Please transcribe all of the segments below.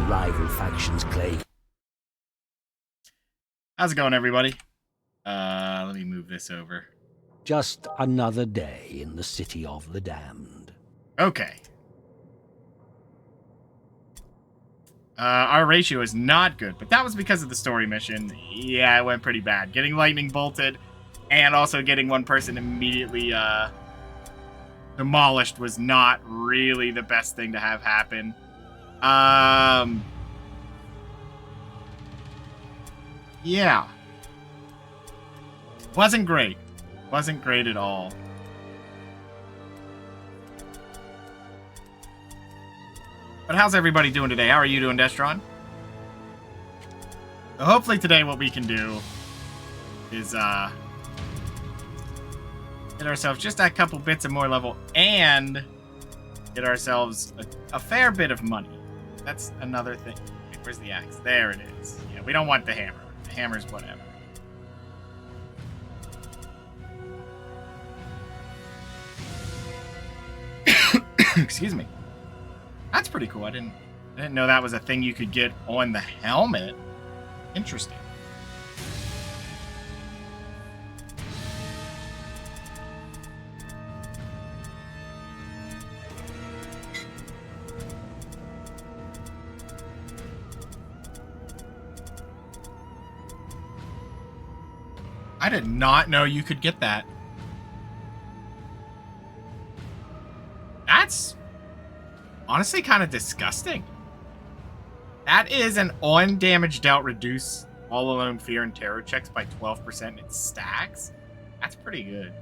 rival factions claim. How's it going, everybody? Let me move this over. Just another day in the city of the damned. Okay. Our ratio is not good, but that was because of the story mission. Yeah, it went pretty bad. Getting lightning bolted and also getting one person immediately demolished was not really the best thing to have happen. Yeah. Wasn't great. Wasn't great at all. But how's everybody doing today? How are you doing, Destron? So hopefully today what we can do is get ourselves just a couple bits of more level and get ourselves a fair bit of money. That's another thing. Wait, where's the axe? There it is. Yeah, we don't want the hammer. The hammer's whatever. Excuse me. That's pretty cool. I didn't know that was a thing you could get on the helmet. Interesting. I did not know you could get that. That's honestly kind of disgusting. That is an on damage dealt reduce all alone fear and terror checks by 12% in its stacks. That's pretty good.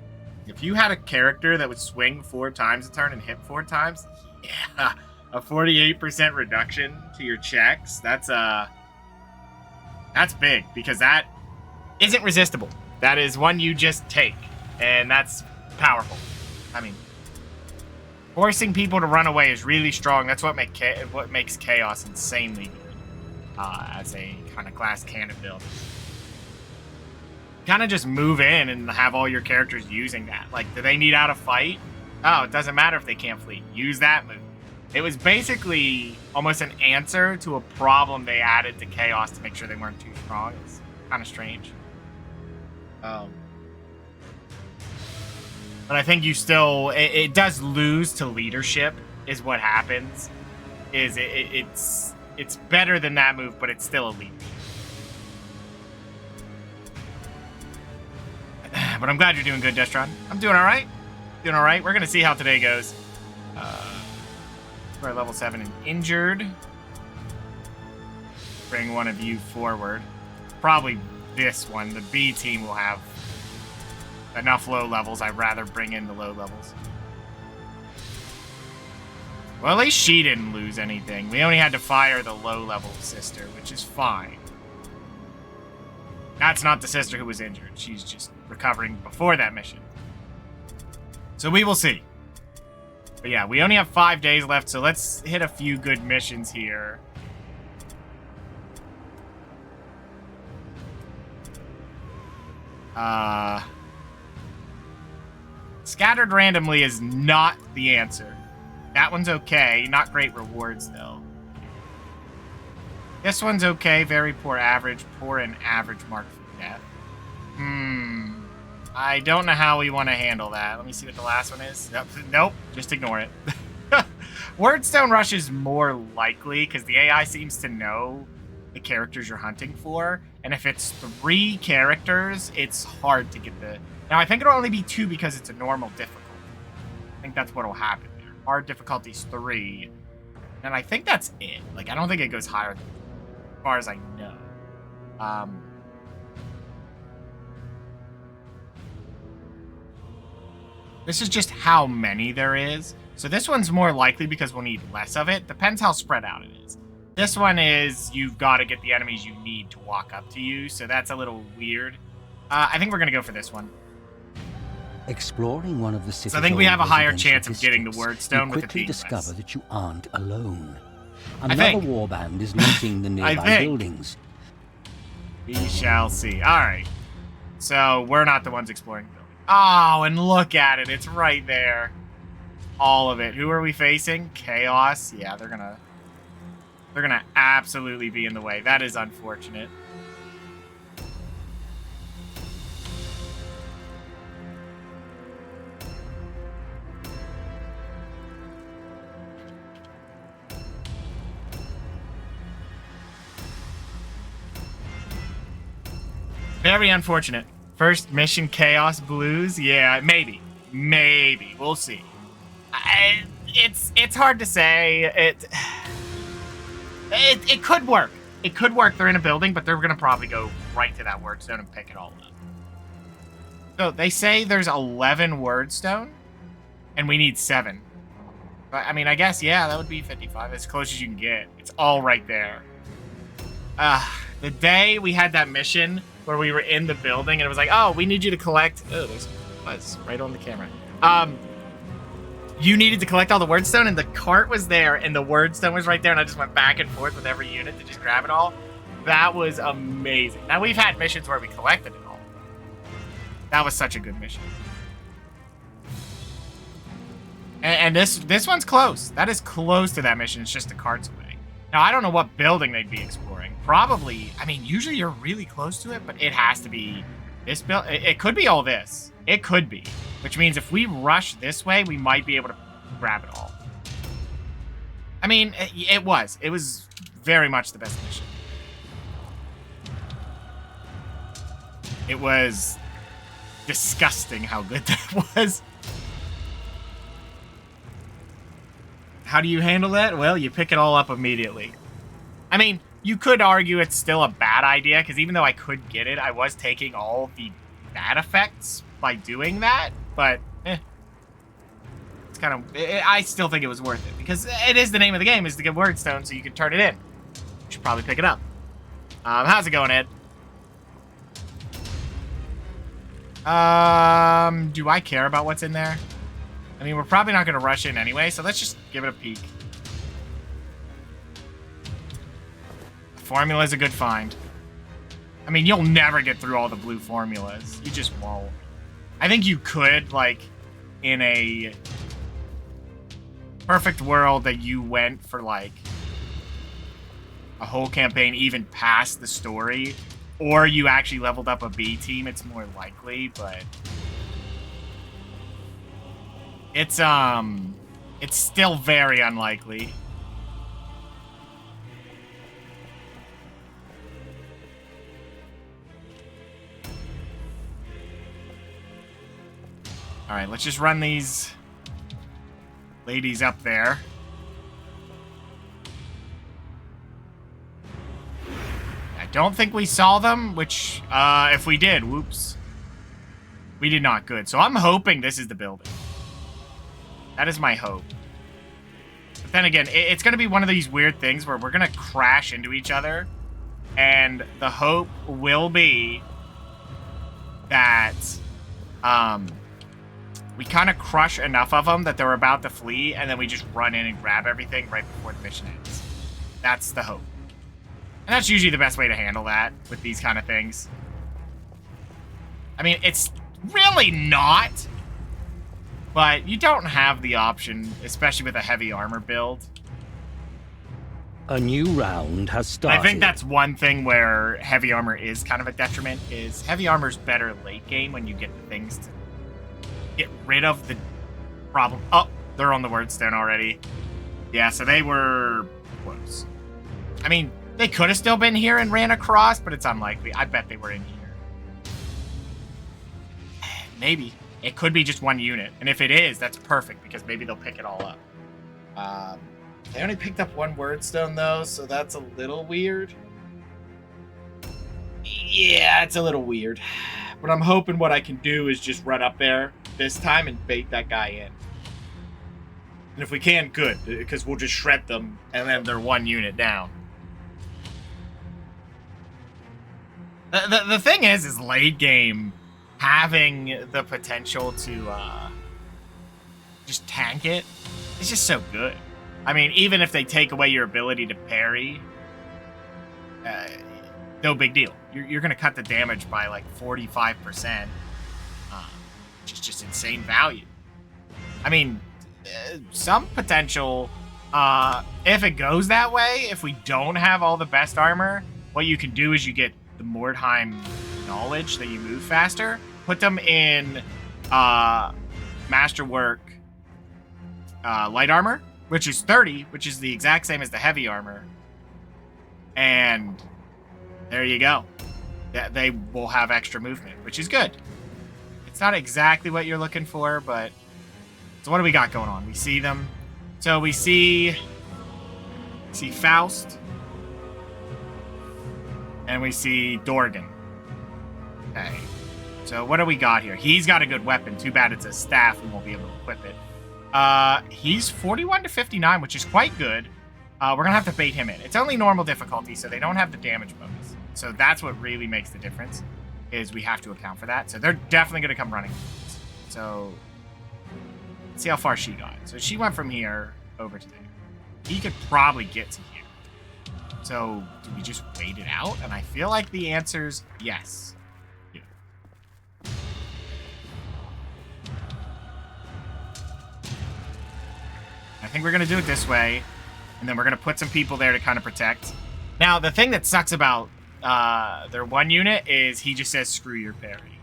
If you had a character that would swing 4 times a turn and hit 4 times, yeah, a 48% reduction to your checks. That's big because that isn't resistible. That is one you just take, and that's powerful. I mean, forcing people to run away is really strong. That's what makes Chaos insanely good as a kind of class cannon build. Kind of just move in and have all your characters using that. Like, do they need out a fight? Oh, it doesn't matter if they can't flee. Use that move. It was basically almost an answer to a problem they added to Chaos to make sure they weren't too strong. It's kind of strange. But I think you still... It does lose to leadership, is what happens. It's better than that move, but it's still a leadership. But I'm glad you're doing good, Destron. I'm doing alright. Doing alright. We're going to see how today goes. We're at level 7 and injured. Bring one of you forward. Probably this one. The B team will have enough low levels. I'd rather bring in the low levels. Well, at least she didn't lose anything. We only had to fire the low level sister, which is fine. That's not the sister who was injured. She's just recovering before that mission. So we will see. But yeah, we only have 5 days left, so let's hit a few good missions here. Scattered randomly is not the answer. That one's okay. Not great rewards, though. This one's okay. Very poor average. Poor and average mark for death. I don't know how we want to handle that. Let me see what the last one is. Nope. Just ignore it. Wordstone Rush is more likely because the AI seems to know the characters you're hunting for. And if it's 3 characters, it's hard to get the... Now, I think it'll only be 2 because it's a normal difficulty. I think that's what'll happen there. Hard difficulty's 3. And I think that's it. Like, I don't think it goes higher than as far as I know. This is just how many there is. So this one's more likely because we'll need less of it. Depends how spread out it is. This one is you've got to get the enemies you need to walk up to you. So that's a little weird. I think we're going to go for this one. Exploring one of the city's So I think we have a higher residential chance of getting the districts, Wordstone you with it quickly being discover less. that you aren't alone. I Another think. warband is looting the nearby buildings. We shall see. All right. So we're not the ones exploring the building. Oh, and look at it. It's right there. All of it. Who are we facing? Chaos. Yeah, they're gonna They're gonna absolutely be in the way. That is unfortunate. Very unfortunate. First mission Chaos Blues. Yeah, maybe. Maybe. We'll see. It's hard to say. It could work. It could work. They're in a building, but they're going to probably go right to that wordstone and pick it all up. So they say there's 11 wordstone, and we need 7. But, I mean, I guess, yeah, that would be 55. As close as you can get. It's all right there. The day we had that mission where we were in the building, and it was like, oh, we need you to collect... Oh, there's buzz right on the camera. You needed to collect all the wordstone, and the cart was there, and the wordstone was right there, and I just went back and forth with every unit to just grab it all. That was amazing. Now, we've had missions where we collected it all. That was such a good mission. And this one's close. That is close to that mission. It's just the cart's away. Now, I don't know what building they'd be exploring. Probably, I mean, usually you're really close to it, but it has to be this build. It could be all this. It could be. Which means if we rush this way, we might be able to grab it all. I mean, it was. It was very much the best mission. It was disgusting how good that was. How do you handle that? Well, you pick it all up immediately. I mean, you could argue it's still a bad idea, because even though I could get it, I was taking all the bad effects by doing that, but it's kind of... I still think it was worth it, because it is the name of the game, is to get wordstone, so you can turn it in. You should probably pick it up. How's it going, Ed? Do I care about what's in there? I mean, we're probably not going to rush in anyway, so let's just give it a peek. Formula is a good find. I mean, you'll never get through all the blue formulas. You just won't. I think you could, like, in a perfect world that you went for, like, a whole campaign even past the story, or you actually leveled up a B team, it's more likely, but... It's still very unlikely. Alright, let's just run these ladies up there. I don't think we saw them, which, if we did, whoops. We did not. Good. So I'm hoping this is the building. That is my hope. But then again, it's going to be one of these weird things where we're going to crash into each other. And the hope will be that we kind of crush enough of them that they're about to flee, and then we just run in and grab everything right before the mission ends. That's the hope. And that's usually the best way to handle that with these kind of things. I mean, it's really not... But you don't have the option, especially with a heavy armor build. A new round has started. I think that's one thing where heavy armor is kind of a detriment, is heavy armor's better late game when you get things to get rid of the problem. Oh, they're on the wordstone already. Yeah, so they were close. I mean, they could have still been here and ran across, but it's unlikely. I bet they were in here. Maybe. It could be just one unit. And if it is, that's perfect, because maybe they'll pick it all up. They only picked up one wordstone, though, so that's a little weird. Yeah, it's a little weird. But I'm hoping what I can do is just run up there this time and bait that guy in. And if we can, good, because we'll just shred them, and then they're one unit down. The thing is late game... having the potential to just tank it, it's just so good. I mean, even if they take away your ability to parry, no big deal. You're going to cut the damage by like 45%, which is just insane value. I mean, some potential If it goes that way, if we don't have all the best armor, what you can do is you get the Mordheim knowledge that you move faster. Put them in Masterwork light armor, which is 30, which is the exact same as the heavy armor. And there you go. They will have extra movement, which is good. It's not exactly what you're looking for, but... So what do we got going on? We see them. So we see Faust. And we see Dorgan. Okay. So what do we got here? He's got a good weapon. Too bad it's a staff. We won't be able to equip it. He's 41 to 59, which is quite good. We're going to have to bait him in. It's only normal difficulty, so they don't have the damage bonus. So that's what really makes the difference, is we have to account for that. So they're definitely going to come running. So let's see how far she got. So she went from here over to there. He could probably get to here. So do we just wait it out? And I feel like the answer's yes. Yeah. I think we're going to do it this way. And then we're going to put some people there to kind of protect. Now, the thing that sucks about their one unit is he just says, screw your parry.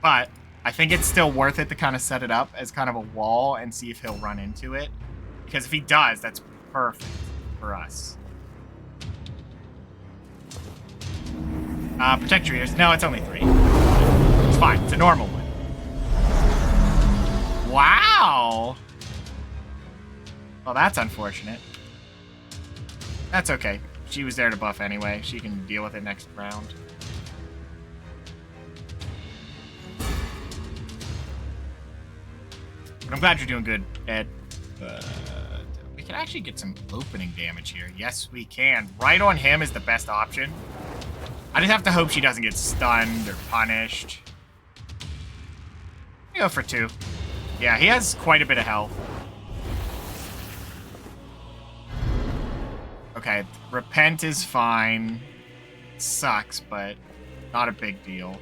But I think it's still worth it to kind of set it up as kind of a wall and see if he'll run into it. Because if he does, that's perfect for us. Protect your ears. No, it's only 3. It's fine. It's a normal one. Wow! Well, that's unfortunate. That's okay. She was there to buff anyway. She can deal with it next round. But I'm glad you're doing good, Ed. We can actually get some opening damage here. Yes, we can. Right on him is the best option. I just have to hope she doesn't get stunned or punished. Go for 2. Yeah, he has quite a bit of health. Okay, Repent is fine. It sucks, but not a big deal.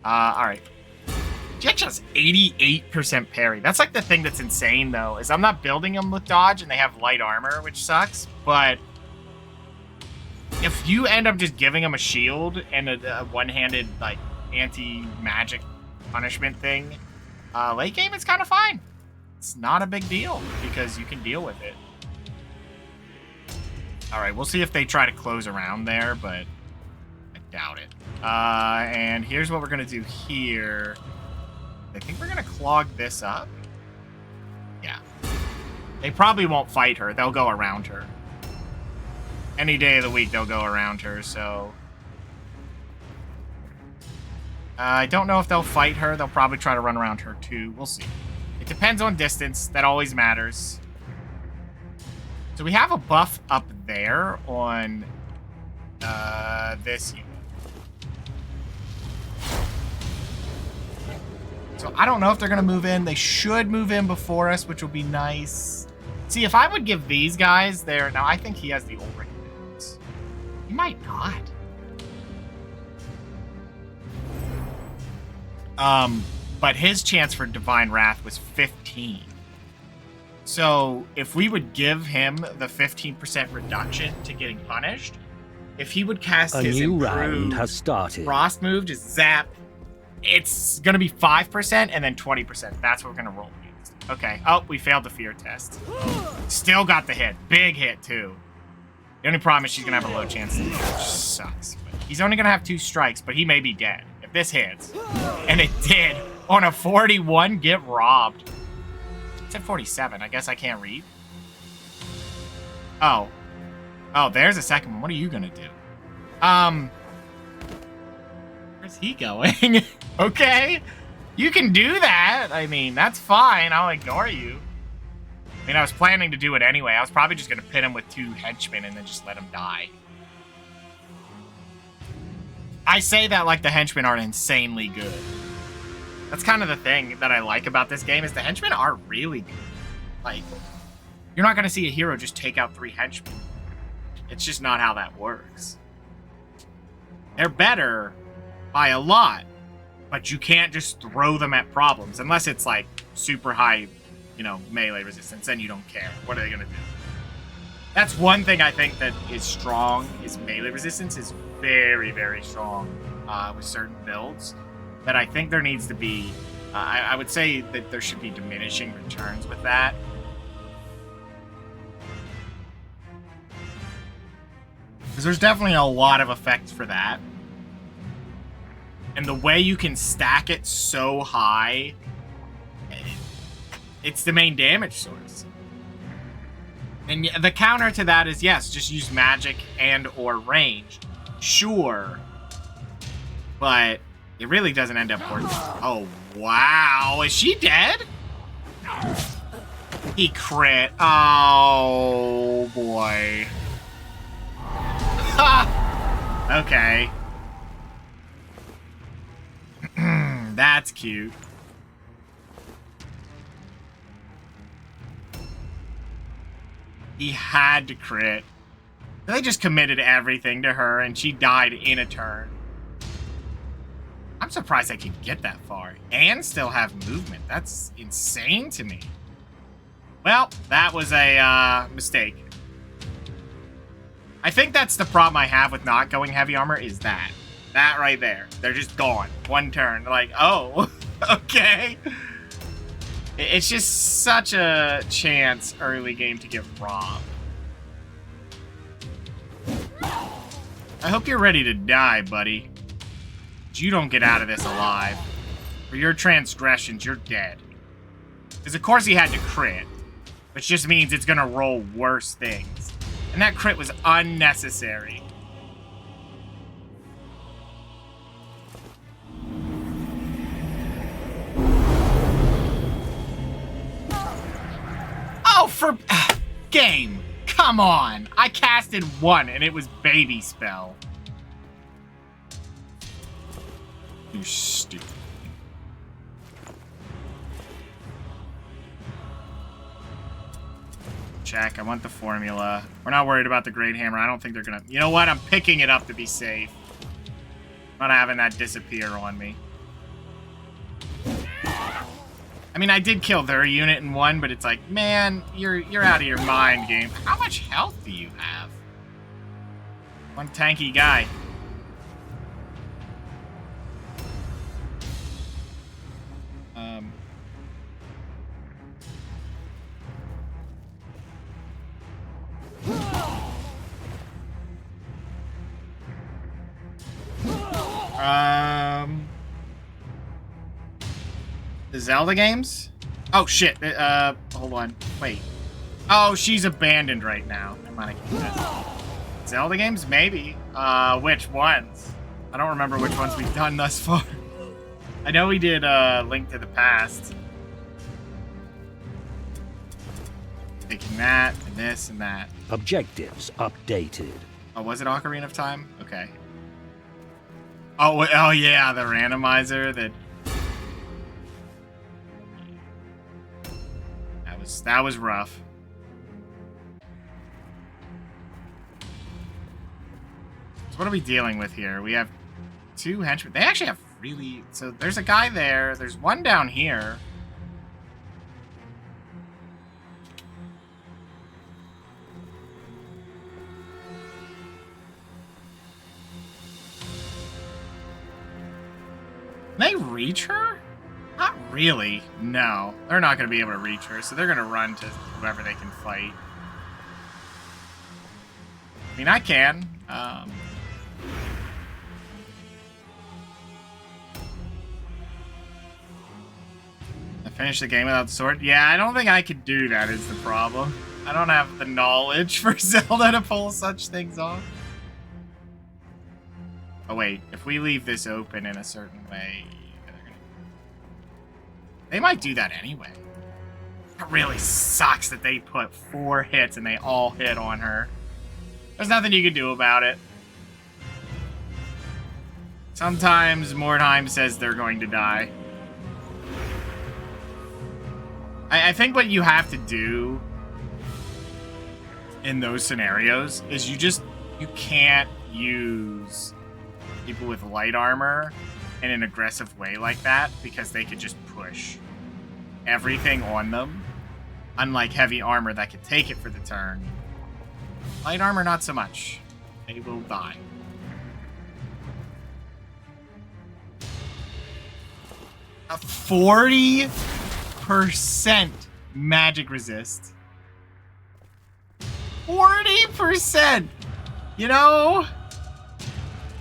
Alright. She actually has 88% parry. That's like the thing that's insane, though, is I'm not building them with dodge, and they have light armor, which sucks, but if you end up just giving them a shield and a one-handed, like, anti-magic punishment thing, late game is kind of fine. It's not a big deal because you can deal with it. Alright, we'll see if they try to close around there, but I doubt it. And here's what we're going to do here. I think we're going to clog this up. Yeah. They probably won't fight her. They'll go around her. Any day of the week, they'll go around her, so... I don't know if they'll fight her. They'll probably try to run around her, too. We'll see. It depends on distance. That always matters. So we have a buff up there on this unit. So I don't know if they're going to move in. They should move in before us, which will be nice. See, if I would give these guys their... Now, I think he has the old ranks. He might not. But his chance for Divine Wrath was 15. So if we would give him the 15% reduction to getting punished, if he would cast his new improved round has started. Frost move, just zap, it's going to be 5% and then 20%. That's what we're going to roll against. Okay. Oh, we failed the fear test. Still got the hit. Big hit, too. The only problem is she's going to have a low chance to do it, which sucks. But he's only going to have 2 strikes, but he may be dead. If this hits, and it did, on a 41, get robbed. It's at 47. I guess I can't read. Oh. Oh, there's a second one. What are you going to do? Where's he going? Okay. You can do that. I mean, that's fine. I'll ignore you. I mean, I was planning to do it anyway. I was probably just going to pin him with 2 henchmen and then just let him die. I say that like the henchmen are insanely good. That's kind of the thing that I like about this game is the henchmen are really good. Like, you're not going to see a hero just take out 3 henchmen. It's just not how that works. They're better by a lot, but you can't just throw them at problems unless it's like super high, you know, melee resistance, then you don't care. What are they gonna do? That's one thing I think that is strong, is melee resistance is very, very strong with certain builds. But I think there needs to be, I would say that there should be diminishing returns with that. Because there's definitely a lot of effects for that. And the way you can stack it so high, it's the main damage source. And the counter to that is, yes, just use magic and or ranged. Sure. But it really doesn't end up working. Oh, wow. Is she dead? He crit. Oh, boy. Okay. That's cute. He had to crit. They just committed everything to her and she died in a turn. I'm surprised I could get that far and still have movement. That's insane to me. Well, that was a mistake. I think that's the problem I have with not going heavy armor, is that. That right there. They're just gone. One turn. They're like, oh, okay. It's just such a chance early game to get robbed. I hope you're ready to die, buddy. But you don't get out of this alive. For your transgressions, you're dead. Because of course he had to crit. Which just means it's gonna roll worse things. And that crit was unnecessary. Oh, for... game. Come on. I casted one, and it was baby spell. You stupid. Check. I want the formula. We're not worried about the Great Hammer. I don't think they're gonna... You know what? I'm picking it up to be safe. I'm not having that disappear on me. I mean, I did kill their unit in one, but it's like, man, you're out of your mind, game. How much health do you have? One tanky guy. The Zelda games? Oh, shit. Hold on. Wait. Oh, she's abandoned right now. Never mind, I can do that. Zelda games? Maybe. Which ones? I don't remember which ones we've done thus far. I know we did, Link to the Past. Taking that, and this, and that. Objectives updated. Oh, was it Ocarina of Time? Okay. Oh, yeah, the randomizer that... That was rough. So what are we dealing with here? We have two henchmen. They actually have really... So there's a guy there. There's one down here. Can they reach her? Not really. No. They're not going to be able to reach her, so they're going to run to whoever they can fight. I mean, I can. I finished the game without the sword? Yeah, I don't think I could do that is the problem. I don't have the knowledge for Zelda to pull such things off. Oh, wait. If we leave this open in a certain way... They might do that anyway. It really sucks that they put 4 hits and they all hit on her. There's nothing you can do about it. Sometimes Mordheim says they're going to die. I think what you have to do in those scenarios is you can't use people with light armor in an aggressive way like that because they could just push. everything on them. Unlike heavy armor that can take it for the turn. Light armor, not so much. They will die. A 40% magic resist. 40%! You know,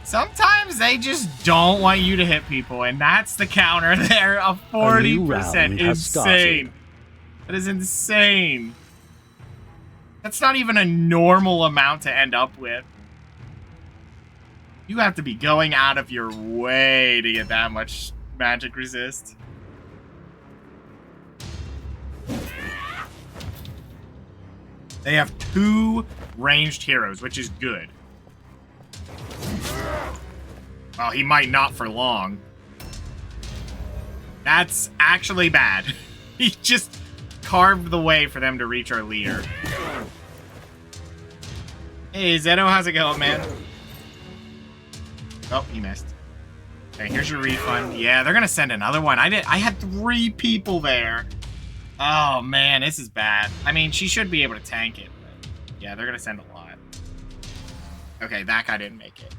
sometimes they just don't want you to hit people, and that's the counter there of 40%. Insane. That is insane. That's not even a normal amount to end up with. You have to be going out of your way to get that much magic resist. They have 2 ranged heroes, which is good. Well, he might not for long. That's actually bad. He just carved the way for them to reach our leader. Hey, Zeto, how's it going, man? Oh, he missed. Okay, here's your refund. Yeah, they're gonna send another one. I had 3 people there. Oh, man, this is bad. I mean, she should be able to tank it. But yeah, they're gonna send a lot. Okay, that guy didn't make it.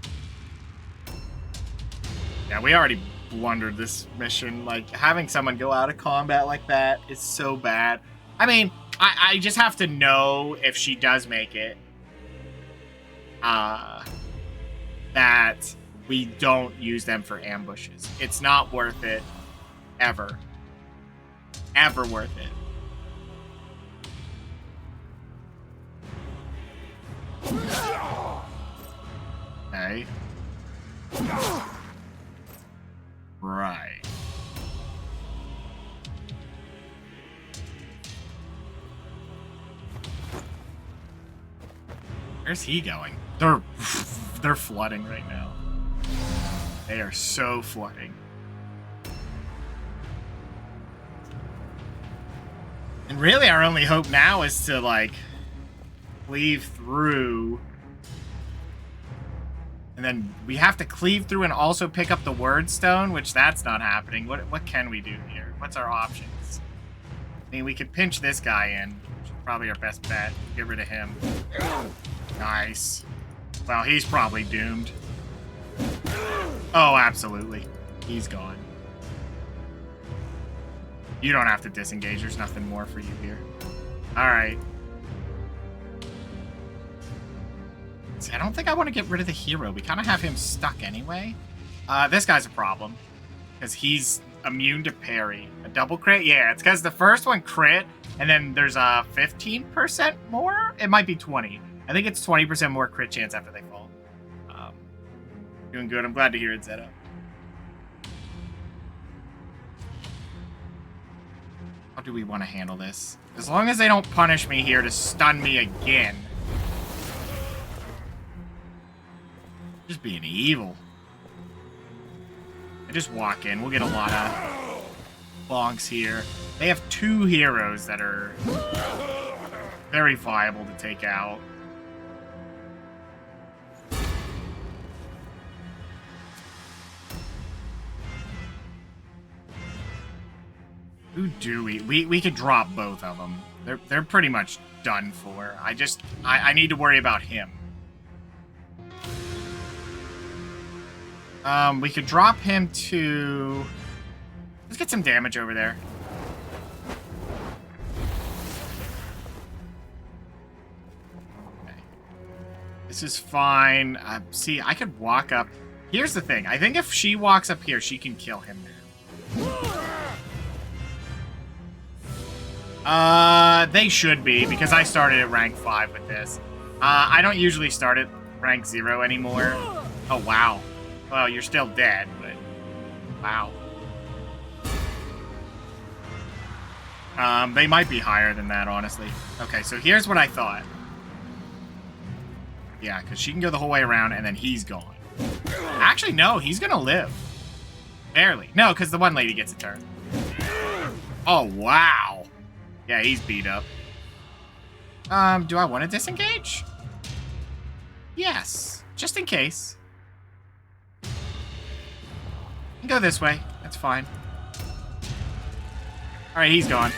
Yeah, we already blundered this mission. Like, having someone go out of combat like that is so bad. I mean, I just have to know if she does make it. That we don't use them for ambushes. It's not worth it. Ever. Ever worth it. Okay. Right. Where's he going? They're flooding right now. They are so flooding. And really our only hope now is to, like, cleave through. And then we have to cleave through and also pick up the word stone, which that's not happening. What can we do here? What's our options? I mean, we could pinch this guy in, which is probably our best bet. Get rid of him. Nice. Well, he's probably doomed. Oh, absolutely. He's gone. You don't have to disengage. There's nothing more for you here. Alright. See, I don't think I want to get rid of the hero. We kind of have him stuck anyway. This guy's a problem. Because he's immune to parry. A double crit? Yeah, it's because the first one crit, and then there's a 15% more? It might be 20. I think it's 20% more crit chance after they fall. Doing good. I'm glad to hear it, Zeto. How do we want to handle this? As long as they don't punish me here to stun me again. Just being evil. I just walk in. We'll get a lot of bonks here. They have 2 heroes that are very viable to take out. Who do we could drop both of them. They're pretty much done for. I need to worry about him. We could drop him to... Let's get some damage over there. Okay. This is fine. See, I could walk up. Here's the thing. I think if she walks up here, she can kill him now. They should be, because I started at rank 5 with this. I don't usually start at rank 0 anymore. Oh, wow. Well, you're still dead, but... Wow. They might be higher than that, honestly. Okay, so here's what I thought. Yeah, because she can go the whole way around, and then he's gone. Actually, no, he's gonna live. Barely. No, because the one lady gets a turn. Oh, wow. Yeah, he's beat up. Do I want to disengage? Yes. Just in case. Go this way. That's fine. All right, he's gone.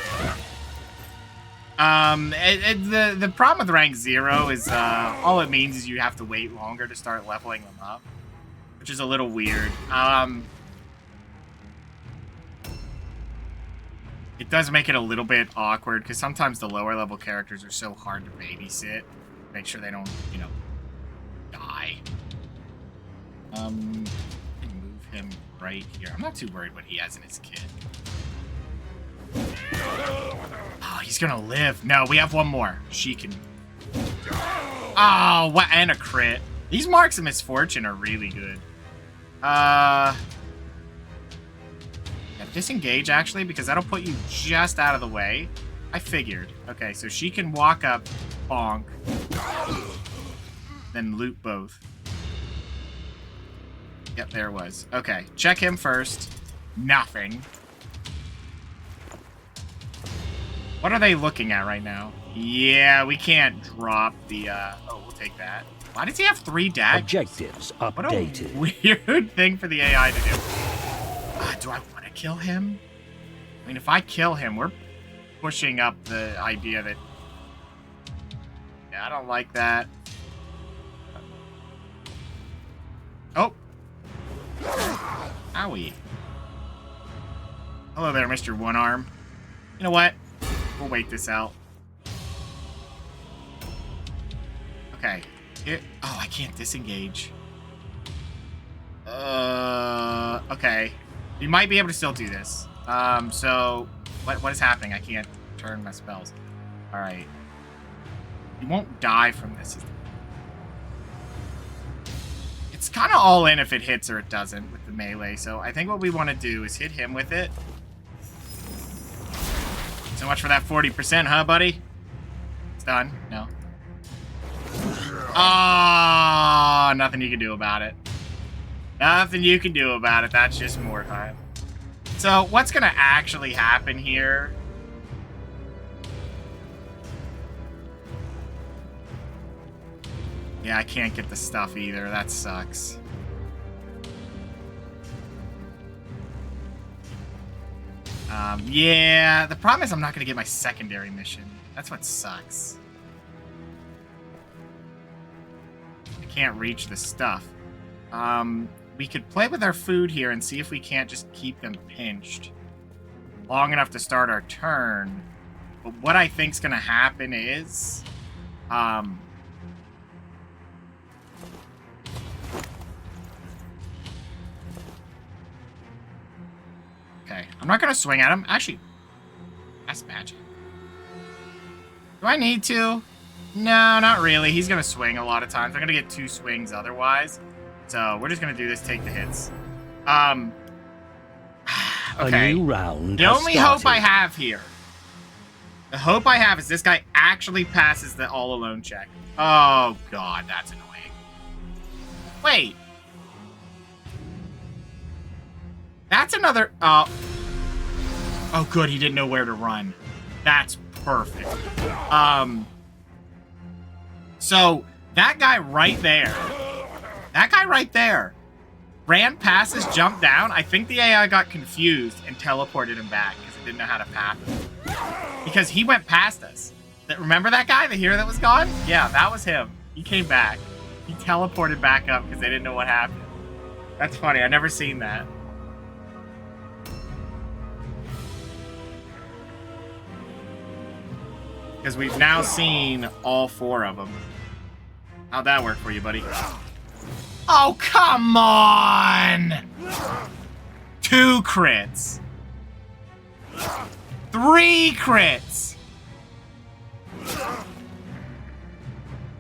The problem with rank 0 is all it means is you have to wait longer to start leveling them up, which is a little weird. It does make it a little bit awkward because sometimes the lower level characters are so hard to babysit. Make sure they don't, you know, die. Move him right here. I'm not too worried what he has in his kit. Oh, he's gonna live. No, we have one more. She can. Oh, what? And a crit. These marks of misfortune are really good. Yeah, disengage, actually, because that'll put you just out of the way. I figured. Okay, so she can walk up, bonk, then loot both. Yep, there it was. Okay, check him first. Nothing. What are they looking at right now? Yeah, we can't drop the, oh, we'll take that. Why does he have 3 daggers? Objectives updated. What a weird thing for the AI to do. Do I want to kill him? I mean, if I kill him, we're pushing up the idea that... Yeah, I don't like that. Oh. Owie. Hello there, Mr. One Arm. You know what? We'll wait this out. Okay. Oh, I can't disengage. Okay. We might be able to still do this. So what is happening? I can't turn my spells. All right. You won't die from this. It's kind of all in if it hits or it doesn't with the melee. So I think what we want to do is hit him with it. So much for that 40%, huh, buddy? It's done. No. Ah, nothing you can do about it. Nothing you can do about it. That's just Mordheim. So what's going to actually happen here? Yeah, I can't get the stuff either. That sucks. Yeah, the problem is I'm not going to get my secondary mission. That's what sucks. I can't reach the stuff. We could play with our food here and see if we can't just keep them pinched long enough to start our turn. But what I think's going to happen is... Okay, I'm not going to swing at him. Actually, that's magic. Do I need to? No, not really. He's going to swing a lot of times. I'm going to get 2 swings otherwise. So we're just going to do this, take the hits. Okay. A new round. The only hope I have here, the hope I have is this guy actually passes the all alone check. Oh, God, that's annoying. Wait. That's another... Oh, good. He didn't know where to run. That's perfect. So, that guy right there... That guy right there ran past us, jumped down. I think the AI got confused and teleported him back because it didn't know how to path him. Because he went past us. Remember that guy, the hero that was gone? Yeah, that was him. He came back. He teleported back up because they didn't know what happened. That's funny. I've never seen that. Because we've now seen all 4 of them. How'd that work for you, buddy? Oh, come on! 2 crits. 3 crits.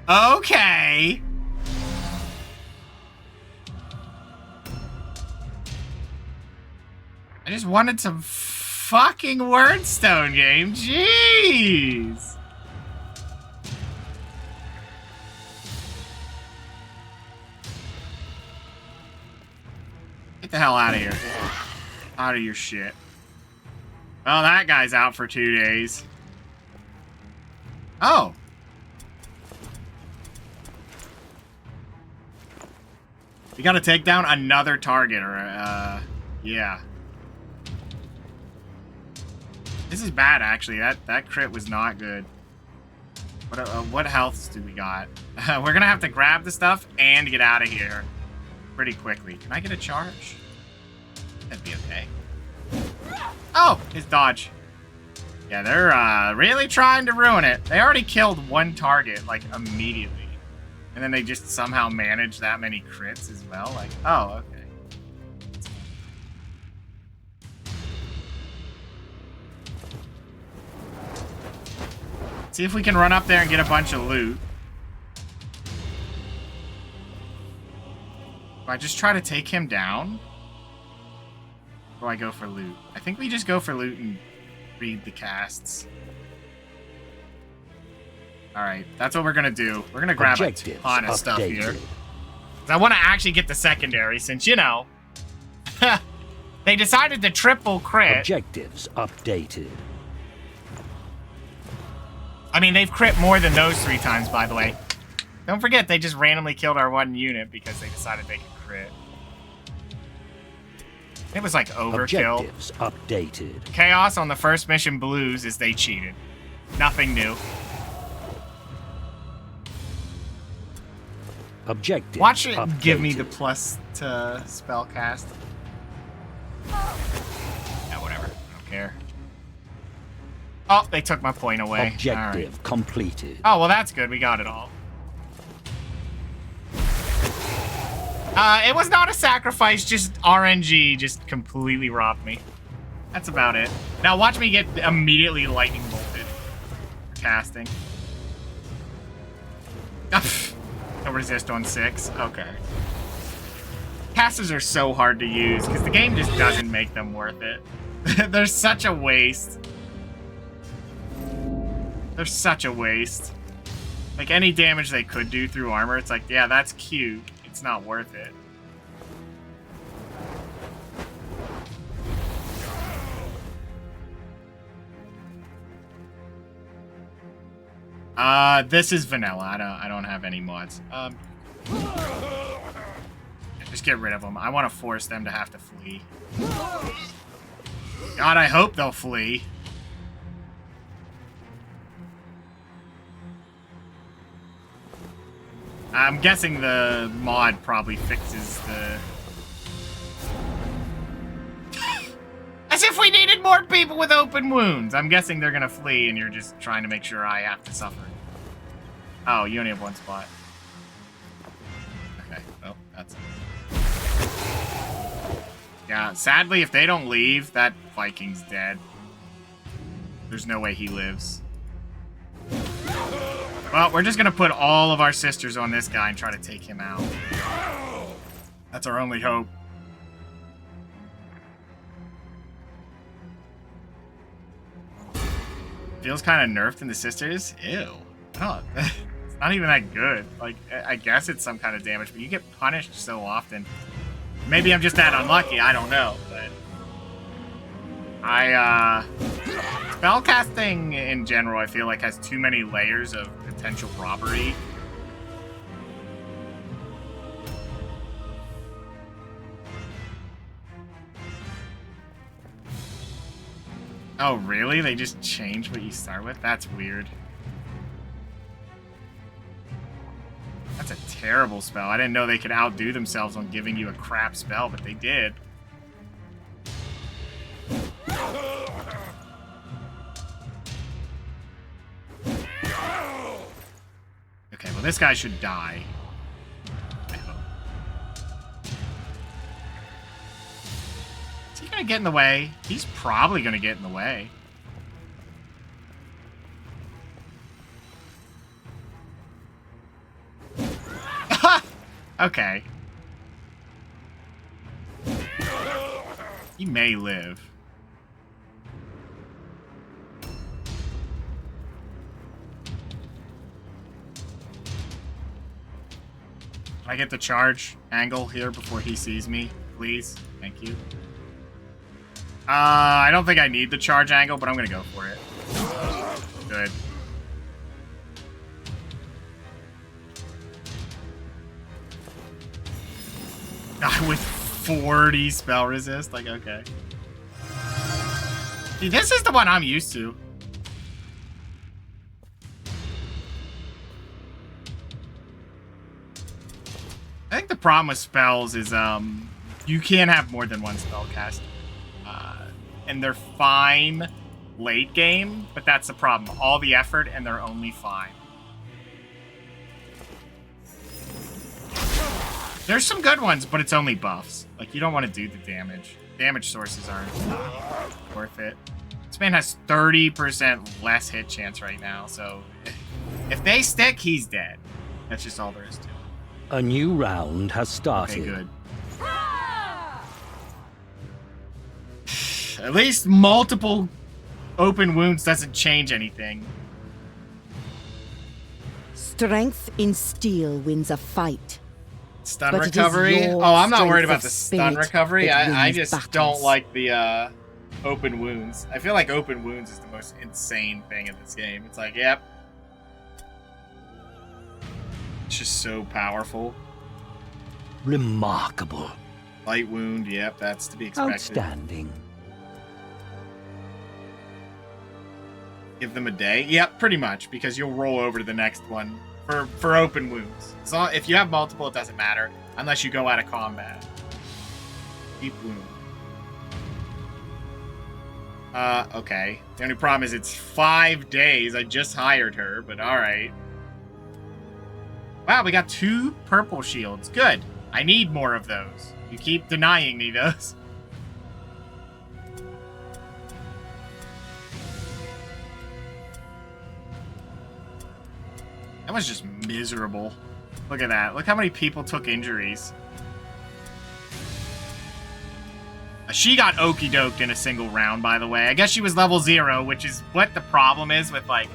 Okay. I just wanted some fucking wordstone game. Jeez. Get the hell out of here. Out of your shit. Well, that guy's out for 2 days. Oh. We gotta take down another target, or, yeah. This is bad, actually. That crit was not good. What healths do we got? We're gonna have to grab the stuff and get out of here pretty quickly. Can I get a charge? That'd be okay. Oh, his dodge. Yeah, they're really trying to ruin it. They already killed one target, like, immediately. And then they just somehow managed that many crits as well. Like, oh, okay. See if we can run up there and get a bunch of loot. Do I just try to take him down? Or do I go for loot? I think we just go for loot and read the casts. Alright, that's what we're gonna do. We're gonna grab a ton of stuff here. I want to actually get the secondary, since, you know, they decided to triple crit. Objectives updated. I mean, they've crit more than those 3 times, by the way. Don't forget, they just randomly killed our 1 unit because they decided they could crit. It was like overkill. Objectives updated. Chaos on the first mission blues is they cheated. Nothing new. Objectives Watch it updated. give me the plus to spell cast. Yeah, whatever. I don't care. Oh, they took my point away. Objective completed. Oh, well, that's good. We got it all. It was not a sacrifice, just RNG just completely robbed me. That's about it. Now watch me get immediately lightning bolted for casting. No resist on 6. Okay. Casters are so hard to use because the game just doesn't make them worth it. They're such a waste. They're such a waste. Like, any damage they could do through armor, it's like, yeah, that's cute. It's not worth it. This is vanilla. I don't have any mods. Just get rid of them. I want to force them to have to flee. God, I hope they'll flee. I'm guessing the mod probably fixes the... As if we needed more people with open wounds. I'm guessing they're gonna flee and you're just trying to make sure I have to suffer. Oh, you only have 1 spot. Okay, well, that's it. Yeah, sadly, if they don't leave, that Viking's dead. There's no way he lives. Well, we're just gonna put all of our sisters on this guy and try to take him out. That's our only hope. Feels kind of nerfed in the sisters. Ew. Oh, it's not even that good. Like, I guess it's some kind of damage, but you get punished so often. Maybe I'm just that unlucky. I don't know, but spellcasting in general, I feel like, has too many layers of potential robbery. Oh, really? They just changed what you start with? That's weird. That's a terrible spell. I didn't know they could outdo themselves on giving you a crap spell, but they did. Okay, well, this guy should die. I hope. Is he gonna get in the way? He's probably gonna get in the way. Okay. He may live. Can I get the charge angle here before he sees me, please? Thank you. I don't think I need the charge angle, but I'm gonna go for it. Good. With 40 spell resist? Like, okay. See, this is the one I'm used to. I think the problem with spells is you can't have more than one spell cast. And they're fine late game, but that's the problem. All the effort and they're only fine. There's some good ones, but it's only buffs. Like, you don't want to do the damage. Damage sources aren't worth it. This man has 30% less hit chance right now, so if they stick, he's dead. That's just all there is to it. A new round has started. Okay, good. At least multiple open wounds doesn't change anything. Strength in steel wins a fight. Stun But it is recovery? your Oh, I'm not worried strength about of the stun spirit recovery. that I wins just battles. don't like the open wounds. I feel like open wounds is the most insane thing in this game. It's like, yep. It's just so powerful. Remarkable. Light wound, yep, that's to be expected. Outstanding. Give them a day? Yep, pretty much, because you'll roll over to the next one for open wounds. So if you have multiple, it doesn't matter, unless you go out of combat. Deep wound. Okay. The only problem is it's 5 days. I just hired her, but alright. Wow, we got 2 purple shields. Good. I need more of those. You keep denying me those. That was just miserable. Look at that. Look how many people took injuries. She got okey-doked in a single round, by the way. I guess she was level 0, which is what the problem is with, like,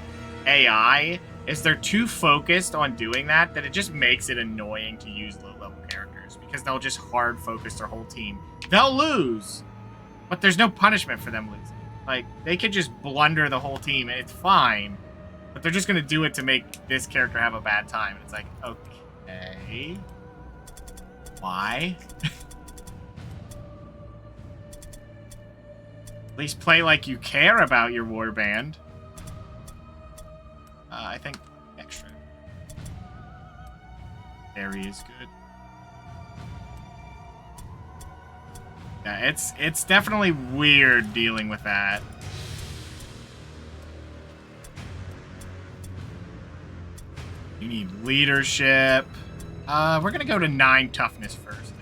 AI, is they're too focused on doing that it just makes it annoying to use low-level characters, because they'll just hard-focus their whole team. They'll lose, but there's no punishment for them losing. Like, they could just blunder the whole team, and it's fine. But they're just going to do it to make this character have a bad time. And it's like, okay. Why? At least play like you care about your warband. I think extra. Berry is good. Yeah, it's definitely weird dealing with that. You need leadership. We're gonna go to 9 toughness first.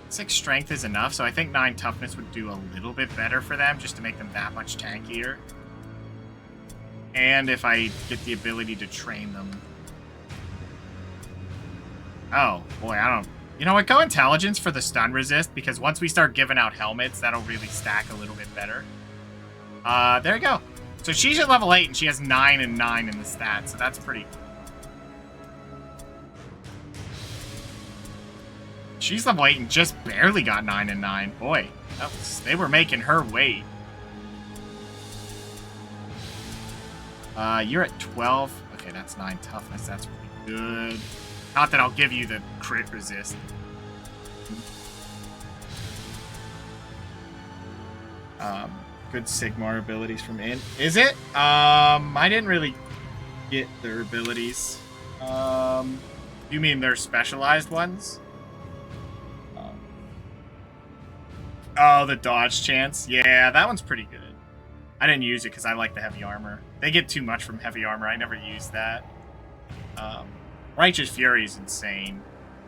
6 strength is enough, so I think 9 toughness would do a little bit better for them, just to make them that much tankier. And if I get the ability to train them. Oh, boy, I don't... You know what, go intelligence for the stun resist, because once we start giving out helmets, that'll really stack a little bit better. There you go. So she's at level 8, and she has 9 and 9 in the stats, so that's pretty... She's level 8 and just barely got 9 and 9. Boy, they were making her wait. You're at 12. Okay, that's 9 toughness. That's pretty good. Not that I'll give you the crit resist. Good Sigmar abilities from Int. Is it? I didn't really get their abilities. You mean their specialized ones? Oh, the dodge chance? Yeah, that one's pretty good. I didn't use it because I like the heavy armor. They get too much from heavy armor. I never used that. Righteous Fury is insane.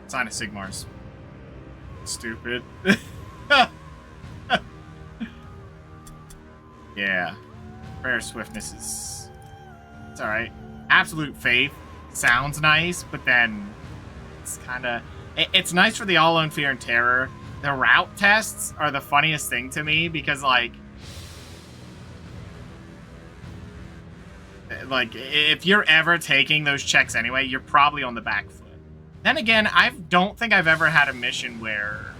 Sign of Sigmar's stupid. Yeah. Prayer Swiftness is... It's alright. Absolute Faith sounds nice, but then it's kind of... It's nice for the All Alone Fear and Terror. The route tests are the funniest thing to me because, like, if you're ever taking those checks anyway, you're probably on the back foot. Then again, I don't think I've ever had a mission where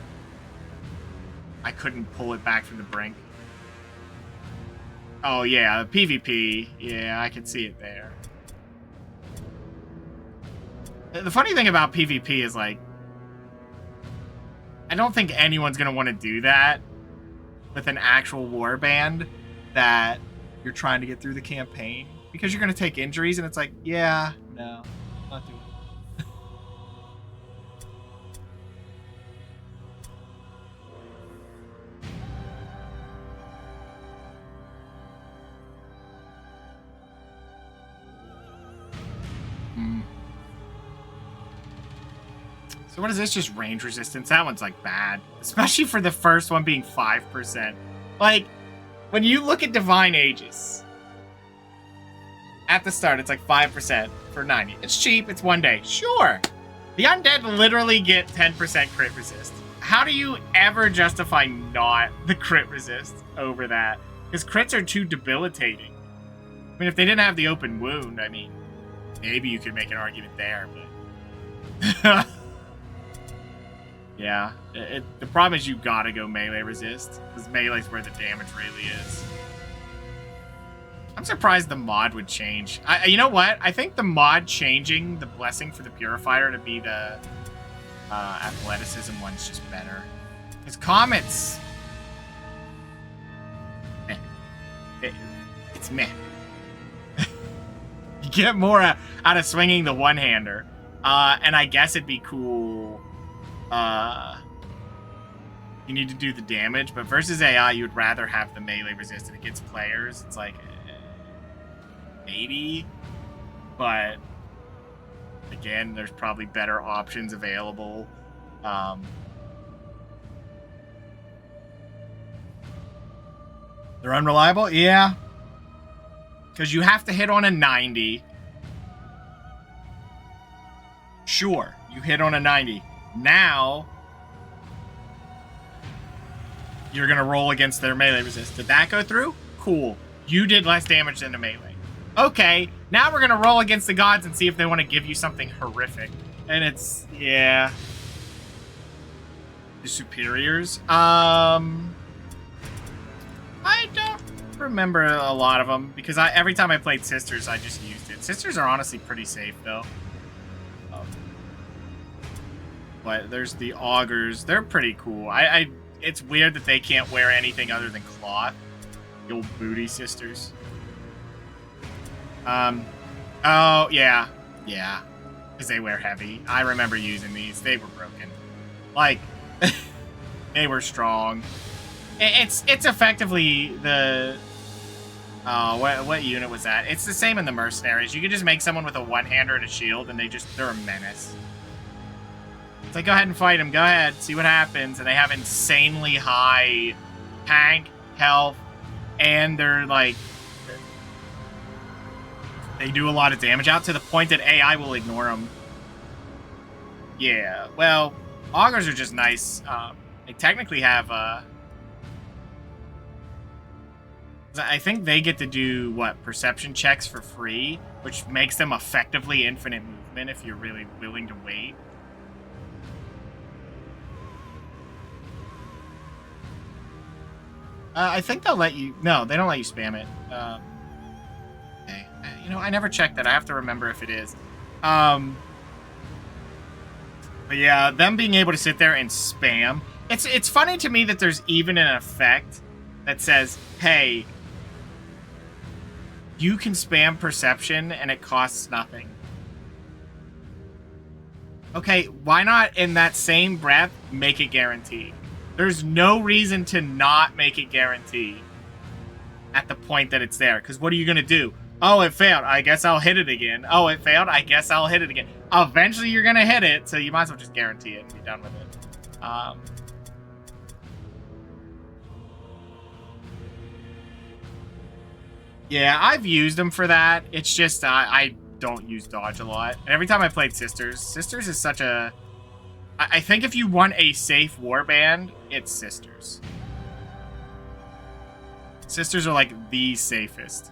I couldn't pull it back from the brink. Oh, yeah, PvP. Yeah, I can see it there. The funny thing about PvP is, like, I don't think anyone's going to want to do that. with an actual warband that you're trying to get through the campaign because you're going to take injuries, and it's like, yeah, no, not doing it. So what is this? Just range resistance? That one's like bad, especially for the first one being 5%. Like, when you look at Divine Aegis, at the start, it's like 5% for 90. It's cheap. It's 1 day. Sure. The undead literally get 10% crit resist. How do you ever justify not the crit resist over that? Because crits are too debilitating. I mean, if they didn't have the open wound, I mean, maybe you could make an argument there, but... Yeah, the problem is you gotta go melee resist, because melee's where the damage really is. I'm surprised the mod would change. You know what? I think the mod changing the blessing for the purifier to be the athleticism one's just better. Because comets... Meh. It's meh. You get more out of swinging the one-hander. And I guess it'd be cool... you need to do the damage, but versus AI, you would rather have the melee resistant against players. It's like, maybe, but again, there's probably better options available. They're unreliable? Yeah. Because you have to hit on a 90. Sure, you hit on a 90. Now, you're going to roll against their melee resist. Did that go through? Cool. You did less damage than the melee. Okay, now we're going to roll against the gods and see if they want to give you something horrific. And it's, yeah. The superiors? I don't remember a lot of them, because every time I played Sisters, I just used it. Sisters are honestly pretty safe, though. But there's the augurs. They're pretty cool. It's weird that they can't wear anything other than cloth. The old booty sisters. Oh, yeah. Yeah. Because they wear heavy. I remember using these. They were broken. Like, they were strong. It's effectively the... Oh, what unit was that? It's the same in the mercenaries. You can just make someone with a one-hander and a shield, and they're a menace. It's like, go ahead and fight them. Go ahead. See what happens. And they have insanely high tank, health, and they're like... They do a lot of damage out to the point that AI will ignore them. Yeah, well, augurs are just nice. They technically have... I think they get to do, what, perception checks for free, which makes them effectively infinite movement if you're really willing to wait. I think they'll let you... No, they don't let you spam it. Okay. You know, I never checked that. I have to remember if it is. But yeah, them being able to sit there and spam. It's funny to me that there's even an effect that says, hey, you can spam perception and it costs nothing. Okay, why not in that same breath make it guaranteed? There's no reason to not make it guaranteed at the point that it's there. Because what are you going to do? Oh, it failed. I guess I'll hit it again. Oh, it failed. I guess I'll hit it again. Eventually, you're going to hit it, so you might as well just guarantee it and be done with it. Yeah, I've used them for that. It's just I don't use dodge a lot. And every time I played Sisters is such a... I think if you want a safe warband, it's Sisters. Sisters are like the safest.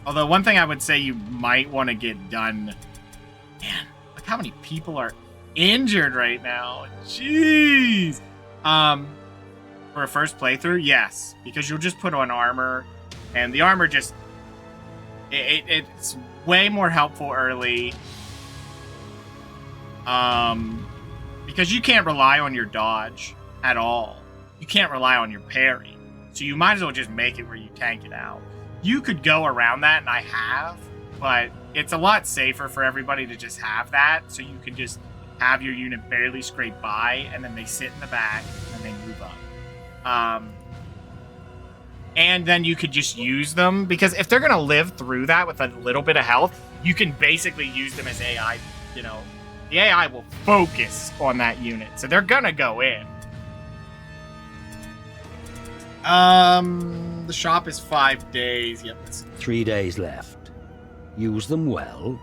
Although one thing I would say you might want to get done... Man, look how many people are injured right now. Jeez! For a first playthrough, yes. Because you'll just put on armor. And the armor just... It's way more helpful early. because you can't rely on your dodge at all. You can't rely on your parry. So you might as well just make it where you tank it out. You could go around that, and I have, but it's a lot safer for everybody to just have that, so you can just have your unit barely scrape by, and then they sit in the back, and they move up. And then you could just use them, because if they're going to live through that with a little bit of health, you can basically use them as AI, you know. The AI will focus on that unit, so they're going to go in. The shop is 5 days. Yep. 3 days left. Use them well.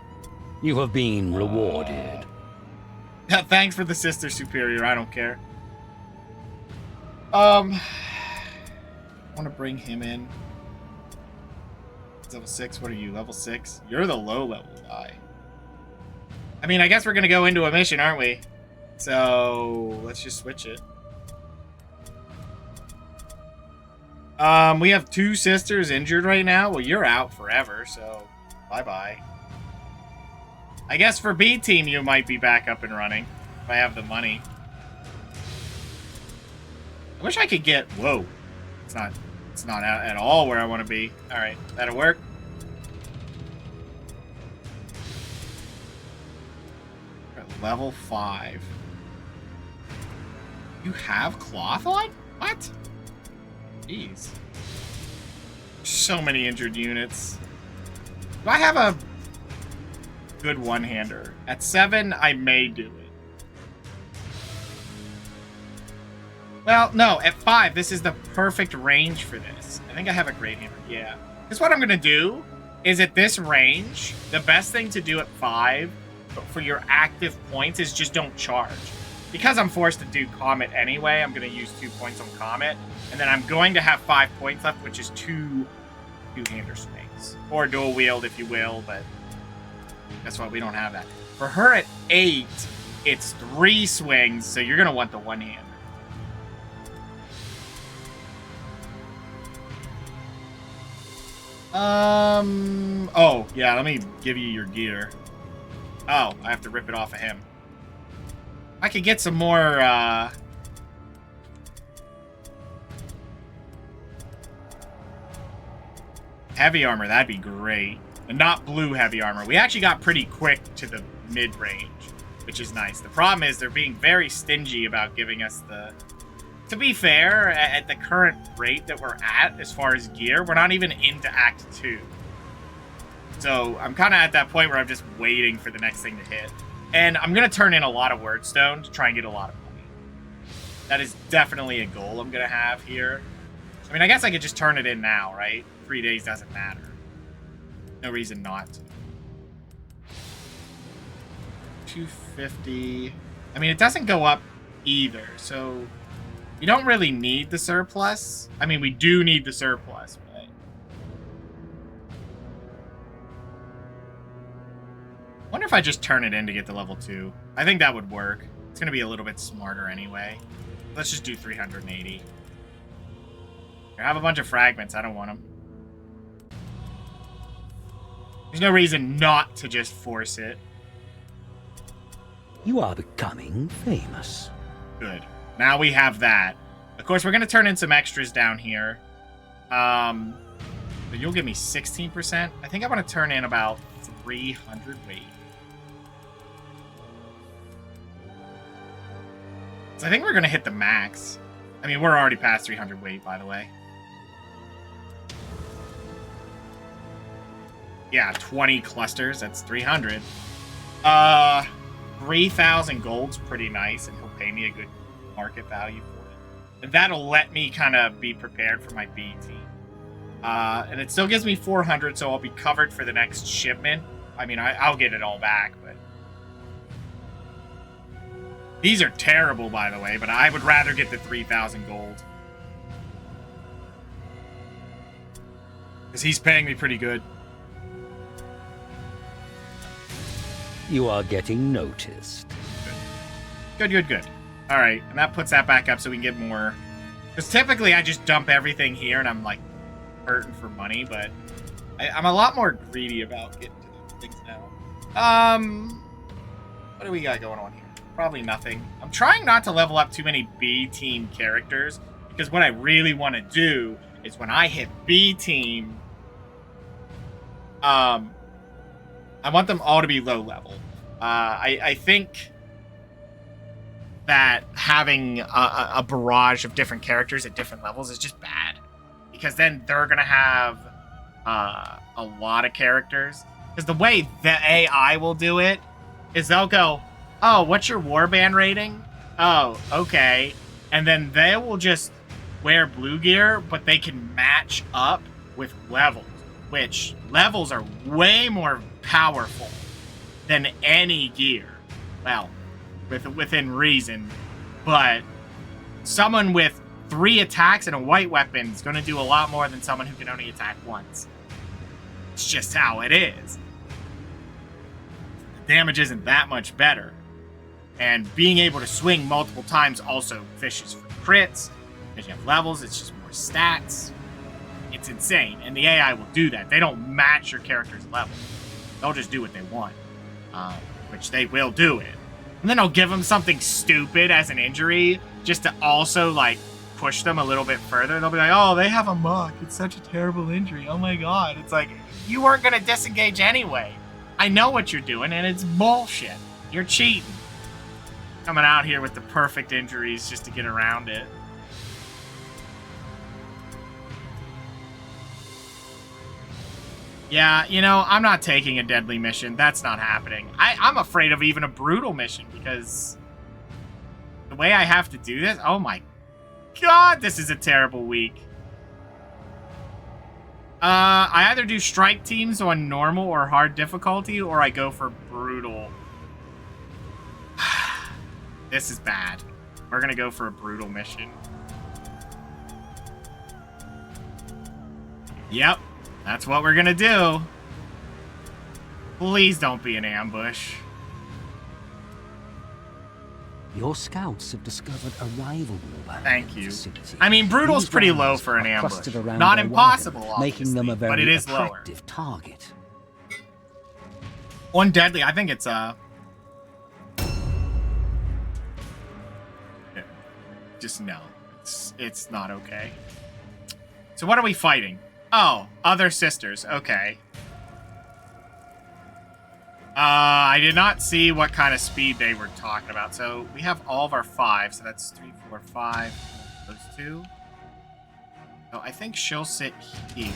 You have been rewarded. Thanks for the Sister Superior. I don't care. I want to bring him in. He's level 6. What are you? Level 6? You're the low level guy. I mean, I guess we're going to go into a mission, aren't we? So, let's just switch it. We have 2 sisters injured right now. Well, you're out forever, so bye-bye. I guess for B team, you might be back up and running if I have the money. I wish I could get... Whoa. It's not at all where I want to be. All right, that'll work. At level 5. You have cloth on? What? Jeez. So many injured units. Do I have a good one-hander? At 7, I may do it. Well, no, at 5, this is the perfect range for this. I think I have a great hammer, yeah. Because what I'm going to do is at this range, the best thing to do at 5 for your active points is just don't charge. Because I'm forced to do Comet anyway, I'm going to use 2 points on Comet. And then I'm going to have 5 points left, which is 2 two-hander swings. Or dual wield, if you will, but guess what? We don't have that. For her at 8, it's 3 swings, so you're going to want the one-hander. Oh, yeah, let me give you your gear. Oh, I have to rip it off of him. I could get some more, heavy armor, that'd be great. And not blue heavy armor. We actually got pretty quick to the mid-range, which is nice. The problem is they're being very stingy about giving us the... To be fair, at the current rate that we're at, as far as gear, we're not even into Act 2. So I'm kind of at that point where I'm just waiting for the next thing to hit. And I'm going to turn in a lot of Wordstone to try and get a lot of money. That is definitely a goal I'm going to have here. I mean, I guess I could just turn it in now, right? 3 days doesn't matter. No reason not to. 250. I mean, it doesn't go up either, so we don't really need the surplus. I mean, we do need the surplus, but I wonder if I just turn it in to get to level 2. I think that would work. It's going to be a little bit smarter anyway. Let's just do 380. I have a bunch of fragments. I don't want them. There's no reason not to just force it. You are becoming famous. Good. Now we have that. Of course, we're going to turn in some extras down here. But you'll give me 16%. I think I want to turn in about 300 weight. So I think we're going to hit the max. I mean, we're already past 300 weight, by the way. Yeah, 20 clusters. That's 300. 3,000 gold's pretty nice, and he'll pay me a good market value for it. And that'll let me kind of be prepared for my B team. And it still gives me 400, so I'll be covered for the next shipment. I mean, I'll get it all back, but... These are terrible, by the way, but I would rather get the 3,000 gold. Because he's paying me pretty good. You are getting noticed. Good, good, good. All right, and that puts that back up so we can get more. Because typically I just dump everything here and I'm like hurting for money, but I'm a lot more greedy about getting to the things now. What do we got going on here? Probably nothing. I'm trying not to level up too many B team characters because what I really want to do is when I hit B team, I want them all to be low level. I think that having a barrage of different characters at different levels is just bad because then they're gonna have a lot of characters. Because the way the AI will do it is they'll go, oh, what's your warband rating? Oh, okay. And then they will just wear blue gear, but they can match up with levels, which levels are way more powerful than any gear. Well, within reason. But someone with 3 attacks and a white weapon is going to do a lot more than someone who can only attack once. It's just how it is. The damage isn't that much better. And being able to swing multiple times also fishes for crits. Because you have levels, it's just more stats. It's insane. And the AI will do that. They don't match your character's level. They'll just do what they want. Which they will do it. And then I'll give them something stupid as an injury just to also, like, push them a little bit further. They'll be like, oh, they have a muck. It's such a terrible injury. Oh my god. It's like, you weren't going to disengage anyway. I know what you're doing, and it's bullshit. You're cheating. Coming out here with the perfect injuries just to get around it. Yeah, you know, I'm not taking a deadly mission. That's not happening. I'm afraid of even a brutal mission because the way I have to do this, oh my god, this is a terrible week. I either do strike teams on normal or hard difficulty, or I go for brutal. This is bad. We're gonna go for a brutal mission. Yep, that's what we're gonna do. Please don't be an ambush. Your scouts have discovered a rival warband. Thank you. Facility. I mean, brutal's These pretty low rounds for an are ambush. clustered around Not their impossible, wagon, making them a obviously, very but it is lower. attractive target. On deadly, I think it's just no. It's not okay. So what are we fighting? Oh, other sisters. Okay. I did not see what kind of speed they were talking about. So we have all of our 5. So that's 3, 4, 5. Those 2. So I think she'll sit here.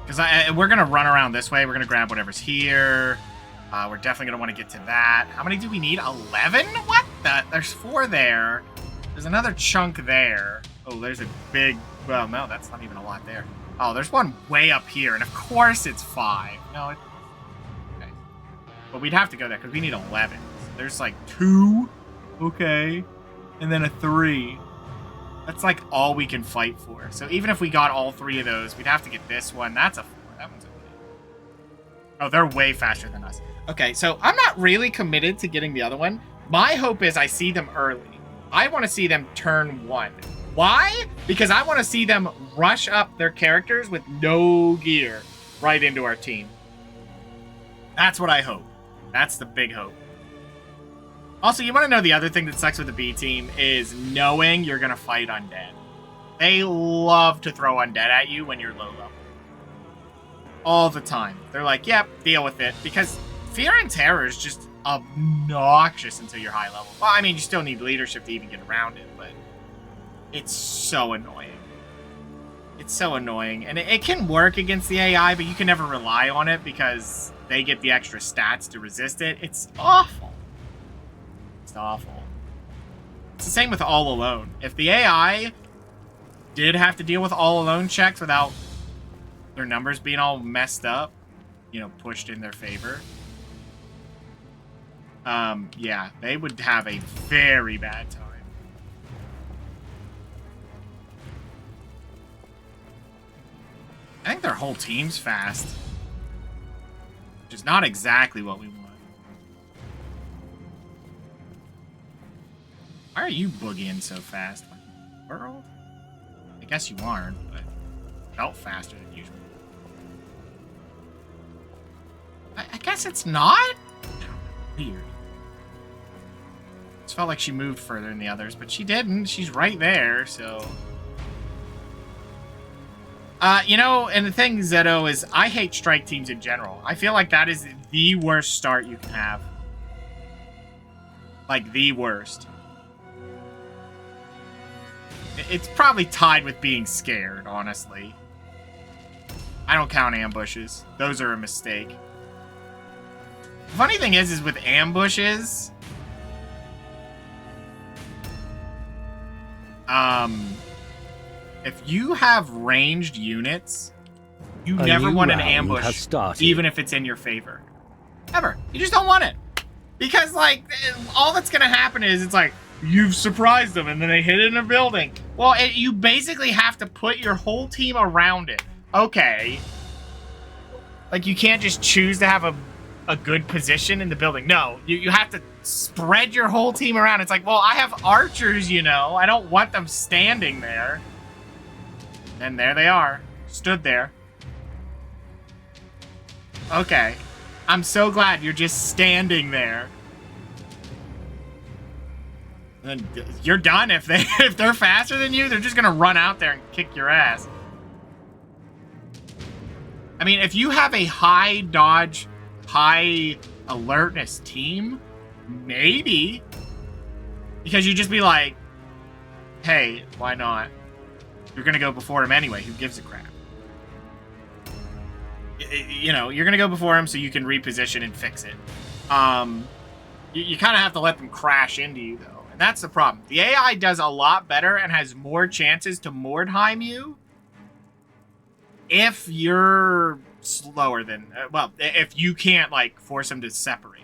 Because we're going to run around this way. We're going to grab whatever's here. We're definitely going to want to get to that. How many do we need? 11? What the? There's 4 there. There's another chunk there. Oh, there's a big... Well, no, that's not even a lot there. Oh, there's one way up here. And of course it's 5. No, it... Okay. But we'd have to go there because we need 11. There's like 2. Okay. And then a 3. That's like all we can fight for. So even if we got all 3 of those, we'd have to get this one. That's a 4. That one's okay. Oh, they're way faster than us. Okay, so I'm not really committed to getting the other one. My hope is I see them early. I want to see them turn 1. Why? Because I want to see them rush up their characters with no gear right into our team. That's what I hope. That's the big hope. Also, you want to know the other thing that sucks with the B team is knowing you're going to fight undead. They love to throw undead at you when you're low level. All the time. They're like, yep, deal with it. Because fear and terror is just obnoxious until you're high level. Well, I mean, you still need leadership to even get around it, but it's so annoying. It's so annoying. And it can work against the AI, but you can never rely on it because they get the extra stats to resist it. It's awful. It's awful. It's the same with All Alone. If the AI did have to deal with All Alone checks without their numbers being all messed up, you know, pushed in their favor, yeah, they would have a very bad time. I think their whole team's fast, which is not exactly what we want. Why are you boogieing so fast? What in the world? guess you aren't, but felt faster than usual. I guess it's not? Weird. Just felt like she moved further than the others, but she didn't. She's right there, so... you know, and the thing, Zeto, is I hate strike teams in general. I feel like that is the worst start you can have. Like, the worst. It's probably tied with being scared, honestly. I don't count ambushes. Those are a mistake. The funny thing is with ambushes... if you have ranged units, you never want an ambush, even if it's in your favor. Ever. You just don't want it. Because, like, all that's going to happen is it's like, you've surprised them, and then they hit it in a building. Well, you basically have to put your whole team around it. Okay. Like, you can't just choose to have a good position in the building. No, you have to spread your whole team around. It's like, well, I have archers, you know. I don't want them standing there. And there they are. Stood there. Okay. I'm so glad you're just standing there. Then you're done. If they're faster than you, they're just gonna run out there and kick your ass. I mean, if you have a high dodge, high alertness team, maybe. Because you just be like, hey, why not? You're going to go before him anyway. Who gives a crap? You know, you're going to go before him so you can reposition and fix it. You kind of have to let them crash into you, though. And that's the problem. The AI does a lot better and has more chances to Mordheim you if you're slower than... well, if you can't, like, force them to separate.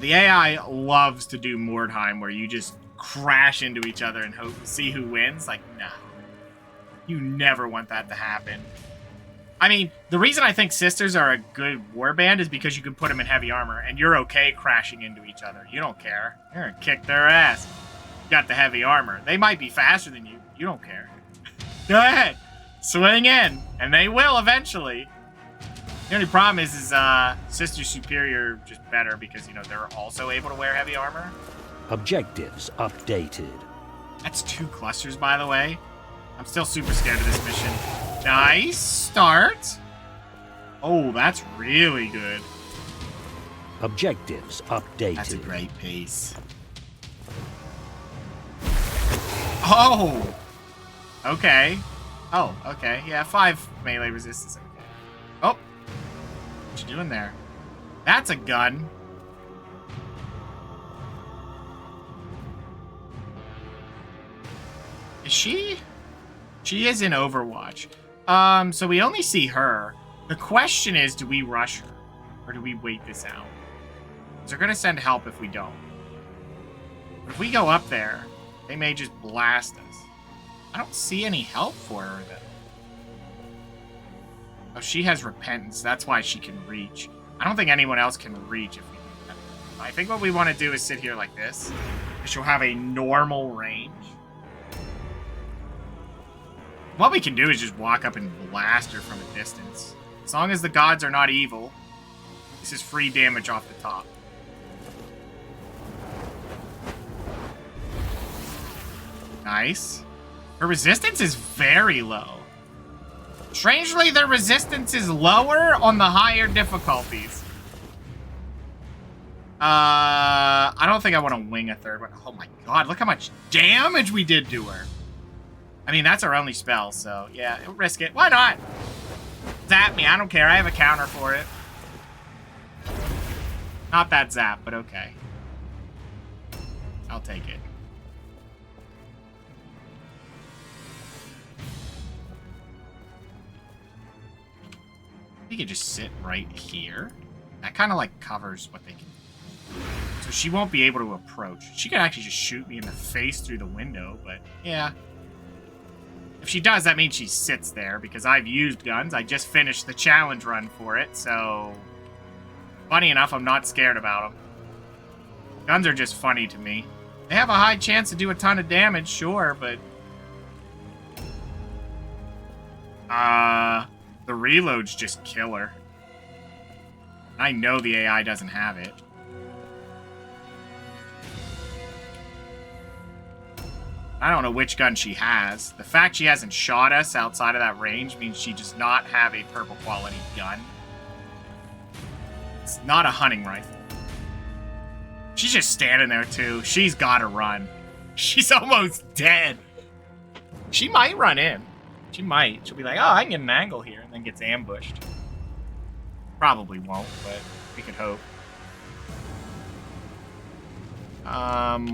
The AI loves to do Mordheim, where you just crash into each other and hope see who wins. Like, no. You never want that to happen. I mean, the reason I think sisters are a good warband is because you can put them in heavy armor, and you're okay crashing into each other. You don't care. You're gonna kick their ass. You got the heavy armor. They might be faster than you. You don't care. Go ahead. Swing in. And they will eventually. The only problem is Sister Superior just better because, you know, they're also able to wear heavy armor. Objectives updated. That's 2 clusters, by the way. I'm still super scared of this mission. Nice start. Oh, that's really good. Objectives updated. That's a great pace. Oh! Okay. Oh, okay. Yeah, 5 melee resistance. Okay. Oh! What you doing there? That's a gun. Is she? She is in Overwatch. So we only see her. The question is, do we rush her? Or do we wait this out? They're gonna send help if we don't. But if we go up there, they may just blast us. I don't see any help for her, though. Oh, she has repentance. That's why she can reach. I don't think anyone else can reach if we do that. I think what we want to do is sit here like this. She'll have a normal range. What we can do is just walk up and blast her from a distance. As long as the gods are not evil, this is free damage off the top. Nice. Her resistance is very low. Strangely, their resistance is lower on the higher difficulties. I don't think I want to wing a third one. Oh my god, look how much damage we did to her. I mean, that's our only spell, so yeah, risk it. Why not? Zap me, I don't care. I have a counter for it. Not that zap, but okay. I'll take it. We can just sit right here. That kind of like covers what they can do. So she won't be able to approach. She can actually just shoot me in the face through the window, but yeah. If she does, that means she sits there because I've used guns. I just finished the challenge run for it, so funny enough, I'm not scared about them. Guns are just funny to me. They have a high chance to do a ton of damage, sure, but... the reload's just killer. I know the AI doesn't have it. I don't know which gun she has. The fact she hasn't shot us outside of that range means she does not have a purple quality gun. It's not a hunting rifle. She's just standing there, too. She's gotta run. She's almost dead. She might run in. She might. She'll be like, oh, I can get an angle here, and then gets ambushed. Probably won't, but we could hope.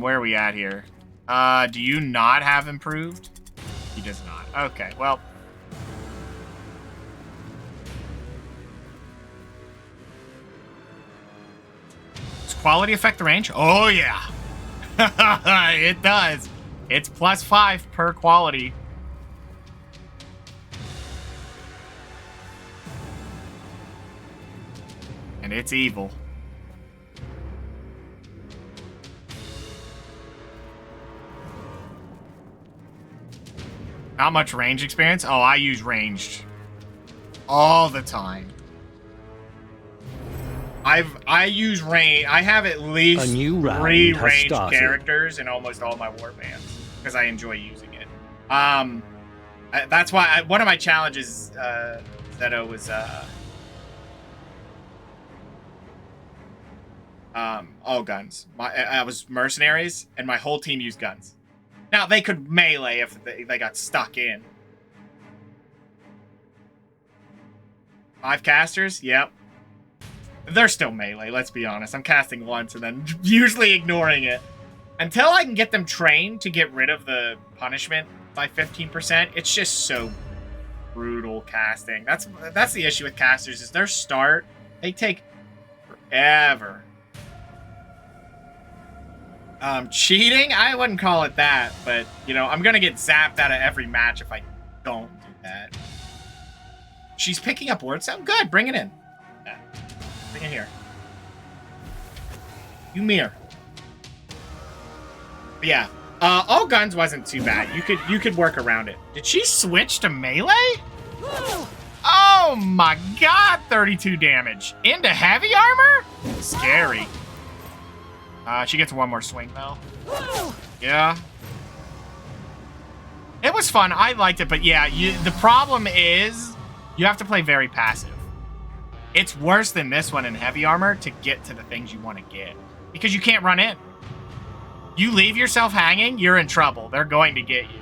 Where are we at here? Do you not have improved? He does not. Okay, well. Does quality affect the range? Oh, yeah. It does. It's +5 per quality. And it's evil. Not much range experience? Oh, I use ranged all the time. I use range. I have at least 3 ranged characters in almost all my warbands because I enjoy using it. That's why one of my challenges, Zeto, was all guns. I was mercenaries, and my whole team used guns. Now, they could melee if they got stuck in. 5 casters? Yep. They're still melee, let's be honest. I'm casting once and then usually ignoring it. Until I can get them trained to get rid of the punishment by 15%, it's just so brutal casting. That's the issue with casters, is their start, they take forever. Cheating? I wouldn't call it that, but, you know, I'm gonna get zapped out of every match if I don't do that. She's picking up word sound? Good, bring it in. Yeah. Bring it here. You mirror. But yeah, all guns wasn't too bad. You could work around it. Did she switch to melee? Oh my god, 32 damage. Into heavy armor? Scary. She gets one more swing, though. Yeah. It was fun. I liked it, but yeah, the problem is you have to play very passive. It's worse than this one in heavy armor to get to the things you want to get. Because you can't run in. You leave yourself hanging, you're in trouble. They're going to get you.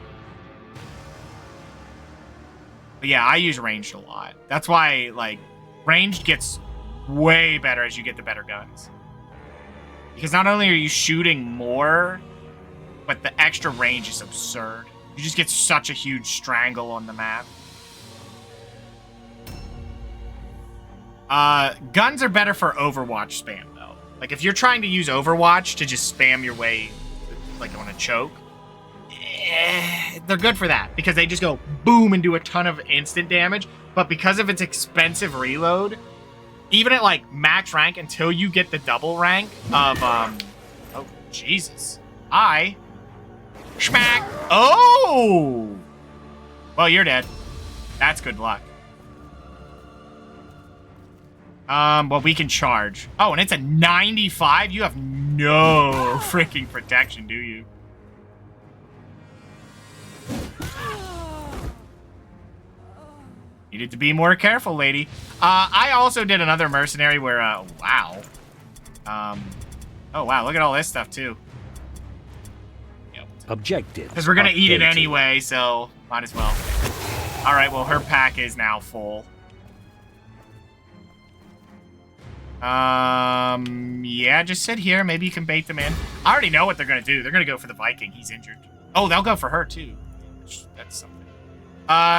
But yeah, I use ranged a lot. That's why, like, ranged gets way better as you get the better guns. Because not only are you shooting more, but the extra range is absurd. You just get such a huge strangle on the map. Guns are better for Overwatch spam, though. Like, if you're trying to use Overwatch to just spam your way, like, on a choke, they're good for that. Because they just go boom and do a ton of instant damage. But because of its expensive reload, even at, like, max rank, until you get the double rank of, oh, Jesus. Schmack! Oh! Well, you're dead. That's good luck. Well, we can charge. Oh, and it's a 95? You have no freaking protection, do you? Needed to be more careful, lady. I also did another mercenary where, wow. Oh, wow, look at all this stuff, too. Yep. Objective. Because we're going to eat it anyway, so might as well. All right, well, her pack is now full. Yeah, just sit here. Maybe you can bait them in. I already know what they're going to do. They're going to go for the Viking. He's injured. Oh, they'll go for her, too. That's something.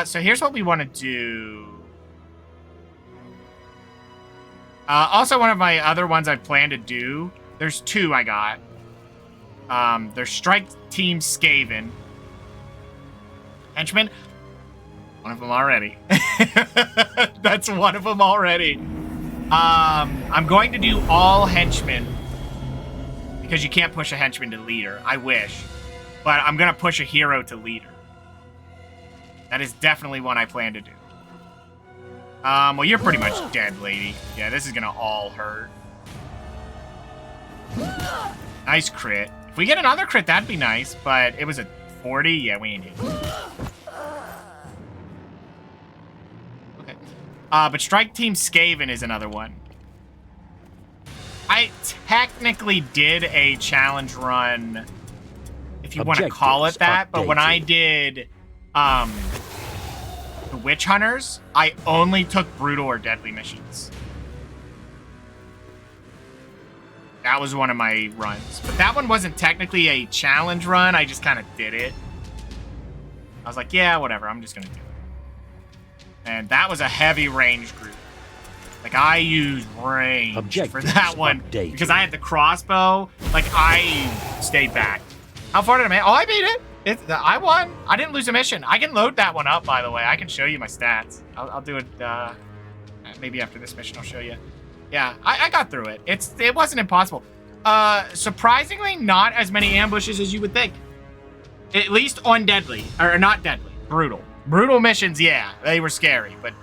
So here's what we want to do. Also, one of my other ones I plan to do, there's 2 I got. There's Strike Team Skaven. Henchman. One of them already. That's one of them already. I'm going to do all henchmen because you can't push a henchman to leader. I wish. But I'm going to push a hero to leader. That is definitely one I plan to do. Well, you're pretty much dead, lady. Yeah, this is going to all hurt. Nice crit. If we get another crit, that'd be nice, but it was a 40. Yeah, we ain't hit. Okay. But Strike Team Skaven is another one. I technically did a challenge run, if you want to call it that, but when I did the Witch Hunters, I only took brutal or deadly missions. That was one of my runs. But that one wasn't technically a challenge run. I just kind of did it. I was like, yeah, whatever. I'm just going to do it. And that was a heavy range group. Like, I used range for that one. Because I had the crossbow. Like, I stayed back. How far did I make? Oh, I beat it. I won. I didn't lose a mission. I can load that one up, by the way. I can show you my stats. I'll do it maybe after this mission. I'll show you. Yeah, I got through it. It wasn't impossible. Surprisingly, not as many ambushes as you would think. At least on deadly, or not deadly, brutal. Brutal missions, yeah, they were scary. But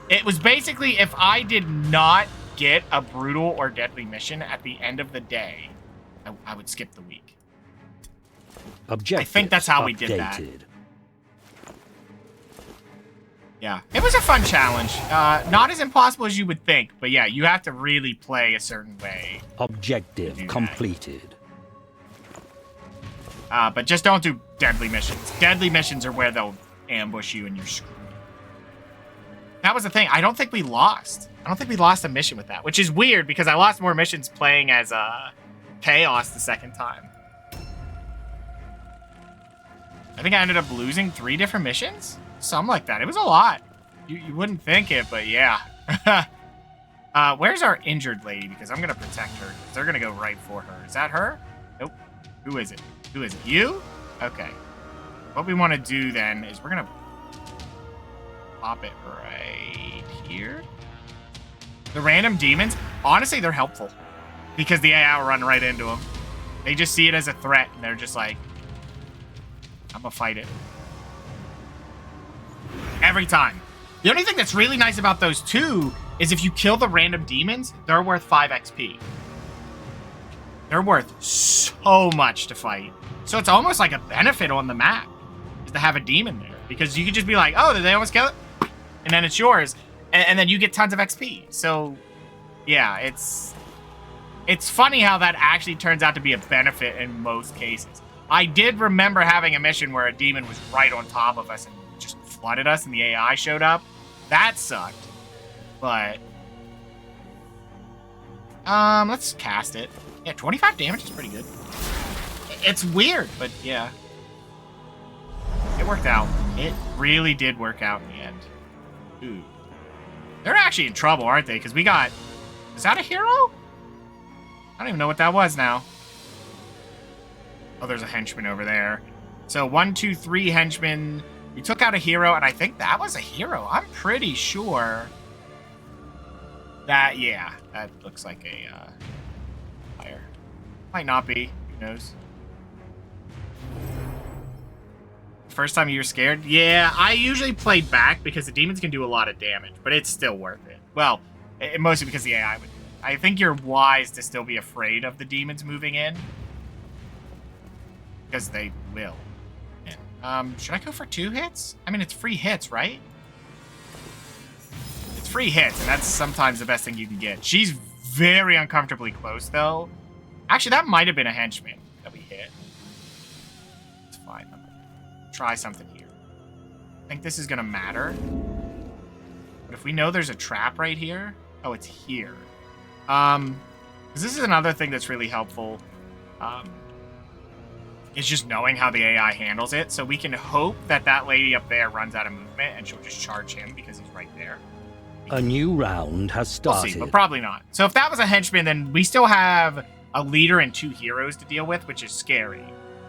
it was basically, if I did not get a brutal or deadly mission at the end of the day, I would skip the week. I think that's how we did that. Yeah, it was a fun challenge. Not as impossible as you would think, but yeah, you have to really play a certain way. Objective completed. But just don't do deadly missions. Deadly missions are where they'll ambush you and you're screwed. That was the thing. I don't think we lost. I don't think we lost a mission with that, which is weird because I lost more missions playing as Chaos the second time. I think I ended up losing 3 different missions? Something like that. It was a lot. You wouldn't think it, but yeah. Where's our injured lady? Because I'm going to protect her. They're going to go right for her. Is that her? Nope. Who is it? Who is it? You? Okay. What we want to do then is we're going to pop it right here. The random demons, honestly, they're helpful. Because the AI will run right into them. They just see it as a threat, and they're just like, I'm going to fight it. Every time. The only thing that's really nice about those two is if you kill the random demons, they're worth 5 XP. They're worth so much to fight. So it's almost like a benefit on the map is to have a demon there. Because you could just be like, oh, did they almost kill it? And then it's yours. And then you get tons of XP. So, yeah, it's funny how that actually turns out to be a benefit in most cases. I did remember having a mission where a demon was right on top of us and just flooded us and the AI showed up. That sucked. But let's cast it. Yeah, 25 damage is pretty good. It's weird, but yeah. It worked out. It really did work out in the end. Ooh. They're actually in trouble, aren't they? Because we got... Is that a hero? I don't even know what that was now. Oh, there's a henchman over there. So 1, 2, 3 henchmen. We took out a hero, and I think that was a hero. I'm pretty sure that, yeah, that looks like a fire. Might not be. Who knows? First time you were scared? Yeah, I usually play back because the demons can do a lot of damage, but it's still worth it. Well, mostly because the AI would. I think you're wise to still be afraid of the demons moving in. Because they will. Should I go for 2 hits? I mean, it's free hits, right? It's free hits, and that's sometimes the best thing you can get. She's very uncomfortably close, though. Actually, that might have been a henchman that we hit. It's fine. I'm gonna try something here. I think this is going to matter. But if we know there's a trap right here... Oh, it's here. Because this is another thing that's really helpful. It's just knowing how the AI handles it. So we can hope that that lady up there runs out of movement and she'll just charge him because he's right there. A new round has started. We'll see, but probably not. So if that was a henchman, then we still have a leader and 2 heroes to deal with, which is scary.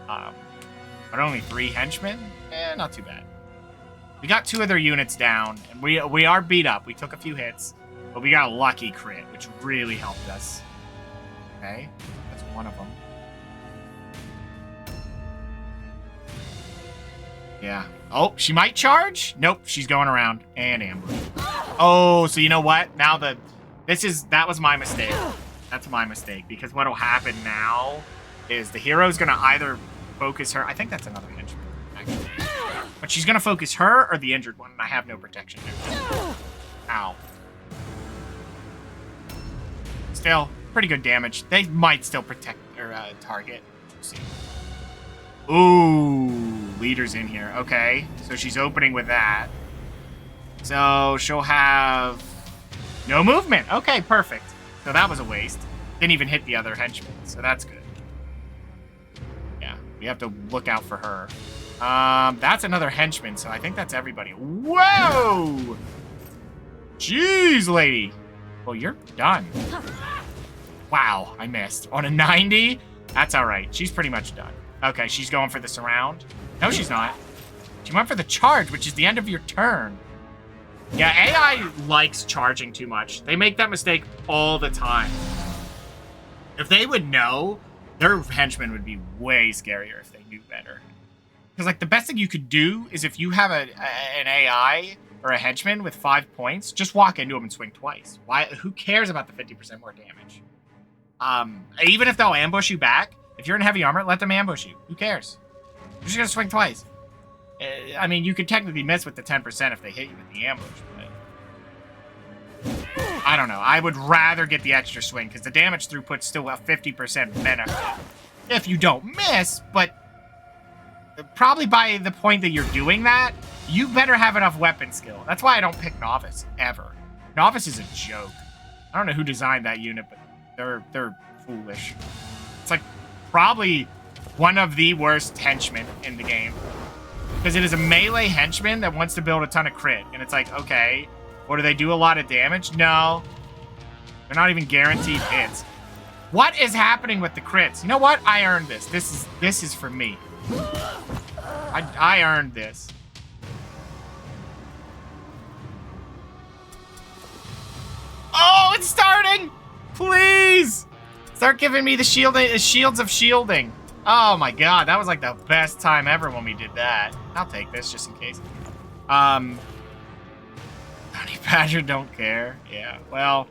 But only 3 henchmen? Not too bad. We got 2 of their units down, and we are beat up. We took a few hits, but we got a lucky crit, which really helped us. Okay, that's one of them. Yeah. Oh, she might charge? Nope, she's going around and ambush. Oh, so you know what? Now that was my mistake. That's my mistake, because what'll happen now is the hero's gonna either focus her. I think that's another henchman, actually. But she's gonna focus her or the injured one, and I have no protection there. Ow. Still, pretty good damage. They might still protect their target. Let's see. Ooh, leader's in here. Okay, so she's opening with that. So she'll have no movement. Okay, perfect. So that was a waste. Didn't even hit the other henchman, so that's good. Yeah, we have to look out for her. That's another henchman, so I think that's everybody. Whoa! Jeez, lady. Well, you're done. Wow, I missed. On a 90? That's all right. She's pretty much done. Okay, she's going for the surround. No, she's not. She went for the charge, which is the end of your turn. Yeah, AI likes charging too much. They make that mistake all the time. If they would know, their henchmen would be way scarier if they knew better. Because, like, the best thing you could do is if you have an AI or a henchman with 5 points, just walk into them and swing twice. Why? Who cares about the 50% more damage? Even if they'll ambush you back, if you're in heavy armor, let them ambush you. Who cares? You're just gonna swing twice. I mean, you could technically miss with the 10% if they hit you with the ambush, but I don't know. I would rather get the extra swing, because the damage throughput's still a 50% benefit if you don't miss, but probably by the point that you're doing that, you better have enough weapon skill. That's why I don't pick Novice, ever. Novice is a joke. I don't know who designed that unit, but they're foolish. It's like probably one of the worst henchmen in the game. Because it is a melee henchman that wants to build a ton of crit. And it's like, okay, or do they do a lot of damage? No. They're not even guaranteed hits. What is happening with the crits? You know what? I earned this. This is for me. I earned this. Oh, it's starting! Please! Start giving me the shields of shielding. Oh my god, that was like the best time ever when we did that. I'll take this just in case. Honey Badger don't care. Yeah, well,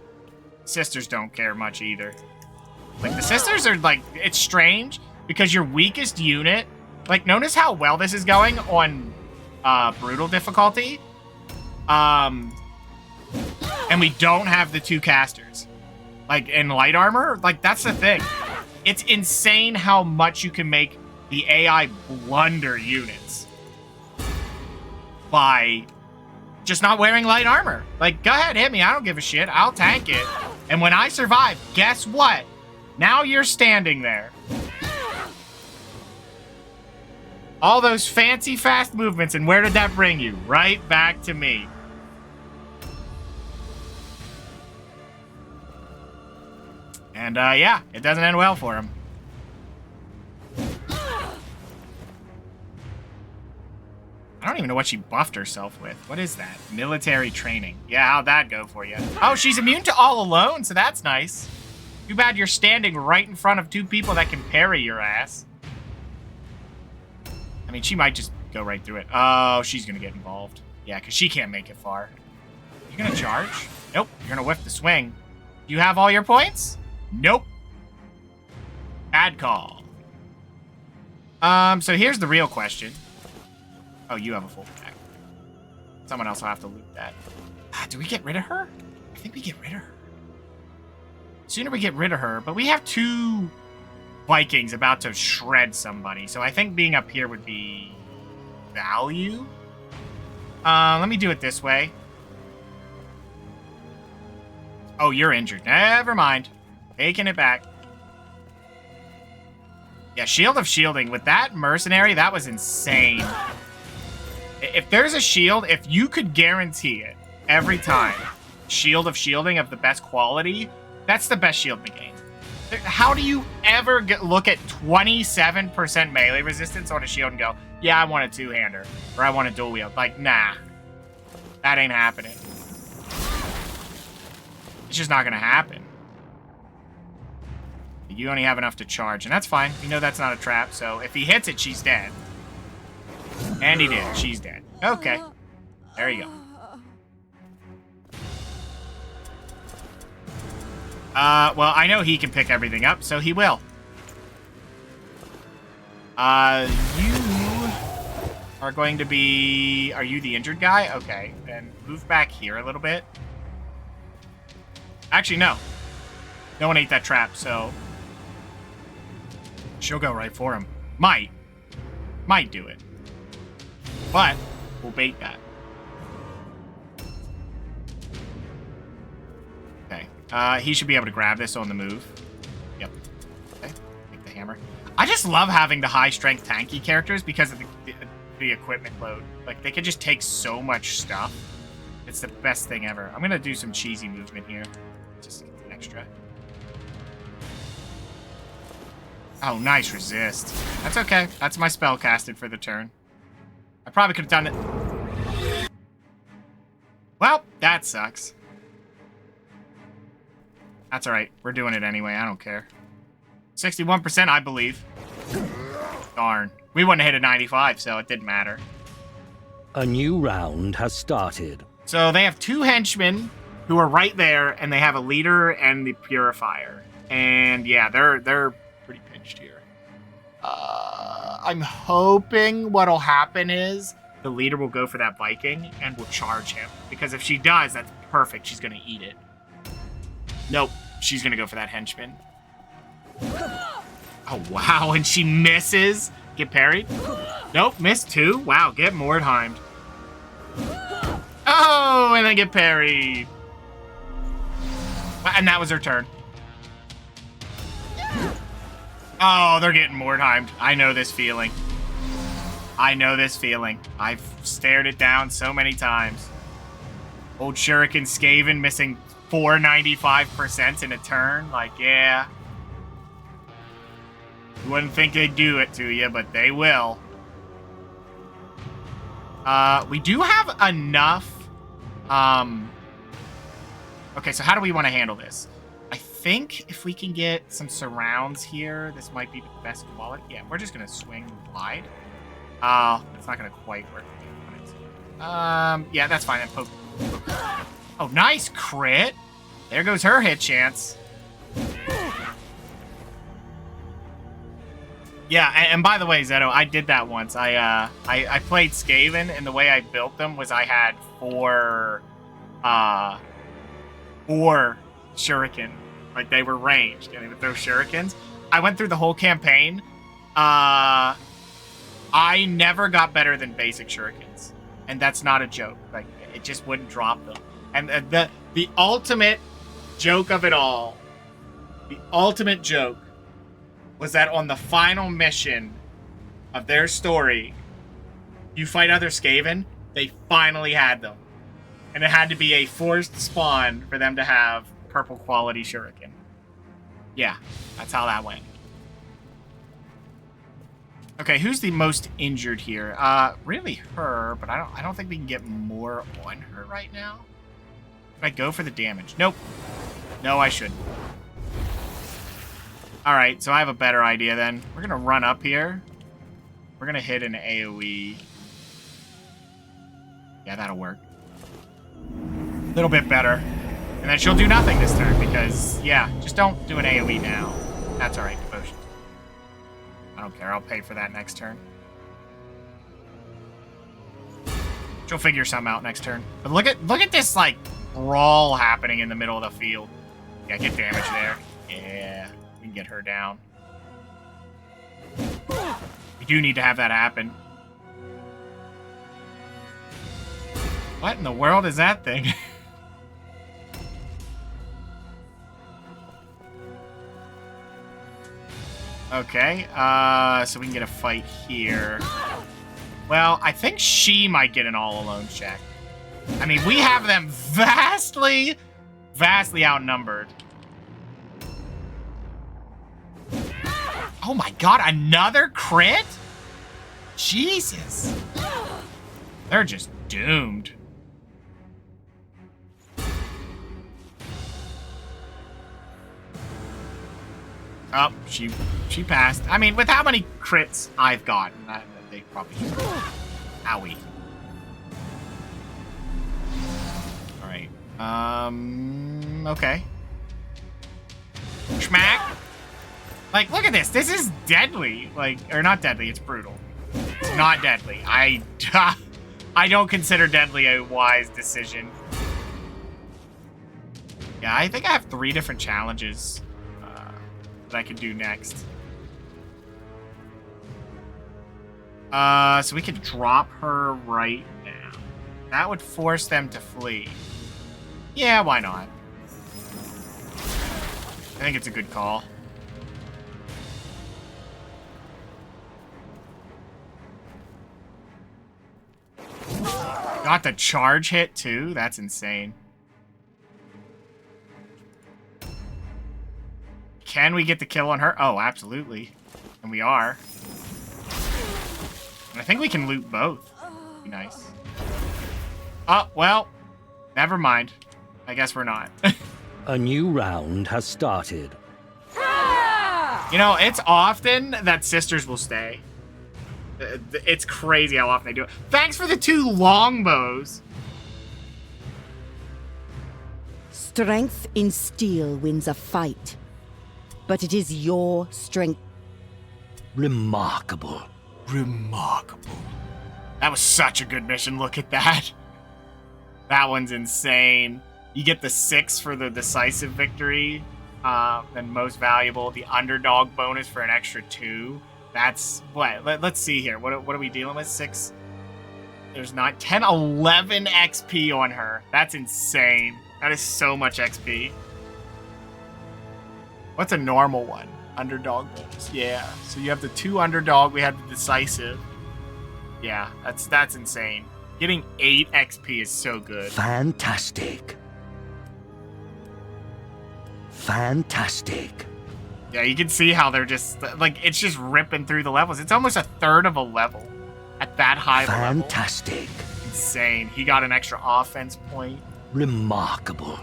sisters don't care much either. Like, the sisters are like, it's strange because your weakest unit, like, notice how well this is going on brutal difficulty. And we don't have the 2 casters. Like, in light armor, like, that's the thing. It's insane how much you can make the AI blunder units by just not wearing light armor. Like, go ahead, hit me. I don't give a shit. I'll tank it. And when I survive, guess what? Now you're standing there. All those fancy fast movements, and where did that bring you? Right back to me. And, yeah, it doesn't end well for him. I don't even know what she buffed herself with. What is that? Military training. Yeah, how'd that go for you? Oh, she's immune to all alone, so that's nice. Too bad you're standing right in front of 2 people that can parry your ass. I mean, she might just go right through it. Oh, she's gonna get involved. Yeah, because she can't make it far. You gonna charge? Nope, you're gonna whiff the swing. Do you have all your points? Nope. Bad call. So here's the real question. Oh, you have a full pack. Someone else will have to loot that. Do we get rid of her? I think we get rid of her. Sooner we get rid of her, but we have 2 Vikings about to shred somebody, so I think being up here would be value. Let me do it this way. Oh, you're injured. Never mind. Taking it back. Yeah, Shield of Shielding. With that mercenary, that was insane. If there's a shield, if you could guarantee it every time, Shield of Shielding of the best quality, that's the best shield in the game. How do you ever look at 27% melee resistance on a shield and go, yeah, I want a 2-hander, or I want a dual wield? Like, nah. That ain't happening. It's just not gonna happen. You only have enough to charge, and that's fine. You know that's not a trap, so if he hits it, she's dead. And he did. She's dead. Okay. There you go. Well, I know he can pick everything up, so he will. You are going to be... Are you the injured guy? Okay, then move back here a little bit. Actually, no. No one ate that trap, so... She'll go right for him. Might do it. But we'll bait that. Okay. He should be able to grab this on the move. Yep. Okay. Take the hammer. I just love having the high strength tanky characters because of the equipment load. Like, they can just take so much stuff. It's the best thing ever. I'm gonna do some cheesy movement here. Just extra. Oh, nice resist. That's okay. That's my spell casted for the turn. I probably could have done it. Well, that sucks. That's alright. We're doing it anyway. I don't care. 61%, I believe. Darn. We wouldn't have hit a 95, so it didn't matter. A new round has started. So they have 2 henchmen who are right there, and they have a leader and the purifier. And yeah, they're pretty pinched here. I'm hoping what'll happen is the leader will go for that Viking and will charge him. Because if she does, that's perfect. She's going to eat it. Nope. She's going to go for that henchman. Oh, wow. And she misses. Get parried. Nope. Missed 2. Wow. Get Mordheimed. Oh, and then get parried. And that was her turn. Oh, they're getting Mordheimed. I know this feeling. I know this feeling. I've stared it down so many times. Old Shuriken Skaven missing 495% in a turn. Like, yeah. You wouldn't think they'd do it to you, but they will. We do have enough. Okay, so how do we want to handle this? I think if we can get some surrounds here, this might be the best quality. Yeah, we're just going to swing wide. It's not going to quite work. Yeah, that's fine. Then poke. Oh, nice crit. There goes her hit chance. Yeah, and by the way, Zeto, I did that once. I played Skaven, and the way I built them was I had four shuriken. Like, they were ranged, and they would throw shurikens. I went through the whole campaign. I never got better than basic shurikens. And that's not a joke. Like, it just wouldn't drop them. And the ultimate joke of it all, the ultimate joke, was that on the final mission of their story, you fight other Skaven, they finally had them. And it had to be a forced spawn for them to have purple quality shuriken. Yeah, that's how that went. Okay, who's the most injured here? Really her, but I don't think we can get more on her right now. Should I go for the damage? Nope. No, I shouldn't. Alright, so I have a better idea then. We're gonna run up here. We're gonna hit an AoE. Yeah, that'll work. A little bit better. And then she'll do nothing this turn because, yeah, just don't do an AoE now. That's alright, devotion. I don't care, I'll pay for that next turn. She'll figure something out next turn. But look at this, like, brawl happening in the middle of the field. Yeah, get damage there. Yeah, we can get her down. We do need to have that happen. What in the world is that thing? Okay, so we can get a fight here. Well, I think she might get an all-alone check. I mean, we have them vastly outnumbered. Oh my god, another crit? Jesus. They're just doomed. Oh, she passed. I mean, with how many crits I've gotten, they probably should. Owie. Alright. Okay. Schmack. Like, look at this. This is deadly. Like, or not deadly, it's brutal. It's not deadly. I don't consider deadly a wise decision. Yeah, I think I have 3 different challenges that I can do next. So we could drop her right now. That would force them to flee. Yeah, why not? I think it's a good call. Got the charge hit too? That's insane. Can we get the kill on her? Oh, absolutely. And we are. And I think we can loot both. Be nice. Oh, well. Never mind. I guess we're not. A new round has started. You know, it's often that sisters will stay. It's crazy how often they do it. Thanks for the 2 longbows. Strength in steel wins a fight. But it is your strength. Remarkable. Remarkable. That was such a good mission. Look at that. That one's insane. You get the 6 for the decisive victory. Then most valuable. The underdog bonus for an extra 2. That's what? Let's see here. What are we dealing with? 6. There's not 10, 11 XP on her. That's insane. That is so much XP. What's a normal one? Underdog bonus. Yeah. So you have the 2 underdog. We have the decisive. Yeah, that's insane. Getting 8 XP is so good. Fantastic. Fantastic. Yeah, you can see how they're just, like, it's just ripping through the levels. It's almost a third of a level at that high level. Fantastic. Insane. He got an extra offense point. Remarkable.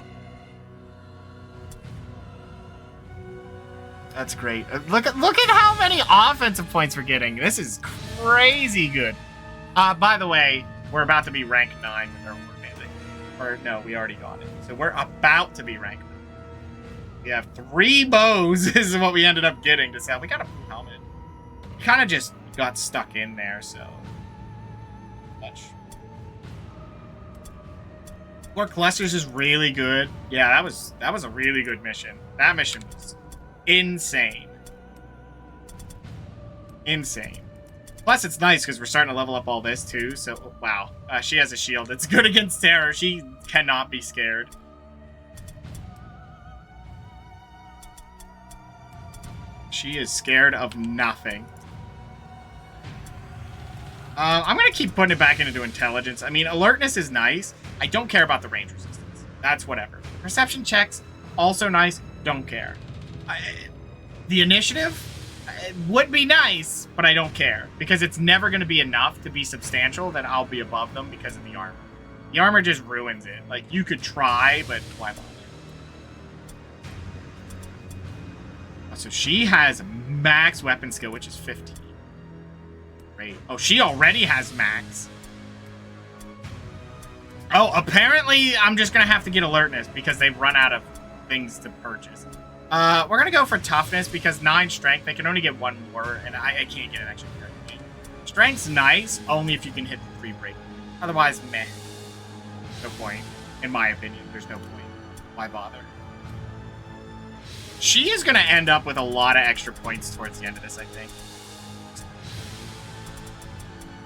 That's great. Look at how many offensive points we're getting. This is crazy good. By the way, we're about to be rank 9 with our war bandit. Or no, we already got it. So we're about to be rank 9. We have 3 bows. This is what we ended up getting to sell. We got a blue helmet. Kind of just got stuck in there, so much. More clusters is really good. Yeah, that was a really good mission. That mission was insane. Insane. Plus, it's nice because we're starting to level up all this too. So, wow. She has a shield. It's good against terror. She cannot be scared. She is scared of nothing. I'm going to keep putting it back into intelligence. I mean, alertness is nice. I don't care about the range resistance. That's whatever. Perception checks, also nice. Don't care. The initiative would be nice, but I don't care. Because it's never going to be enough to be substantial that I'll be above them because of the armor. The armor just ruins it. Like, you could try, but why bother? So she has max weapon skill, which is 15. Great. Oh, she already has max. Oh, apparently I'm just going to have to get alertness because they've run out of things to purchase. We're going to go for toughness because 9 strength. They can only get 1 more, and I can't get an extra point. Strength's nice, only if you can hit the 3 break. Otherwise, meh. No point. In my opinion, there's no point. Why bother? She is going to end up with a lot of extra points towards the end of this, I think.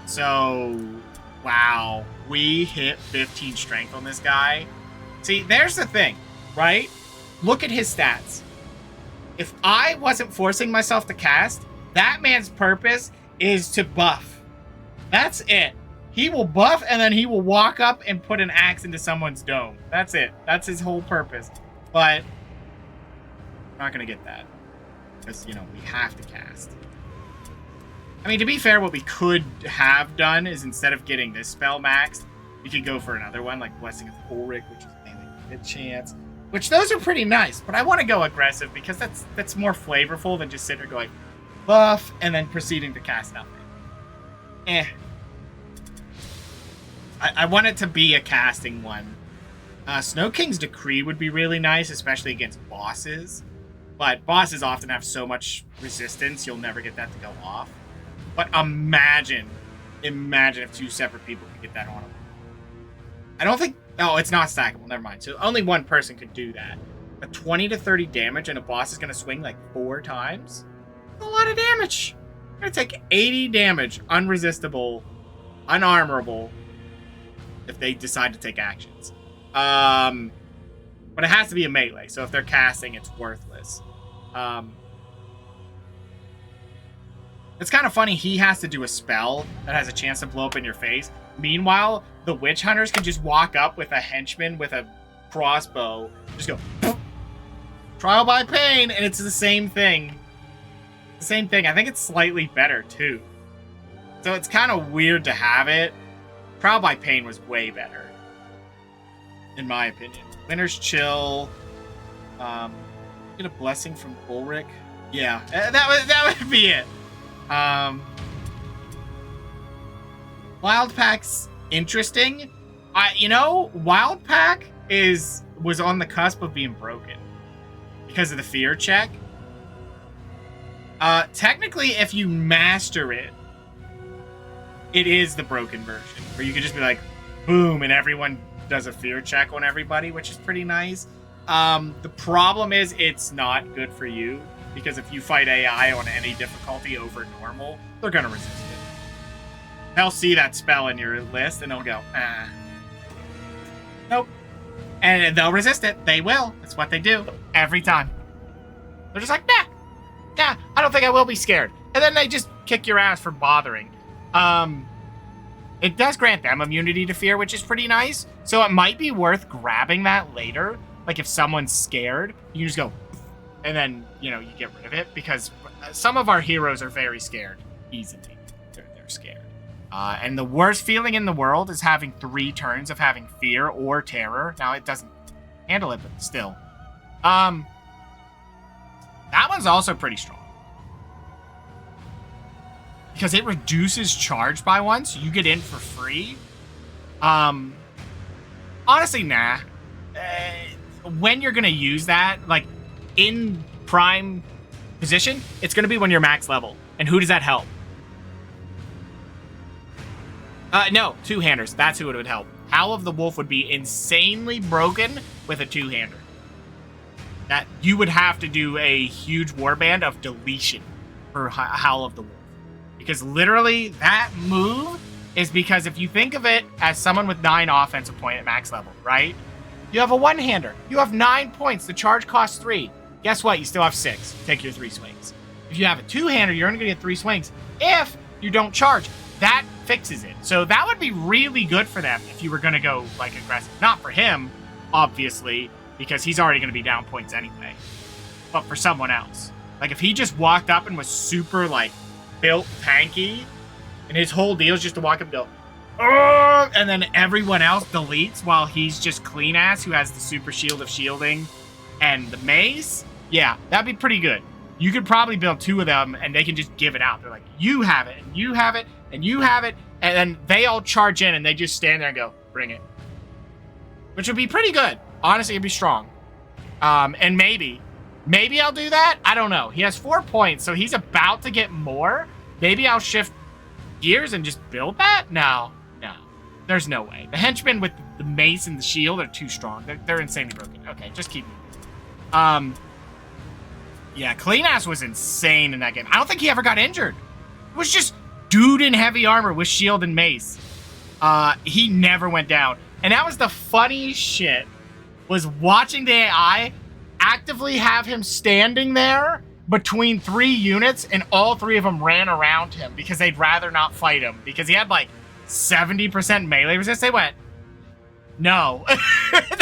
So, wow. We hit 15 strength on this guy. See, there's the thing, right? Look at his stats. If I wasn't forcing myself to cast, that man's purpose is to buff. That's it. He will buff, and then he will walk up and put an axe into someone's dome. That's it. That's his whole purpose. But not gonna get that because, you know, we have to cast. I mean, to be fair, what we could have done is instead of getting this spell maxed, we could go for another one like Blessing of Ulrich, which is mainly hit chance, which those are pretty nice, but I want to go aggressive because that's more flavorful than just sitting there going buff and then proceeding to cast nothing. I want it to be a casting one. Snow King's Decree would be really nice, especially against bosses. But bosses often have so much resistance, you'll never get that to go off. But imagine if 2 separate people could get that on. I don't think... Oh, it's not stackable. Never mind. So only one person could do that. But 20 to 30 damage, and a boss is going to swing like 4 times? That's a lot of damage. You're going to take 80 damage, unresistible, unarmorable, if they decide to take actions. But it has to be a melee, so if they're casting, it's worthless. It's kind of funny, he has to do a spell that has a chance to blow up in your face. Meanwhile, the witch hunters can just walk up with a henchman with a crossbow, just go, poof, trial by pain, and it's the same thing. The same thing. I think it's slightly better, too. So it's kind of weird to have it. Trial by pain was way better, in my opinion. Winter's Chill. Get a blessing from Ulrich. Yeah, that would be it. Wild Pack's interesting. Wild Pack was on the cusp of being broken because of the fear check. Technically, if you master it, it is the broken version, where you could just be like, boom, and everyone does a fear check on everybody, which is pretty nice. The problem is it's not good for you, because if you fight AI on any difficulty over normal, they're going to resist it. They'll see that spell in your list, and they'll go, nope. And they'll resist it. They will. That's what they do. Every time. They're just like, nah, I don't think I will be scared. And then they just kick your ass for bothering. It does grant them immunity to fear, which is pretty nice. So it might be worth grabbing that later. Like if someone's scared, you just go, and then, you get rid of it. Because some of our heroes are very scared. Easily. They're scared. And the worst feeling in the world is having 3 turns of having fear or terror. Now, it doesn't handle it, but still. That one's also pretty strong. Because it reduces charge by 1, so you get in for free. Honestly, nah. When you're going to use that, like, in prime position, it's going to be when you're max level. And who does that help? No, 2-handers. That's who it would help. Howl of the Wolf would be insanely broken with a 2-hander. That you would have to do a huge warband of deletion for Howl of the Wolf. Because literally, that move is because if you think of it as someone with 9 offensive point at max level, right? You have a 1-hander. You have 9 points. The charge costs 3. Guess what? You still have 6. Take your 3 swings. If you have a 2-hander, you're only going to get 3 swings. If you don't charge, that fixes it. So that would be really good for them if you were going to go, like, aggressive. Not for him, obviously, because he's already going to be down points anyway. But for someone else. Like, if he just walked up and was super, like, built tanky, and his whole deal is just to walk up and go, oh, and then everyone else deletes while he's just clean ass who has the super shield of shielding and the mace, yeah, that'd be pretty good. You could probably build 2 of them and they can just give it out. They're like, you have it, and you have it, and you have it, and then they all charge in and they just stand there and go, bring it. Which would be pretty good. Honestly, it'd be strong. And maybe I'll do that. I don't know. He has 4 points, so he's about to get more. Maybe I'll shift gears and just build that? No. There's no way. The henchmen with the mace and the shield are too strong. They're insanely broken. Okay, just keep moving. Yeah, Clean Ass was insane in that game. I don't think he ever got injured. It was just dude in heavy armor with shield and mace. He never went down. And that was the funniest shit, was watching the AI actively have him standing there between 3 units, and all 3 of them ran around him because they'd rather not fight him because he had like 70% melee resist. They went, no.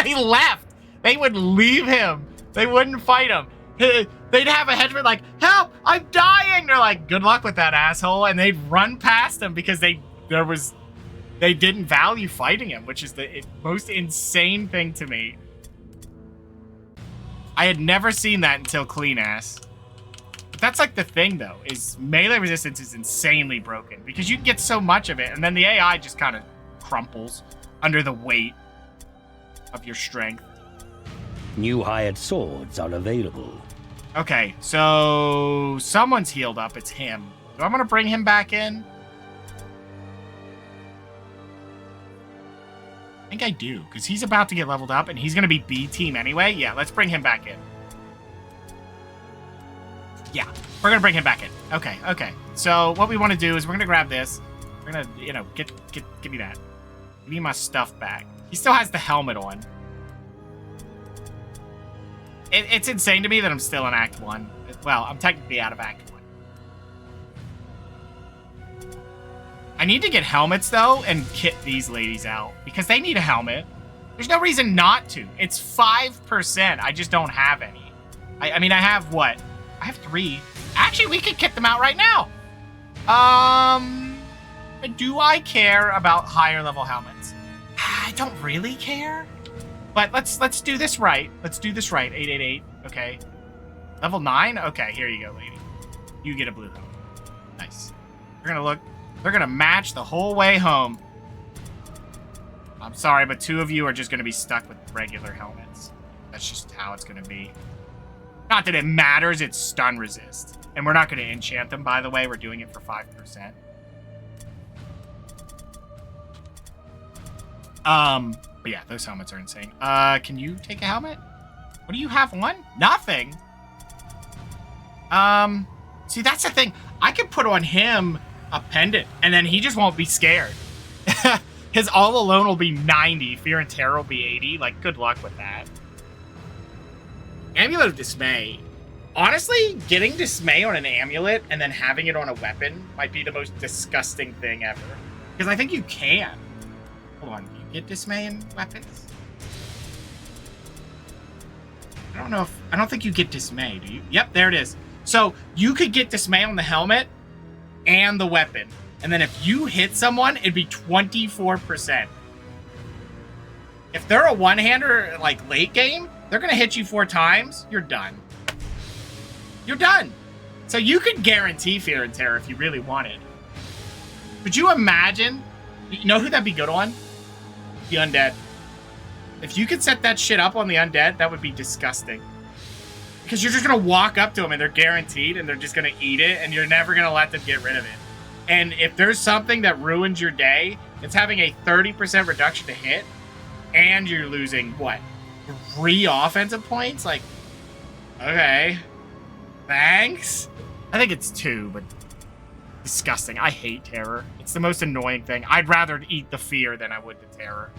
They left. They would leave him. They wouldn't fight him. They'd have a henchman like, help, I'm dying. They're like, good luck with that, asshole. And they'd run past him because they didn't value fighting him, which is the most insane thing to me. I had never seen that until Clean Ass. But that's like the thing, though, is melee resistance is insanely broken because you can get so much of it, and then the AI just kind of crumples under the weight of your strength. New hired swords are available. Okay, so someone's healed up. It's him. Do I want to bring him back in? I think I do, because he's about to get leveled up, and he's going to be B team anyway. Yeah, let's bring him back in. Yeah, we're going to bring him back in. Okay, okay. So what we want to do is we're going to grab this. We're going to, you know, give me that. Give me my stuff back. He still has the helmet on. It's insane to me that I'm still in Act 1. Well, I'm technically out of Act 1. I need to get helmets, though, and kit these ladies out. Because they need a helmet. There's no reason not to. It's 5%. I just don't have any. I mean, I have what? I have 3. Actually, we could kit them out right now. Do I care about higher level helmets? I don't really care. But let's do this right. Let's do this right. 888. Okay. Level 9? Okay, here you go, lady. You get a blue helmet. Nice. They're gonna look. They're gonna match the whole way home. I'm sorry, but 2 of you are just gonna be stuck with regular helmets. That's just how it's gonna be. Not that it matters, it's stun resist. And we're not gonna enchant them, by the way. We're doing it for 5%. But yeah, those helmets are insane. Can you take a helmet? What do you have on? Nothing. See, that's the thing. I could put on him a pendant, and then he just won't be scared. His all alone will be 90. Fear and terror will be 80. Like, good luck with that. Amulet of Dismay. Honestly, getting Dismay on an amulet and then having it on a weapon might be the most disgusting thing ever. Because I think you can. Hold on. Get Dismay in weapons? I don't think you get Dismay, do you? Yep, there it is. So you could get Dismay on the helmet and the weapon. And then if you hit someone, it'd be 24%. If they're a one-hander, like, late game, they're going to hit you 4 times, you're done. You're done. So you could guarantee Fear and Terror if you really wanted. Could you imagine? You know who that'd be good on? The undead. If you could set that shit up on the undead, that would be disgusting. Because you're just going to walk up to them and they're guaranteed and they're just going to eat it and you're never going to let them get rid of it. And if there's something that ruins your day, it's having a 30% reduction to hit and you're losing, what, 3 offensive points? Like, okay. Thanks. I think it's 2, but disgusting. I hate terror. It's the most annoying thing. I'd rather eat the fear than I would the terror.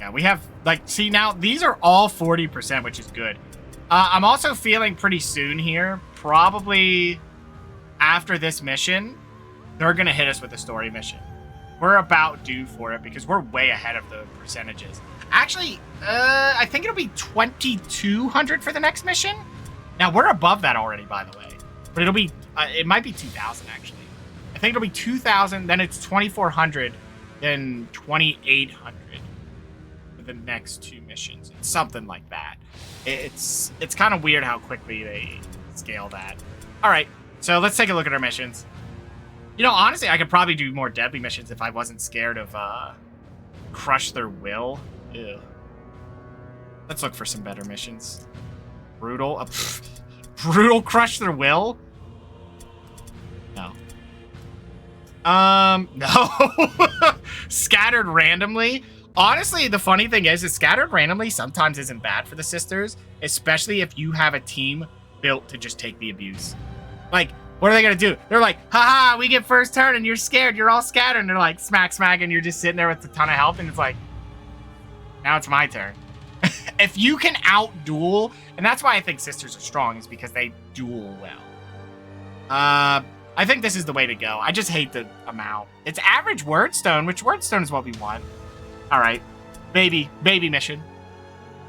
Yeah, we have, like, see now, these are all 40%, which is good. I'm also feeling pretty soon here, probably after this mission, they're going to hit us with a story mission. We're about due for it because we're way ahead of the percentages. Actually, I think it'll be 2,200 for the next mission. Now, we're above that already, by the way. But it'll be, it might be 2,000, actually. I think it'll be 2,000, then it's 2,400, then 2,800 for the next 2 missions. It's something like that. It's kind of weird how quickly they scale that. All right, so let's take a look at our missions. You know, honestly, I could probably do more deadly missions if I wasn't scared of Crush Their Will. Ew. Let's look for some better missions. Brutal. Brutal Crush Their Will? No. No. Scattered Randomly. Honestly, the funny thing is Scattered Randomly sometimes isn't bad for the sisters, especially if you have a team built to just take the abuse. Like, what are they going to do? They're like, haha, we get first turn and you're scared. You're all scattered. And they're like, smack, smack, and you're just sitting there with a ton of health. And it's like, now it's my turn. If you can out-duel, and that's why I think sisters are strong, is because they duel well. I think this is the way to go. I just hate the amount. It's average wordstone, which wordstone is what we want. All right. Baby mission.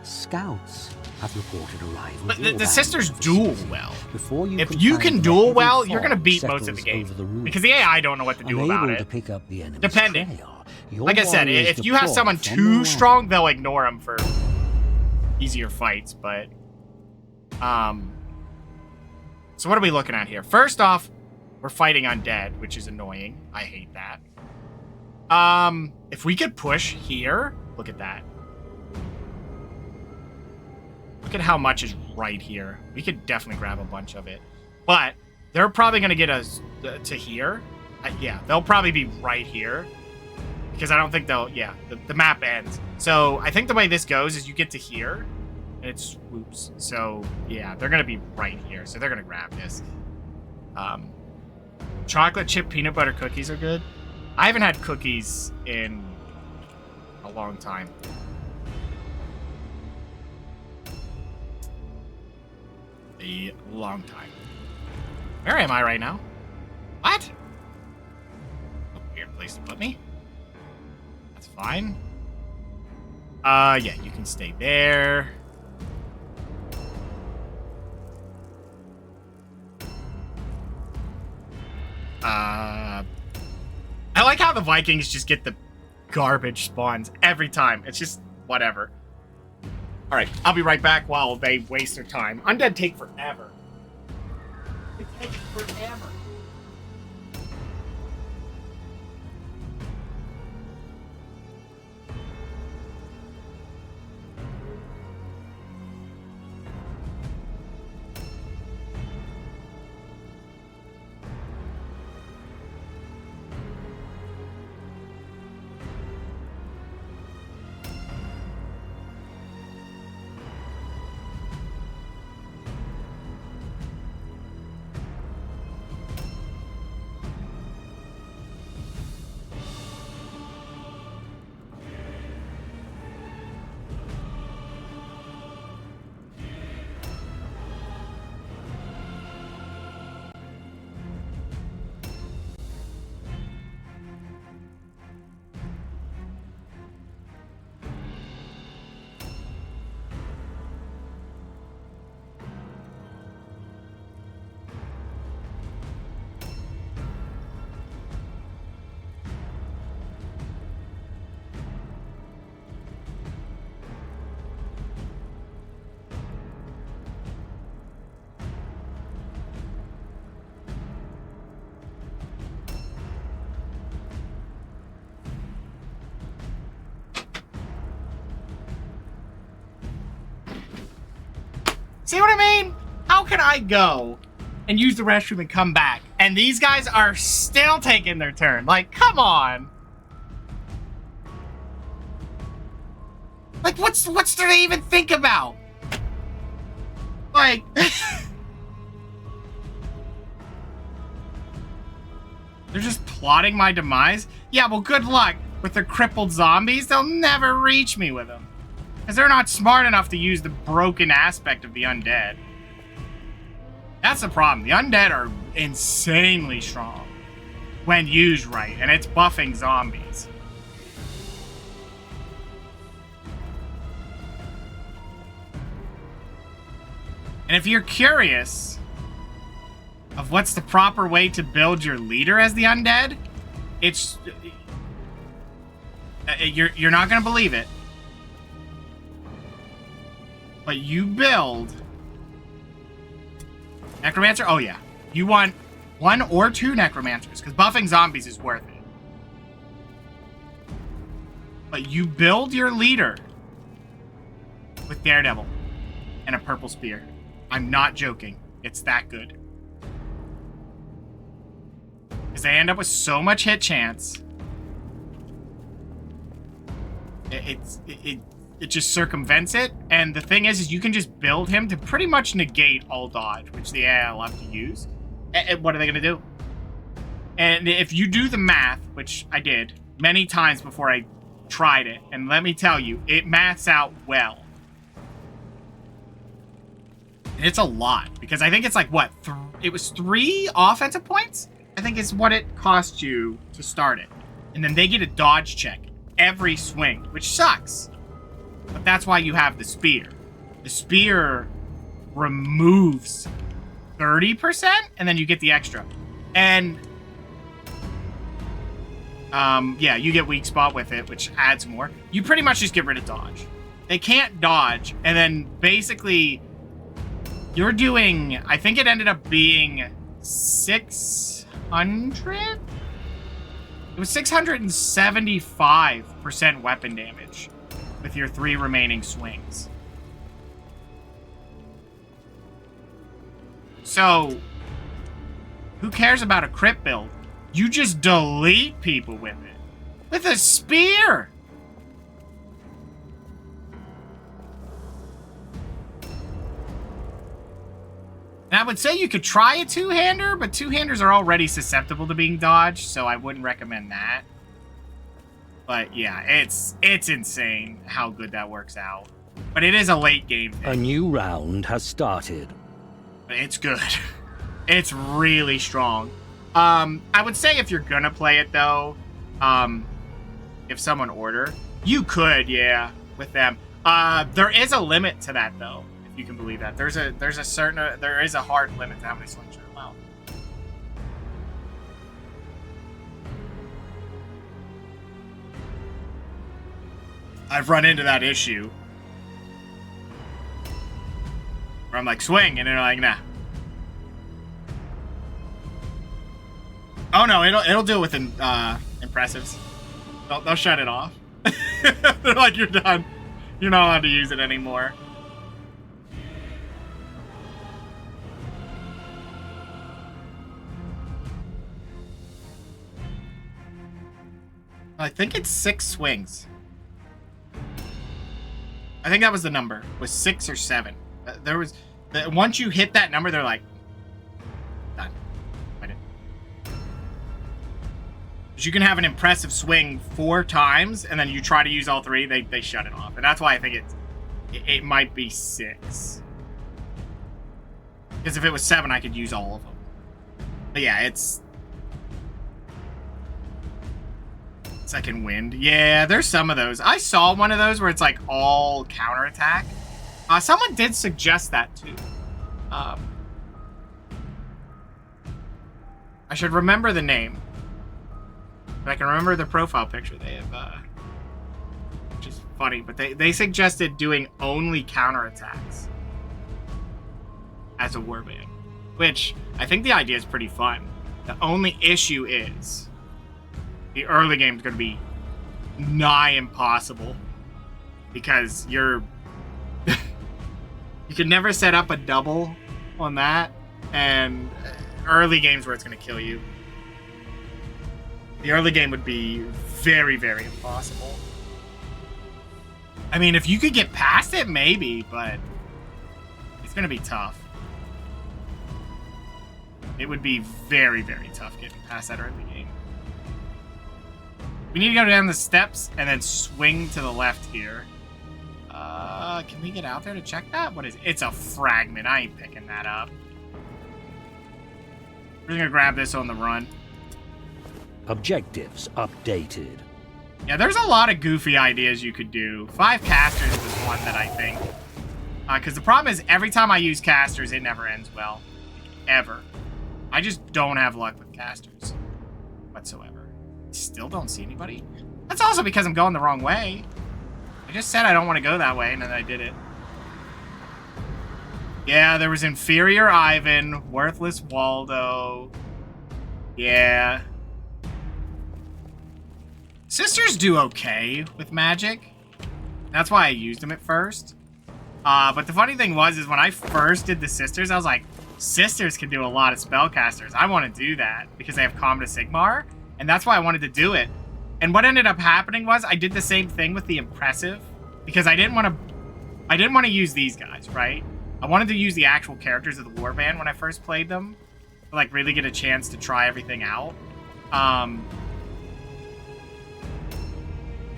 Scouts have reported arrival. But the sisters duel well. Before you if you can duel well, you're going to beat most of the game. Because the AI don't know what to do about it. To pick up the enemy's Depending. trail, Like I said, if you have someone too strong, they'll ignore them for easier fights. But, so what are we looking at here? First off, We're fighting undead, which is annoying. I hate that. If we could push here, look at that. Look at how much is right here. We could definitely grab a bunch of it. But they're probably going to get us to here. Yeah, they'll probably be right here. Because I don't think they'll... Yeah, the map ends. So I think the way this goes is you get to here. And it swoops. So, yeah, they're going to be right here. So they're going to grab this. Chocolate chip peanut butter cookies are good. I haven't had cookies in a long time. A long time. Where am I right now? What? A weird place to put me. That's fine. Yeah, you can stay there. I like how the Vikings just get the garbage spawns every time. It's just whatever. All right, I'll be right back while they waste their time. Undead take forever. They take forever. See what I mean? How can I go and use the restroom and come back, and these guys are still taking their turn? Like, come on. Like, what's there to even think about? Like... They're just plotting my demise? Yeah, well, good luck. With their crippled zombies, they'll never reach me with them. Because they're not smart enough to use the broken aspect of the undead. That's the problem. The undead are insanely strong when used right, and it's buffing zombies. And if you're curious of what's the proper way to build your leader as the undead, it's... You're not going to believe it. But you build... Necromancer? Oh, yeah. You want 1 or 2 Necromancers, because buffing zombies is worth it. But you build your leader with Daredevil and a purple spear. I'm not joking. It's that good. Because they end up with so much hit chance. It just circumvents it, and the thing is you can just build him to pretty much negate all dodge, which the AI will have to use. And what are they going to do? And if you do the math, which I did many times before I tried it, and let me tell you, it maths out well. And it's a lot, because I think it's like, what, it was 3 offensive points? I think is what it cost you to start it. And then they get a dodge check every swing, which sucks. But that's why you have the spear. The spear removes 30%, and then you get the extra. And, yeah, you get weak spot with it, which adds more. You pretty much just get rid of dodge. They can't dodge, and then basically, you're doing, I think it ended up being 600 600? It was 675% weapon damage with your 3 remaining swings. So, who cares about a crit build? You just delete people with it. With a spear! And I would say you could try a two-hander, but two-handers are already susceptible to being dodged, so I wouldn't recommend that. But yeah, it's insane how good that works out. But it is a late game thing. A new round has started. It's good. It's really strong. I would say if you're gonna play it though, if someone order, you could, yeah, with them. There is a limit to that though, if you can believe that. There is a hard limit to how many slings you're allowed. I've run into that issue where I'm like, swing, and they're like, nah. Oh no, it'll do it with impressives. They'll shut it off. They're like, you're done. You're not allowed to use it anymore. I think it's 6 swings. I think that was the number. Was 6 or 7. There was once you hit that number, they're like, done. I did. But you can have an impressive swing 4 times, and then you try to use all 3, they shut it off, and that's why I think it might be 6. Because if it was 7, I could use all of them. But yeah, it's second wind. Yeah, there's some of those. I saw one of those where it's like all counterattack. Someone did suggest that too. I should remember the name. But I can remember the profile picture they have, which is funny, but they suggested doing only counterattacks as a warband, which I think the idea is pretty fun. The only issue is the early game is going to be nigh impossible because you can never set up a double on that, and early games where it's going to kill you. The early game would be very, very impossible. I mean, if you could get past it, maybe, but it's going to be tough. It would be very, very tough getting past that early game. We need to go down the steps and then swing to the left here. Can we get out there to check that? What is it? It's a fragment. I ain't picking that up. We're just gonna grab this on the run. Objectives updated. Yeah, there's a lot of goofy ideas you could do. 5 casters was one that I think. Because the problem is every time I use casters, it never ends well. Ever. I just don't have luck with casters whatsoever. Still don't see anybody. That's also because I'm going the wrong way. I just said I don't want to go that way, and then I did it. Yeah, there was Inferior Ivan, Worthless Waldo. Yeah. Sisters do okay with magic. That's why I used them at first. But the funny thing was, is when I first did the Sisters, I was like, Sisters can do a lot of spellcasters. I want to do that because they have Comm to Sigmar, and that's why I wanted to do it. And what ended up happening was I did the same thing with the Impressive because I didn't want to use these guys, right? I wanted to use the actual characters of the Warband when I first played them to like really get a chance to try everything out. And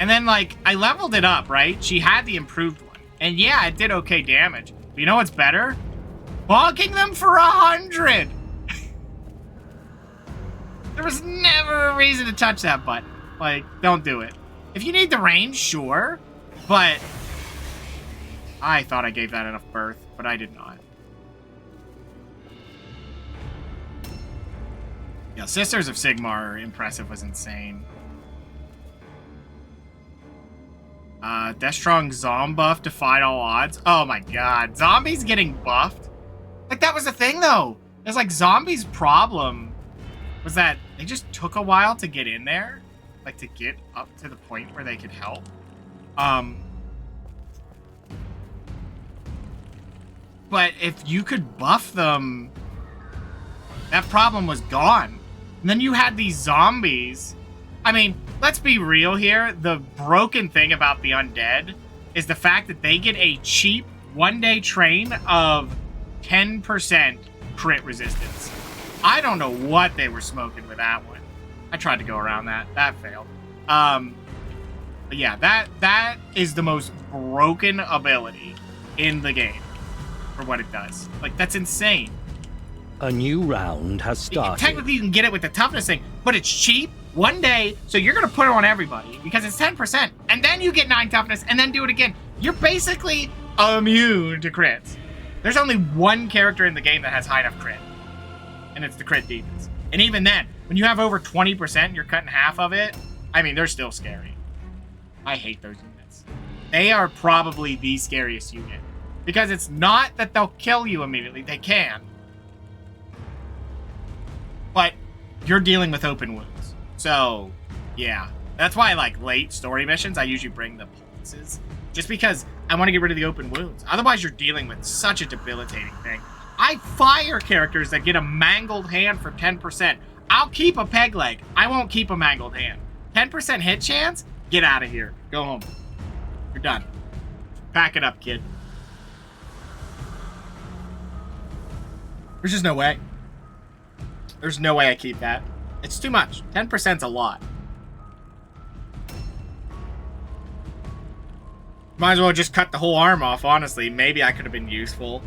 then like I leveled it up, right? She had the improved one. And yeah, it did okay damage. But you know what's better? Bonking them for 100! There was never a reason to touch that button. Like, don't do it. If you need the range, sure. But I thought I gave that enough berth, but I did not. Yeah, Sisters of Sigmar Impressive was insane. Death Strong Zom buff defied all odds. Oh my god. Zombies getting buffed? Like, that was the thing, though. It's like, zombies' problem was that they just took a while to get in there, like to get up to the point where they could help. But if you could buff them, that problem was gone. And then you had these zombies. I mean, let's be real here. The broken thing about the undead is the fact that they get a cheap one-day train of 10% crit resistance. I don't know what they were smoking with that one. I tried to go around that. That failed. But yeah, that is the most broken ability in the game for what it does. Like, that's insane. A new round has started. Technically, you can get it with the toughness thing, but it's cheap, one day, so you're going to put it on everybody because it's 10%. And then you get 9 toughness, and then do it again. You're basically immune to crits. There's only one character in the game that has high enough crit, and it's the crit defense. And even then, when you have over 20% and you're cutting half of it, I mean, they're still scary. I hate those units. They are probably the scariest unit. Because it's not that they'll kill you immediately. They can. But you're dealing with open wounds. So, yeah. That's why, like, late story missions, I usually bring the pulses. Just because I want to get rid of the open wounds. Otherwise, you're dealing with such a debilitating thing. I fire characters that get a mangled hand for 10%. I'll keep a peg leg. I won't keep a mangled hand. 10% hit chance? Get out of here. Go home. You're done. Pack it up, kid. There's just no way. There's no way I keep that. It's too much. 10%'s a lot. Might as well just cut the whole arm off, honestly. Maybe I could have been useful.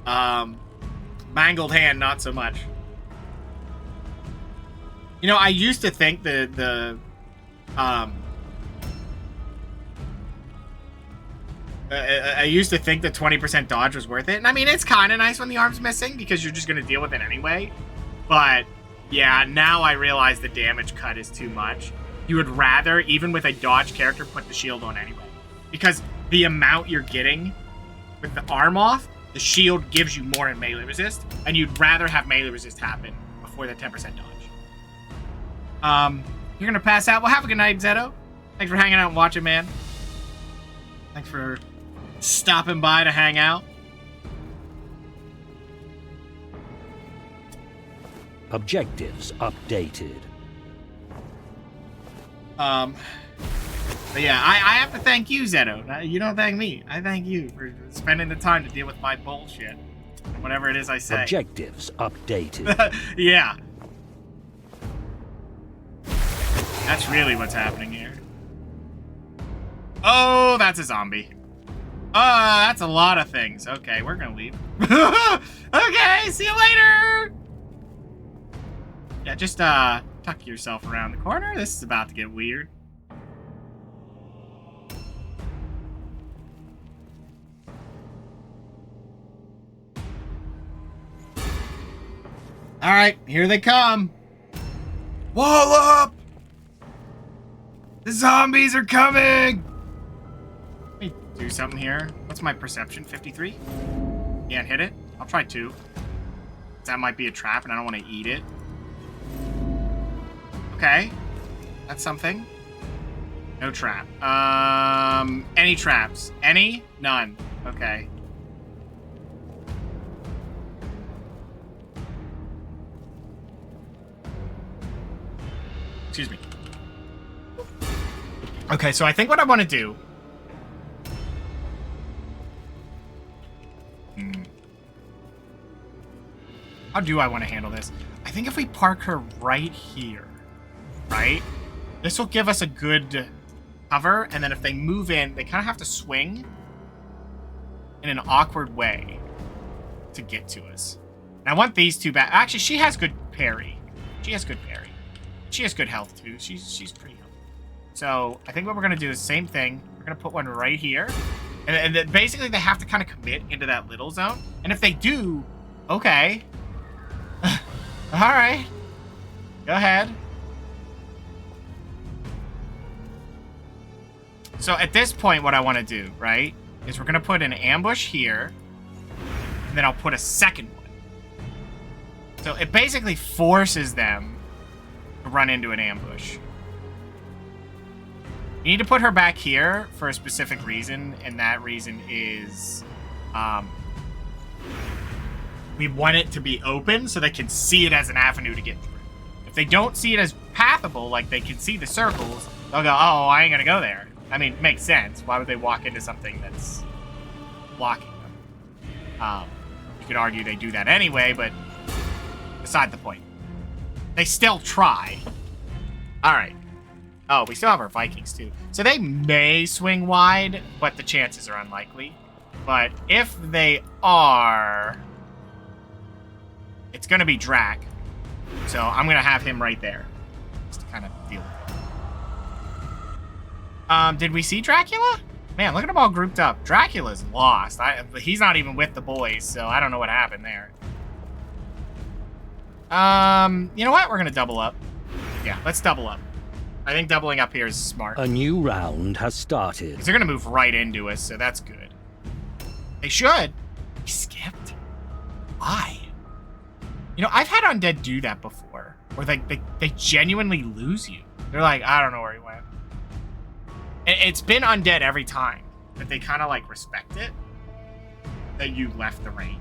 Mangled hand, not so much. You know, I used to think I used to think that 20% dodge was worth it. And I mean, it's kind of nice when the arm's missing because you're just going to deal with it anyway. But yeah, now I realize the damage cut is too much. You would rather, even with a dodge character, put the shield on anyway. Because the amount you're getting with the arm off, the shield gives you more in melee resist. And you'd rather have melee resist happen before the 10% dodge. You're going to pass out. Well, have a good night, Zeto. Thanks for hanging out and watching, man. Thanks for stopping by to hang out. Objectives updated. But yeah, I have to thank you, Zeto. You don't thank me. I thank you for spending the time to deal with my bullshit. Whatever it is I say. Objectives updated. Yeah. That's really what's happening here. Oh, that's a zombie. That's a lot of things. Okay, we're gonna leave. Okay, see you later! Yeah, just tuck yourself around the corner. This is about to get weird. Alright, here they come. Wall up! The zombies are coming! Let me do something here. What's my perception? 53? Can't hit it? I'll try 2. That might be a trap and I don't want to eat it. Okay. That's something. No trap. Any traps? Any? None. Okay. Excuse me. Okay, so I think what I want to do... How do I want to handle this? I think if we park her right here, right? This will give us a good cover, and then if they move in, they kind of have to swing in an awkward way to get to us. And I want these two back. Actually, she has good parry. She has good parry. She has good health, too. She's pretty healthy. So I think what we're going to do is the same thing. We're going to put one right here. And then basically they have to kind of commit into that little zone. And if they do, okay. All right. Go ahead. So at this point, what I want to do, right, is we're going to put an ambush here. And then I'll put a second one. So it basically forces them to run into an ambush. You need to put her back here for a specific reason, and that reason is we want it to be open so they can see it as an avenue to get through. If they don't see it as pathable, like they can see the circles, they'll go, oh, I ain't gonna go there. I mean, it makes sense. Why would they walk into something that's blocking them? You could argue they do that anyway, but beside the point. They still try. All right. Oh, we still have our Vikings, too. So they may swing wide, but the chances are unlikely. But if they are, it's going to be Drac. So I'm going to have him right there, just to kind of deal with it. Did we see Dracula? Man, look at them all grouped up. Dracula's lost. He's not even with the boys, so I don't know what happened there. You know what? We're going to double up. Yeah, let's double up. I think doubling up here is smart. A new round has started. Because they're going to move right into us, so that's good. They should. We skipped. Why? You know, I've had undead do that before. Where they genuinely lose you. They're like, I don't know where he went. And it's been undead every time. But they kind of like respect it. That you left the range.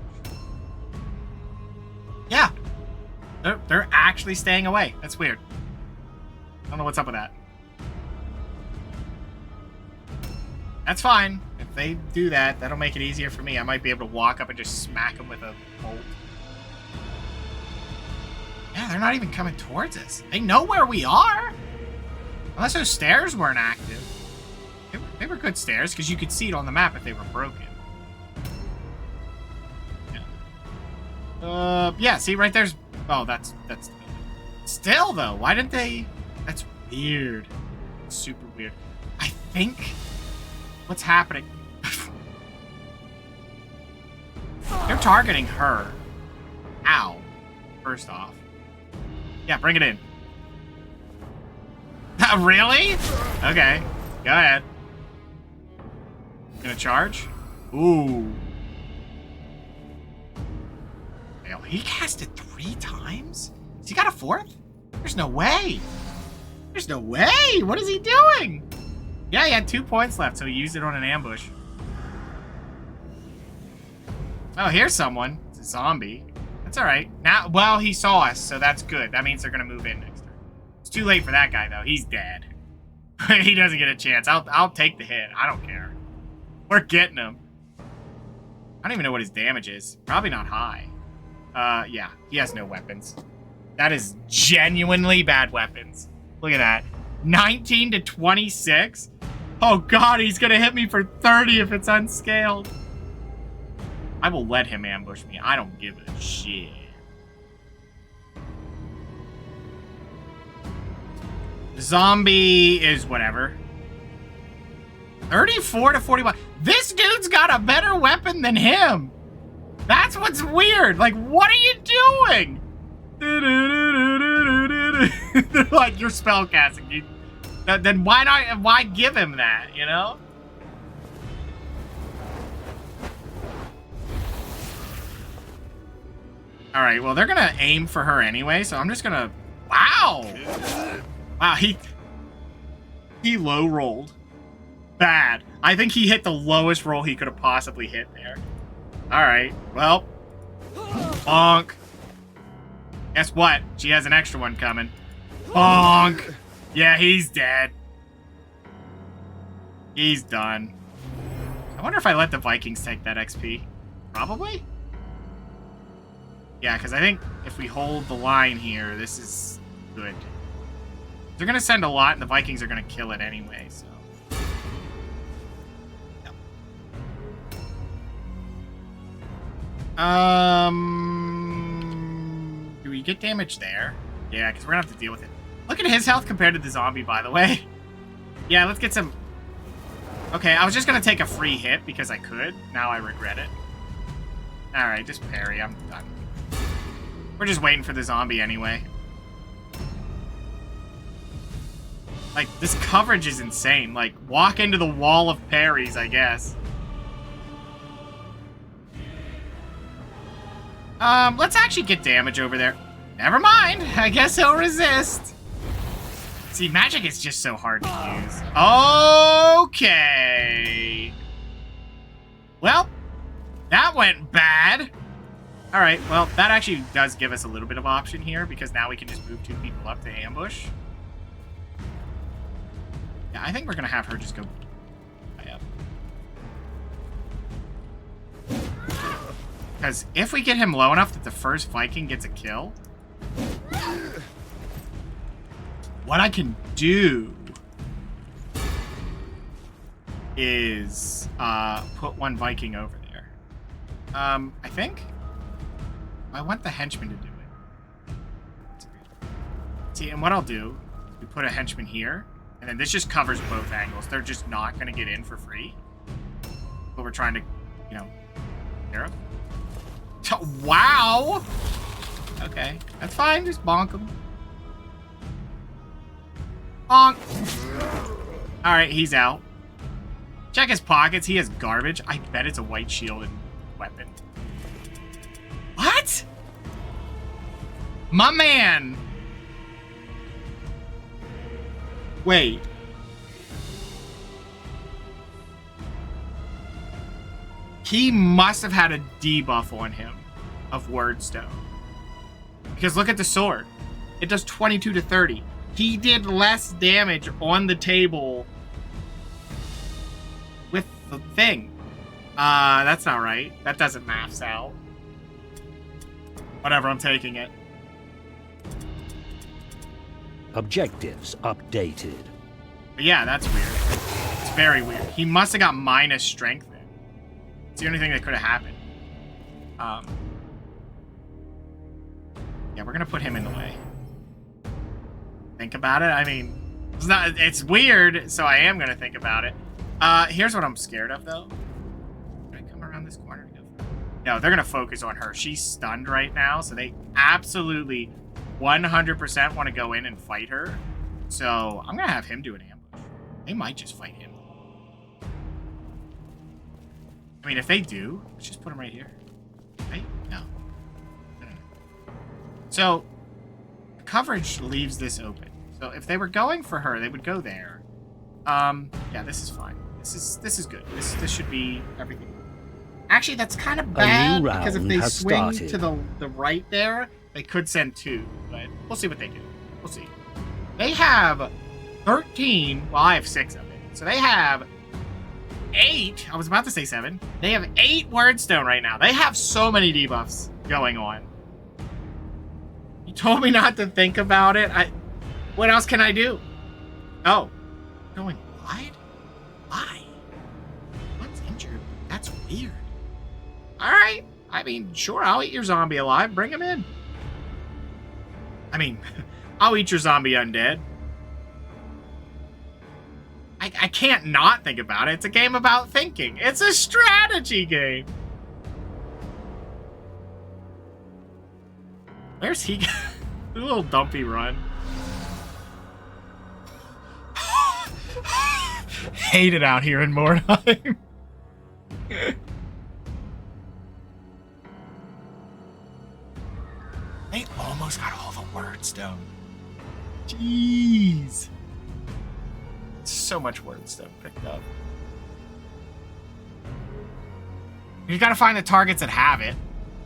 Yeah. They're actually staying away. That's weird. I don't know what's up with that. That's fine. If they do that, that'll make it easier for me. I might be able to walk up and just smack them with a bolt. Yeah, they're not even coming towards us. They know where we are. Unless those stairs weren't active. They were good stairs, because you could see it on the map if they were broken. Yeah, yeah, see, right there's... Oh, that's... Still, though, why didn't they... That's weird. It's super weird. I think... What's happening? They're targeting her. Ow. First off. Yeah, bring it in. Really? Okay. Go ahead. Gonna charge? Ooh. Hell, he cast it 3 times? Has he got a 4th? There's no way. There's no way. What is he doing? Yeah, he had 2 points left, so he used it on an ambush. Oh, here's someone. It's a zombie. That's all right. Now, well, he saw us, so that's good. That means they're gonna move in next turn. It's too late for that guy, though. He's dead. He doesn't get a chance. I'll take the hit. I don't care. We're getting him. I don't even know what his damage is. Probably not high. Yeah, he has no weapons. That is genuinely bad weapons. Look at that. 19 to 26? Oh god, he's gonna hit me for 30 if it's unscaled. I will let him ambush me. I don't give a shit. Zombie is whatever. 34 to 41. This dude's got a better weapon than him. That's what's weird. Like, what are you doing? They're like, you're spellcasting, dude. Then why give him that, you know? All right, well, they're gonna aim for her anyway, so I'm just gonna... Wow! Wow, he low rolled. Bad. I think he hit the lowest roll he could have possibly hit there. All right, well, bonk. Guess what? She has an extra one coming. Bonk. Yeah, he's dead. He's done. I wonder if I let the Vikings take that XP. Probably? Yeah, because I think if we hold the line here, this is good. They're going to send a lot, and the Vikings are going to kill it anyway, so. Do we get damage there? Yeah, because we're going to have to deal with it. Look at his health compared to the zombie, by the way. Yeah, let's get some... Okay, I was just going to take a free hit because I could. Now I regret it. Alright, just parry. I'm done. We're just waiting for the zombie anyway. Like, this coverage is insane. Like, walk into the wall of parries, I guess. Let's actually get damage over there. Never mind. I guess he'll resist. See, magic is just so hard to use. Okay. Well, that went bad. All right, well, that actually does give us a little bit of option here because now we can just move 2 people up to ambush. Yeah, I think we're going to have her just go up. Because if we get him low enough that the first Viking gets a kill, what I can do is put 1 Viking over there. I think I want the henchman to do it. See, and what I'll do, we put a henchman here, and then this just covers both angles. They're just not going to get in for free. But we're trying to, you know, care of. Wow! Okay, that's fine. Just bonk him. Bonk! Alright, he's out. Check his pockets. He has garbage. I bet it's a white shield and weapon. What? My man! Wait. He must have had a debuff on him of Wordstone. Because look at the sword. It does 22 to 30. He did less damage on the table with the thing. That's not right. That doesn't maths out. Whatever, I'm taking it. Objectives updated. But yeah, that's weird. It's very weird. He must have got minus strength then. It's the only thing that could have happened. Yeah, we're gonna put him in the way. Think about it. I mean, it's weird, so I am gonna think about it. Here's what I'm scared of though. Can I come around this corner to go for it? No, they're gonna focus on her. She's stunned right now, so they absolutely 100% want to go in and fight her. So I'm gonna have him do an ambush. They might just fight him. I mean, if they do, let's just put him right here. Right? No. So coverage leaves this open. So if they were going for her, they would go there. Yeah, this is fine. This is good. This should be everything. Actually, that's kind of bad because if they swing to the right there, they could send 2, but we'll see what they do. We'll see. They have 13. Well, I have 6 of it. So they have 8. I was about to say 7. They have 8 Wordstone right now. They have so many debuffs going on. You told me not to think about it. What else can I do? Oh. Going wide? Why? One's injured. That's weird. Alright. I mean, sure, I'll eat your zombie alive. Bring him in. I mean, I'll eat your zombie undead. I can't not think about it. It's a game about thinking. It's a strategy game. Where's he? A little dumpy run. Hate it out here in Mordheim. They almost got all the Wordstone. Jeez. So much Wordstone picked up. You gotta find the targets that have it.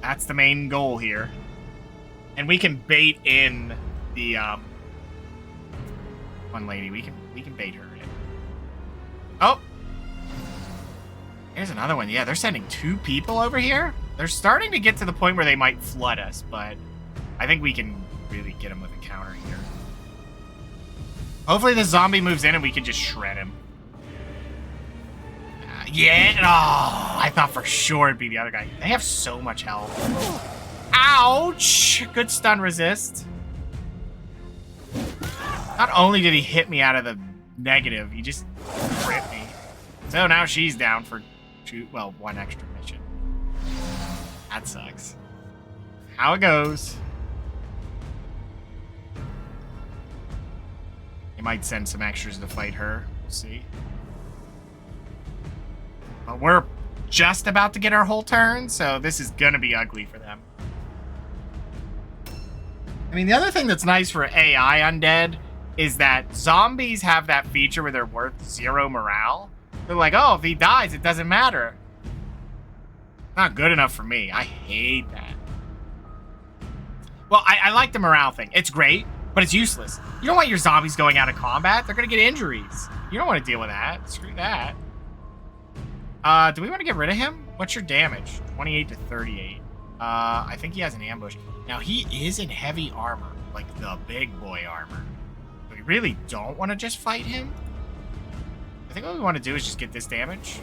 That's the main goal here. And we can bait in the one lady. We can bait her in. Oh! Here's another one. Yeah, they're sending 2 people over here. They're starting to get to the point where they might flood us, but I think we can really get them with a counter here. Hopefully the zombie moves in and we can just shred him. Yeah. Oh, I thought for sure it'd be the other guy. They have so much health. Ouch! Good stun resist. Not only did he hit me out of the negative, he just crit me. So now she's down for 1 extra mission. That sucks. How it goes. He might send some extras to fight her. We'll see. But we're just about to get our whole turn, so this is gonna be ugly for them. I mean, the other thing that's nice for AI undead is that zombies have that feature where they're worth 0 morale. They're like, oh, if he dies, it doesn't matter. Not good enough for me. I hate that. Well, I like the morale thing. It's great, but it's useless. You don't want your zombies going out of combat. They're going to get injuries. You don't want to deal with that. Screw that. Do we want to get rid of him? What's your damage? 28 to 38. I think he has an ambush. Now, he is in heavy armor, like the big boy armor. We really don't want to just fight him. I think what we want to do is just get this damage.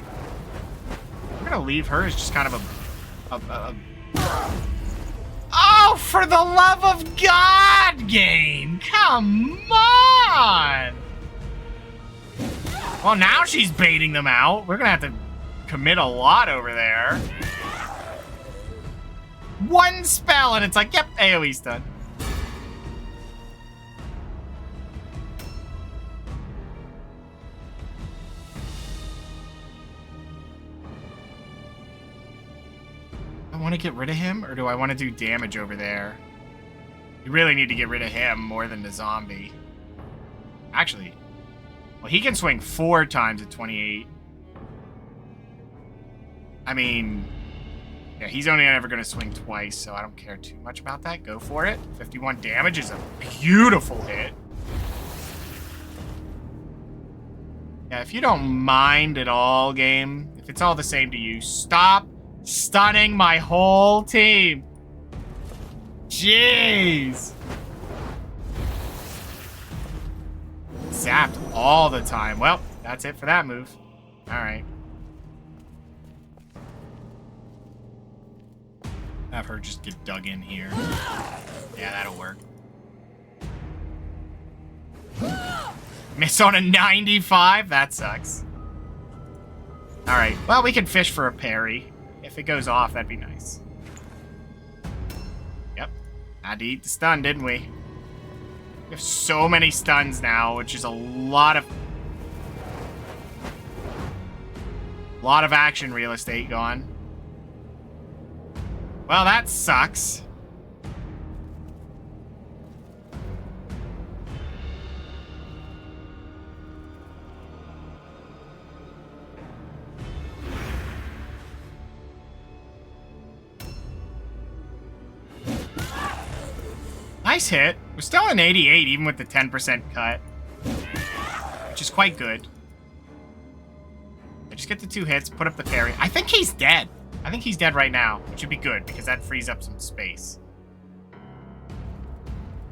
We're going to leave her as just kind of a... Oh, for the love of God, game! Come on! Well, now she's baiting them out. We're going to have to commit a lot over there. One spell, and it's like, yep, AoE's done. I want to get rid of him, or do I want to do damage over there? We really need to get rid of him more than the zombie. Actually, well, he can swing 4 times at 28. I mean, yeah, he's only ever going to swing twice, so I don't care too much about that. Go for it. 51 damage is a beautiful hit. Yeah, if you don't mind at all, game, if it's all the same to you, stop stunning my whole team. Jeez. Zapped all the time. Well, that's it for that move. All right. Have her just get dug in here. Yeah, that'll work. Miss on a 95? That sucks. All right. Well, we can fish for a parry. If it goes off, that'd be nice. Yep. Had to eat the stun, didn't we? We have so many stuns now, which is a lot of action real estate gone. Well, that sucks. Nice hit. We're still in 88, even with the 10% cut. Which is quite good. I just get the 2 hits, put up the parry. I think he's dead. I think he's dead right now, which would be good, because that frees up some space.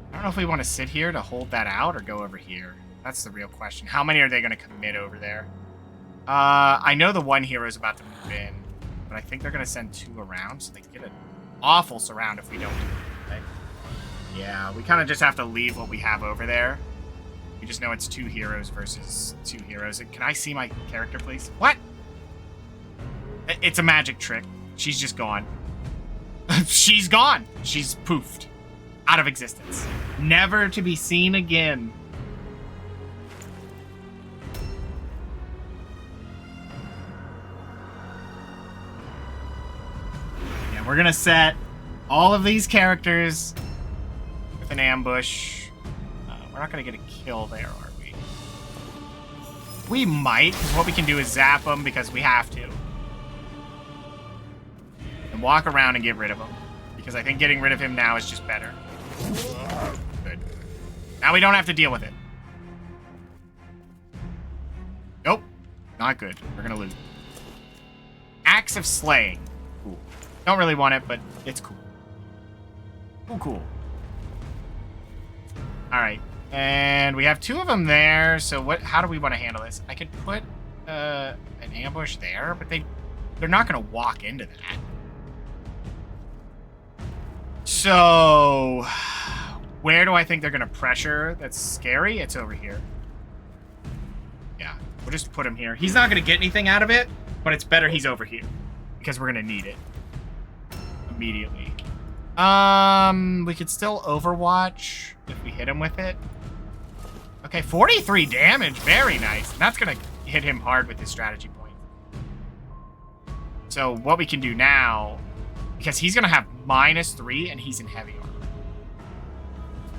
I don't know if we want to sit here to hold that out or go over here. That's the real question. How many are they going to commit over there? I know the one hero is about to move in, but I think they're going to send 2 around, so they can get an awful surround if we don't do it. Okay? Yeah, we kind of just have to leave what we have over there. We just know it's 2 heroes versus 2 heroes. Can I see my character, please? What? It's a magic trick. She's just gone. She's gone. She's poofed. Out of existence. Never to be seen again. Yeah, we're gonna set all of these characters with an ambush. We're not gonna get a kill there, are we? We might, because what we can do is zap them because we have to. And walk around and get rid of him. Because I think getting rid of him now is just better. Good. Now we don't have to deal with it. Nope. Not good. We're gonna lose. Axe of Slaying. Cool. Don't really want it, but it's cool. Cool, cool. Alright. And we have 2 of them there, so how do we want to handle this? I could put an ambush there, but they're not gonna walk into that. So, where do I think they're going to pressure? That's scary. It's over here. Yeah, we'll just put him here. He's not going to get anything out of it, but it's better he's over here because we're going to need it immediately. We could still Overwatch if we hit him with it. Okay, 43 damage. Very nice. And that's going to hit him hard with his strategy point. So what we can do now, because he's going to have -3 and he's in heavy armor.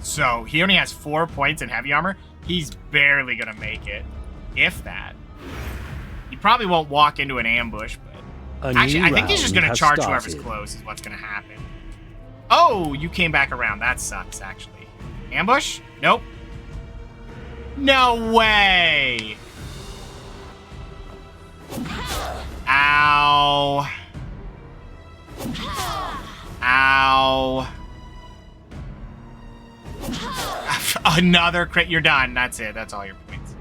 So he only has 4 points in heavy armor. He's barely going to make it, if that. He probably won't walk into an ambush, but... Actually, I think he's just going to charge whoever's close is what's going to happen. Oh, you came back around. That sucks, actually. Ambush? Nope. No way! Ow. Ow. Another crit. You're done. That's it. That's all your points.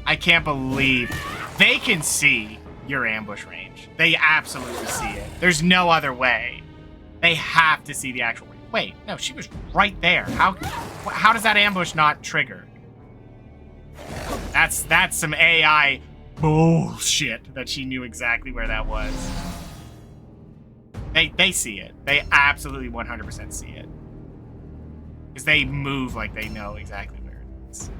I can't believe they can see your ambush range. They absolutely see it. There's no other way. They have to see the actual range. Wait, no, she was right there. How does that ambush not trigger? That's some AI bullshit that she knew exactly where that was. They see it. They absolutely 100% see it. Because they move like they know exactly where it is.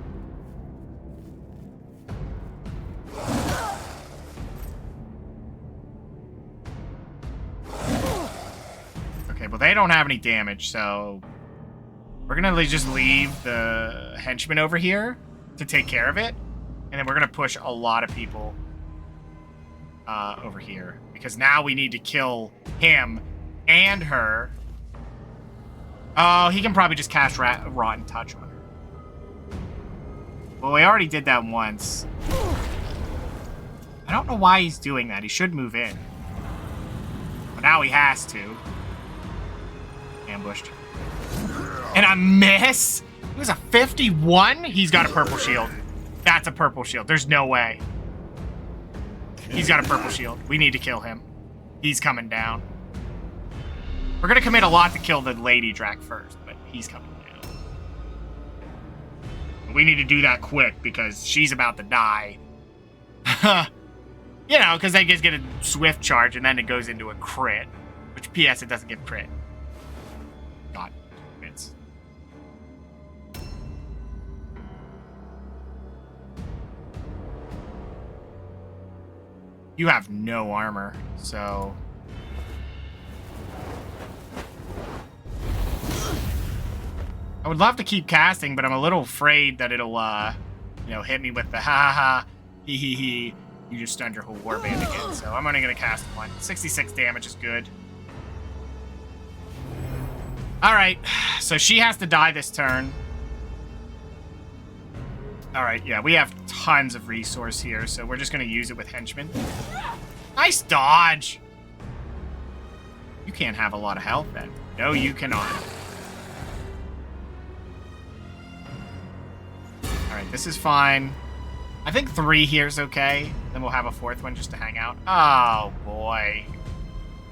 Okay, well they don't have any damage, so we're gonna just leave the henchman over here to take care of it, and then we're gonna push a lot of people over here because now we need to kill him and her. Oh, he can probably just cast Rotten Touch on her. Well, we already did that once. I don't know why he's doing that. He should move in. But now he has to. Ambushed. And a miss? It was a 51? He's got a purple shield. That's a purple shield. There's no way. He's got a purple shield. We need to kill him. He's coming down. We're going to commit a lot to kill the Lady Drac first, but he's coming down. We need to do that quick because she's about to die. You know, because they just get a swift charge and then it goes into a crit. Which, P.S., it doesn't get crit. God, it's... You have no armor, so... I would love to keep casting, but I'm a little afraid that it'll, you know, hit me with the ha-ha-ha, hee-hee-hee. You just stunned your whole warband again, so I'm only going to cast one. 66 damage is good. Alright, so she has to die this turn. Alright, yeah, we have tons of resource here, so we're just going to use it with henchmen. Nice dodge! You can't have a lot of health then. No, you cannot. Alright, this is fine. I think 3 here is okay. Then we'll have a 4th one just to hang out. Oh, boy.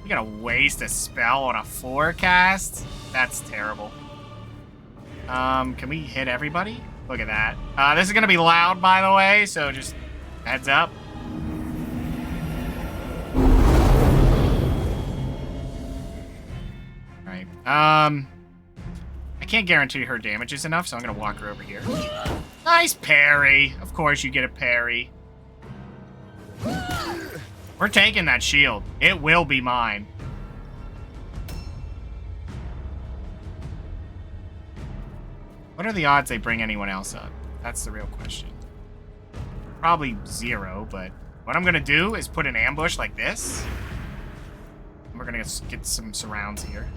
We gotta waste a spell on a 4 cast? That's terrible. Can we hit everybody? Look at that. This is gonna be loud, by the way, so just heads up. Alright. I can't guarantee her damage is enough, so I'm gonna walk her over here. Nice parry. Of course you get a parry. We're taking that shield. It will be mine. What are the odds they bring anyone else up? That's the real question. Probably 0, but what I'm going to do is put an ambush like this. And we're going to get some surrounds here.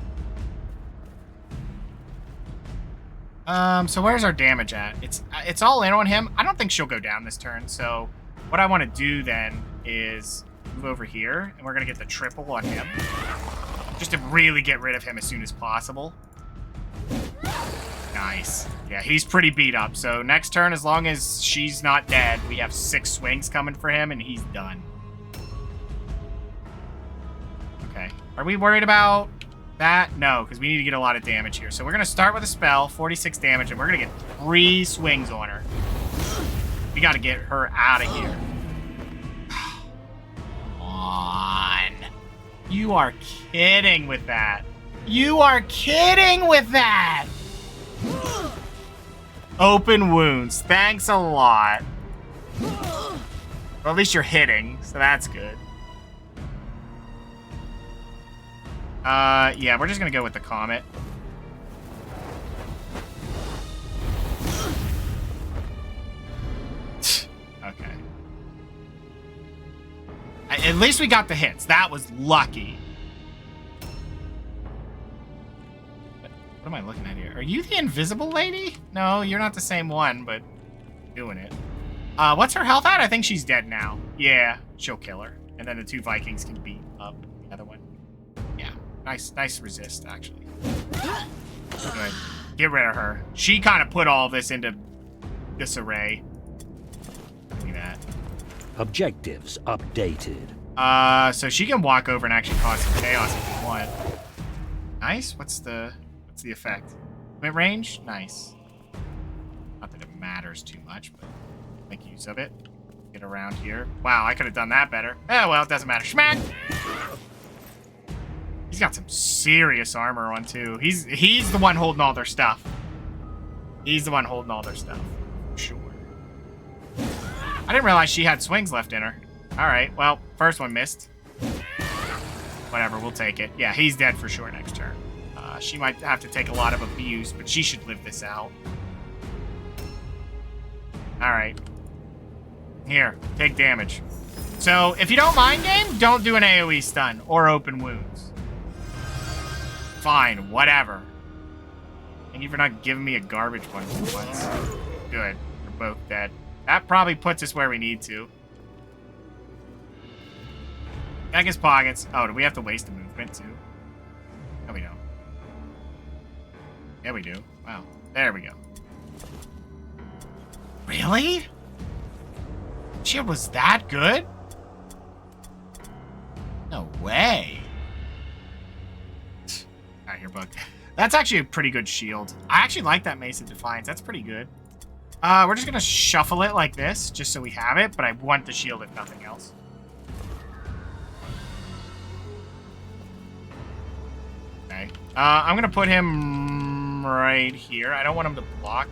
So where's our damage at? It's all in on him. I don't think she'll go down this turn, so what I want to do then is move over here, and we're going to get the triple on him. Just to really get rid of him as soon as possible. Nice. Yeah, he's pretty beat up, so next turn, as long as she's not dead, we have 6 swings coming for him, and he's done. Okay. Are we worried about... that? No, because we need to get a lot of damage here. So we're going to start with a spell, 46 damage, and we're going to get 3 swings on her. We got to get her out of here. Come on. You are kidding with that. You are kidding with that. Open wounds. Thanks a lot. Well, at least you're hitting, so that's good. Yeah, we're just gonna go with the Comet. Okay. At least we got the hits. That was lucky. What am I looking at here? Are you the invisible lady? No, you're not the same one, but doing it. What's her health at? I think she's dead now. Yeah, she'll kill her. And then the 2 Vikings can beat up the other one. Yeah, nice resist, actually. Good. Get rid of her. She kind of put all this into disarray. Look at that. Objectives updated. So she can walk over and actually cause some chaos if you want. Nice. What's the effect? Mid range? Nice. Not that it matters too much, but make use of it. Get around here. Wow, I could have done that better. Oh, well, it doesn't matter. Smack! He's got some serious armor on, too. He's the one holding all their stuff. He's the one holding all their stuff. Sure. I didn't realize she had swings left in her. Alright, well, first one missed. Whatever, we'll take it. Yeah, he's dead for sure next turn. She might have to take a lot of abuse, but she should live this out. Alright. Here, take damage. So, if you don't mind game, don't do an AoE stun or open wounds. Fine, whatever. Thank you for not giving me a garbage one for once. Good, we're both dead. That probably puts us where we need to. Check his pockets. Oh, do we have to waste a movement too? No, we don't. Yeah, we do. Wow. There we go. Really? Shield was that good? No way. Alright, you're bugged. That's actually a pretty good shield. I actually like that Mace of Defiance. That's pretty good. We're just gonna shuffle it like this, just so we have it, but I want the shield if nothing else. Okay. I'm gonna put him right here. I don't want him to block.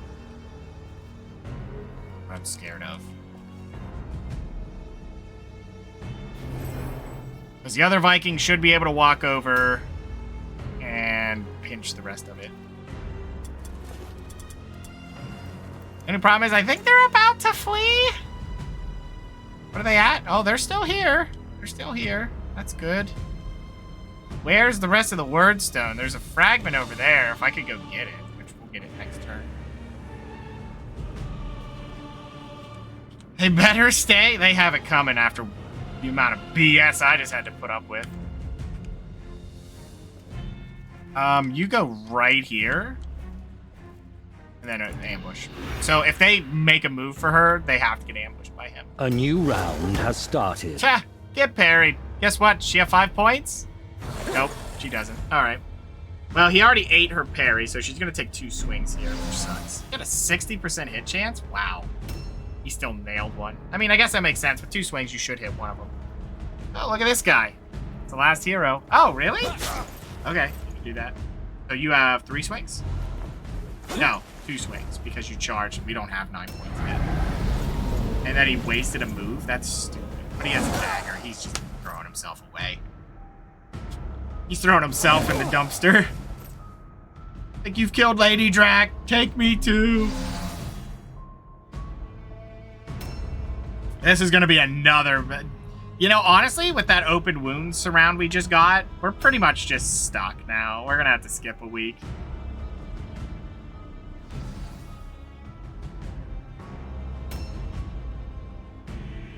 What I'm scared of. Because the other Viking should be able to walk over and pinch the rest of it. Only problem is I think they're about to flee. What are they at? Oh, they're still here. They're still here. That's good. Where's the rest of the word stone? There's a fragment over there. If I could go get it, which we'll get it next turn. They better stay. They have it coming after the amount of BS I just had to put up with. You go right here. And then an ambush. So if they make a move for her, they have to get ambushed by him. A new round has started. Cha! Get parried. Guess what? She have 5 points? Nope, she doesn't. Alright. Well, he already ate her parry, so she's going to take 2 swings here, which sucks. Got a 60% hit chance? Wow. He still nailed one. I mean, I guess that makes sense. With 2 swings, you should hit one of them. Oh, look at this guy. It's the last hero. Oh, really? Okay, you can do that. So you have 3 swings? No, 2 swings, because you charged. We don't have 9 points yet. And then he wasted a move? That's stupid. But he has a dagger. He's just throwing himself away. He's throwing himself in the dumpster. Like, you've killed Lady Drac. Take me too. This is going to be another... You know, honestly, with that open wound surround we just got, we're pretty much just stuck now. We're going to have to skip a week.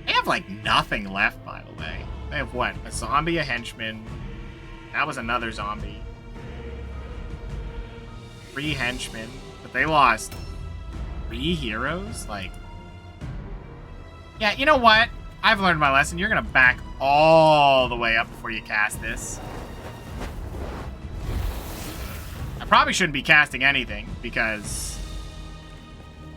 They have, like, nothing left, by the way. They have, what? A zombie, a henchman. That was another zombie. 3 henchmen. But they lost 3 heroes? Like... Yeah, you know what? I've learned my lesson. You're going to back all the way up before you cast this. I probably shouldn't be casting anything, because...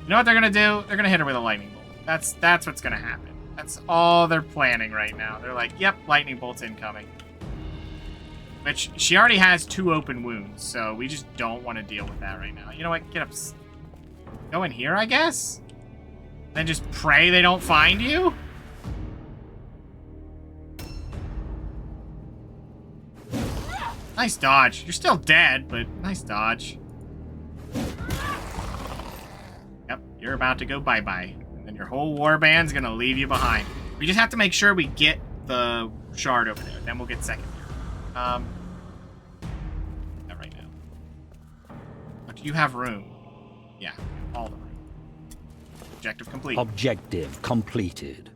You know what they're going to do? They're going to hit her with a lightning bolt. That's what's going to happen. That's all they're planning right now. They're like, yep, lightning bolt's incoming. Which, she already has 2 open wounds, so we just don't want to deal with that right now. You know what? Get up. Go in here, I guess? Then just pray they don't find you? Nice dodge. You're still dead, but nice dodge. Yep, you're about to go bye-bye. And then your whole warband's gonna leave you behind. We just have to make sure we get the shard over there. Then we'll get second. Not right now. But do you have room? Yeah, all the room. Objective complete. Objective completed.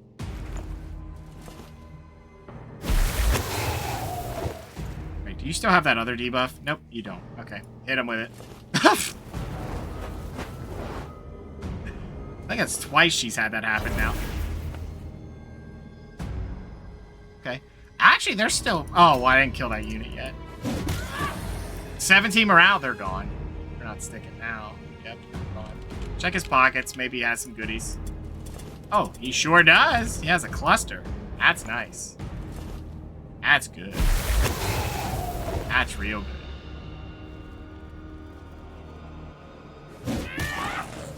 Wait, do you still have that other debuff? Nope, you don't. Okay, hit him with it. I think it's twice she's had that happen now. Okay. Actually, they're still... Oh, well, I didn't kill that unit yet. 17 morale, they're gone. They're not sticking now. Yep, gone. Check his pockets. Maybe he has some goodies. Oh, he sure does. He has a cluster. That's nice. That's good. That's real good.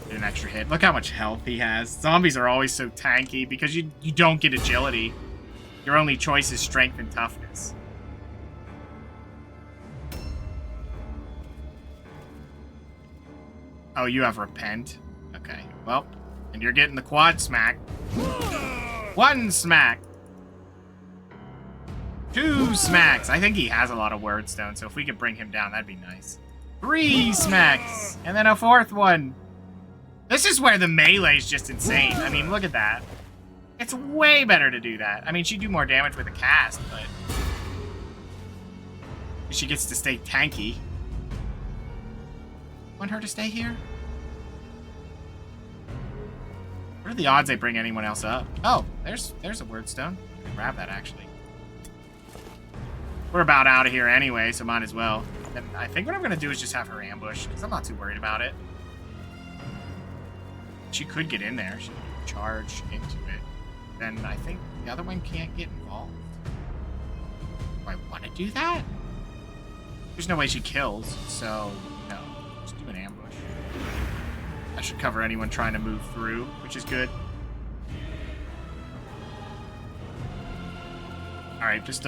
Get an extra hit. Look how much health he has. Zombies are always so tanky because you don't get agility. Your only choice is strength and toughness. Oh, you have repent? Okay, well, and you're getting the quad smack. 1 smack. 2 smacks. I think he has a lot of wordstone, so if we could bring him down, that'd be nice. 3 smacks. And then a 4th one. This is where the melee's just insane. I mean, look at that. It's way better to do that. I mean, she'd do more damage with a cast, but... she gets to stay tanky. Want her to stay here? What are the odds they bring anyone else up? Oh, there's a wordstone. I can grab that, actually. We're about out of here anyway, so might as well. And I think what I'm going to do is just have her ambush, because I'm not too worried about it. She could get in there. She could charge into it. Then I think the other one can't get involved. Do I want to do that? There's no way she kills, so no. Just do an ambush. That should cover anyone trying to move through, which is good. Alright, just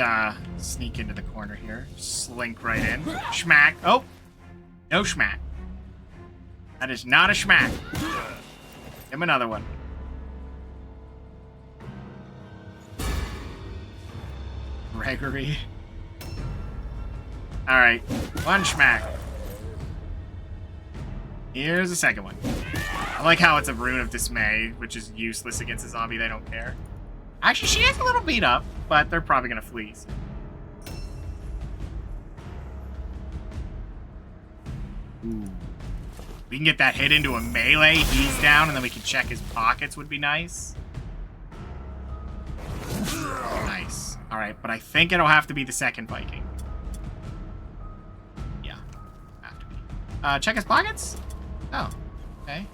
sneak into the corner here. Slink right in. Schmack. Oh! No schmack. That is not a schmack. Give him another one. Gregory. Alright, 1 schmack. Here's the second one. I like how it's a rune of dismay, which is useless against a zombie. They don't care. Actually, she is a little beat up, but they're probably gonna flee. Ooh. We can get that hit into a melee, he's down, and then we can check his pockets would be nice. Nice. Alright, but I think it'll have to be the second Viking. Yeah. Have to be. Check his pockets? Oh. Okay.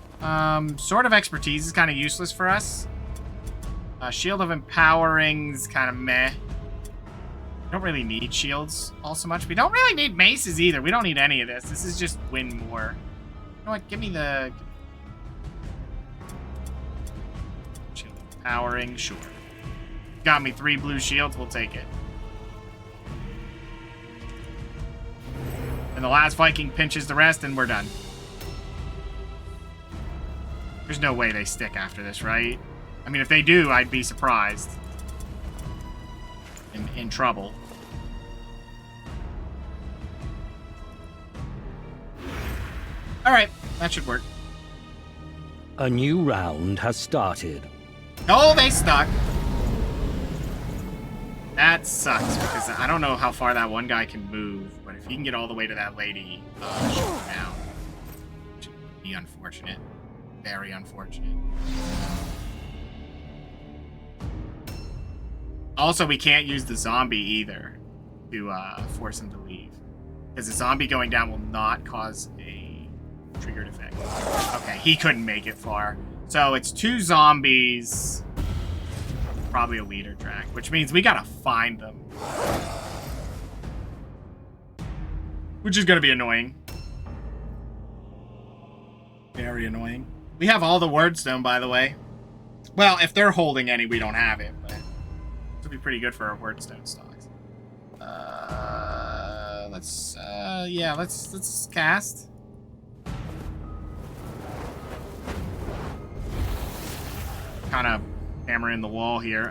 Sword of Expertise is kind of useless for us. Shield of Empowering's kind of meh. We don't really need shields all so much. We don't really need maces either. We don't need any of this. This is just win more. You know what? Give me the... Shield of Empowering, sure. Got me 3 blue shields, we'll take it. And the last Viking pinches the rest, and we're done. There's no way they stick after this, right? I mean, if they do, I'd be surprised. In trouble. Alright, that should work. A new round has started. Oh, they stuck. That sucks, because I don't know how far that one guy can move, but if he can get all the way to that lady, shoot him down. Which would be unfortunate. Very unfortunate. Also, we can't use the zombie either to force him to leave. Because the zombie going down will not cause a triggered effect. Okay, he couldn't make it far. So it's 2 zombies, probably a leader track, which means we gotta find them. Which is gonna be annoying. Very annoying. We have all the wordstone, by the way. Well, if they're holding any, we don't have it, but... be pretty good for our wordstone stocks. let's cast. Kind of hammering the wall here.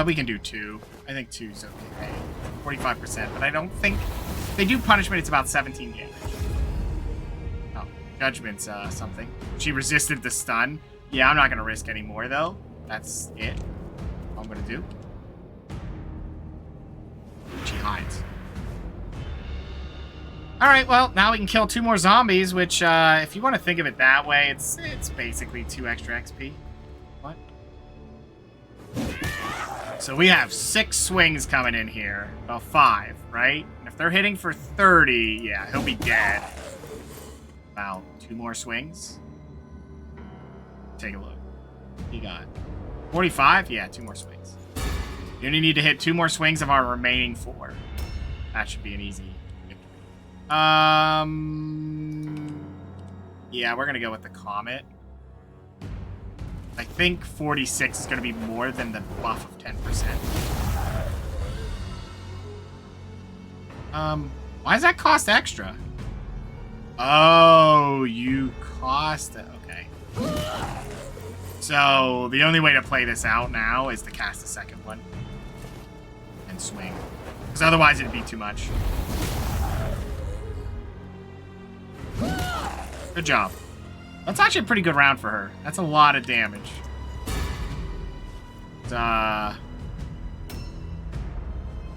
We can do 2. I think 2's okay. 45%, but I don't think they do punishment. It's about 17 damage. Oh, Judgment's something. She resisted the stun. Yeah, I'm not gonna risk any more though. That's it. All I'm gonna do. She hides. All right, well, now we can kill 2 more zombies, which, if you want to think of it that way, it's basically 2 extra XP. What? So we have 6 swings coming in here. Well, 5, right? And if they're hitting for 30, yeah, he'll be dead. About 2 more swings. Take a look. He got 45? Yeah, 2 more swings. You only need to hit 2 more swings of our remaining 4. That should be an easy victory. Yeah, we're gonna go with the Comet. I think 46 is going to be more than the buff of 10%. Why does that cost extra? Oh, you cost it. Okay. So, the only way to play this out now is to cast a second one. And swing. Because otherwise it'd be too much. Good job. That's actually a pretty good round for her. That's a lot of damage. Yeah,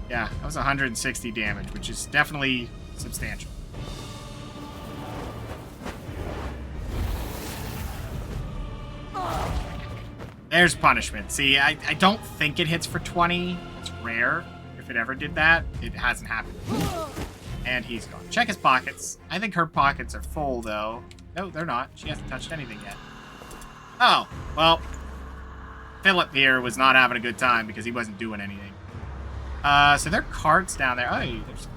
that was 160 damage, which is definitely substantial. There's punishment. See, I don't think it hits for 20. It's rare. If it ever did that, it hasn't happened. And he's gone. Check his pockets. I think her pockets are full, though. No, they're not. She hasn't touched anything yet. Oh, well, Philip here was not having a good time because he wasn't doing anything. So there are carts down there. Oh, there's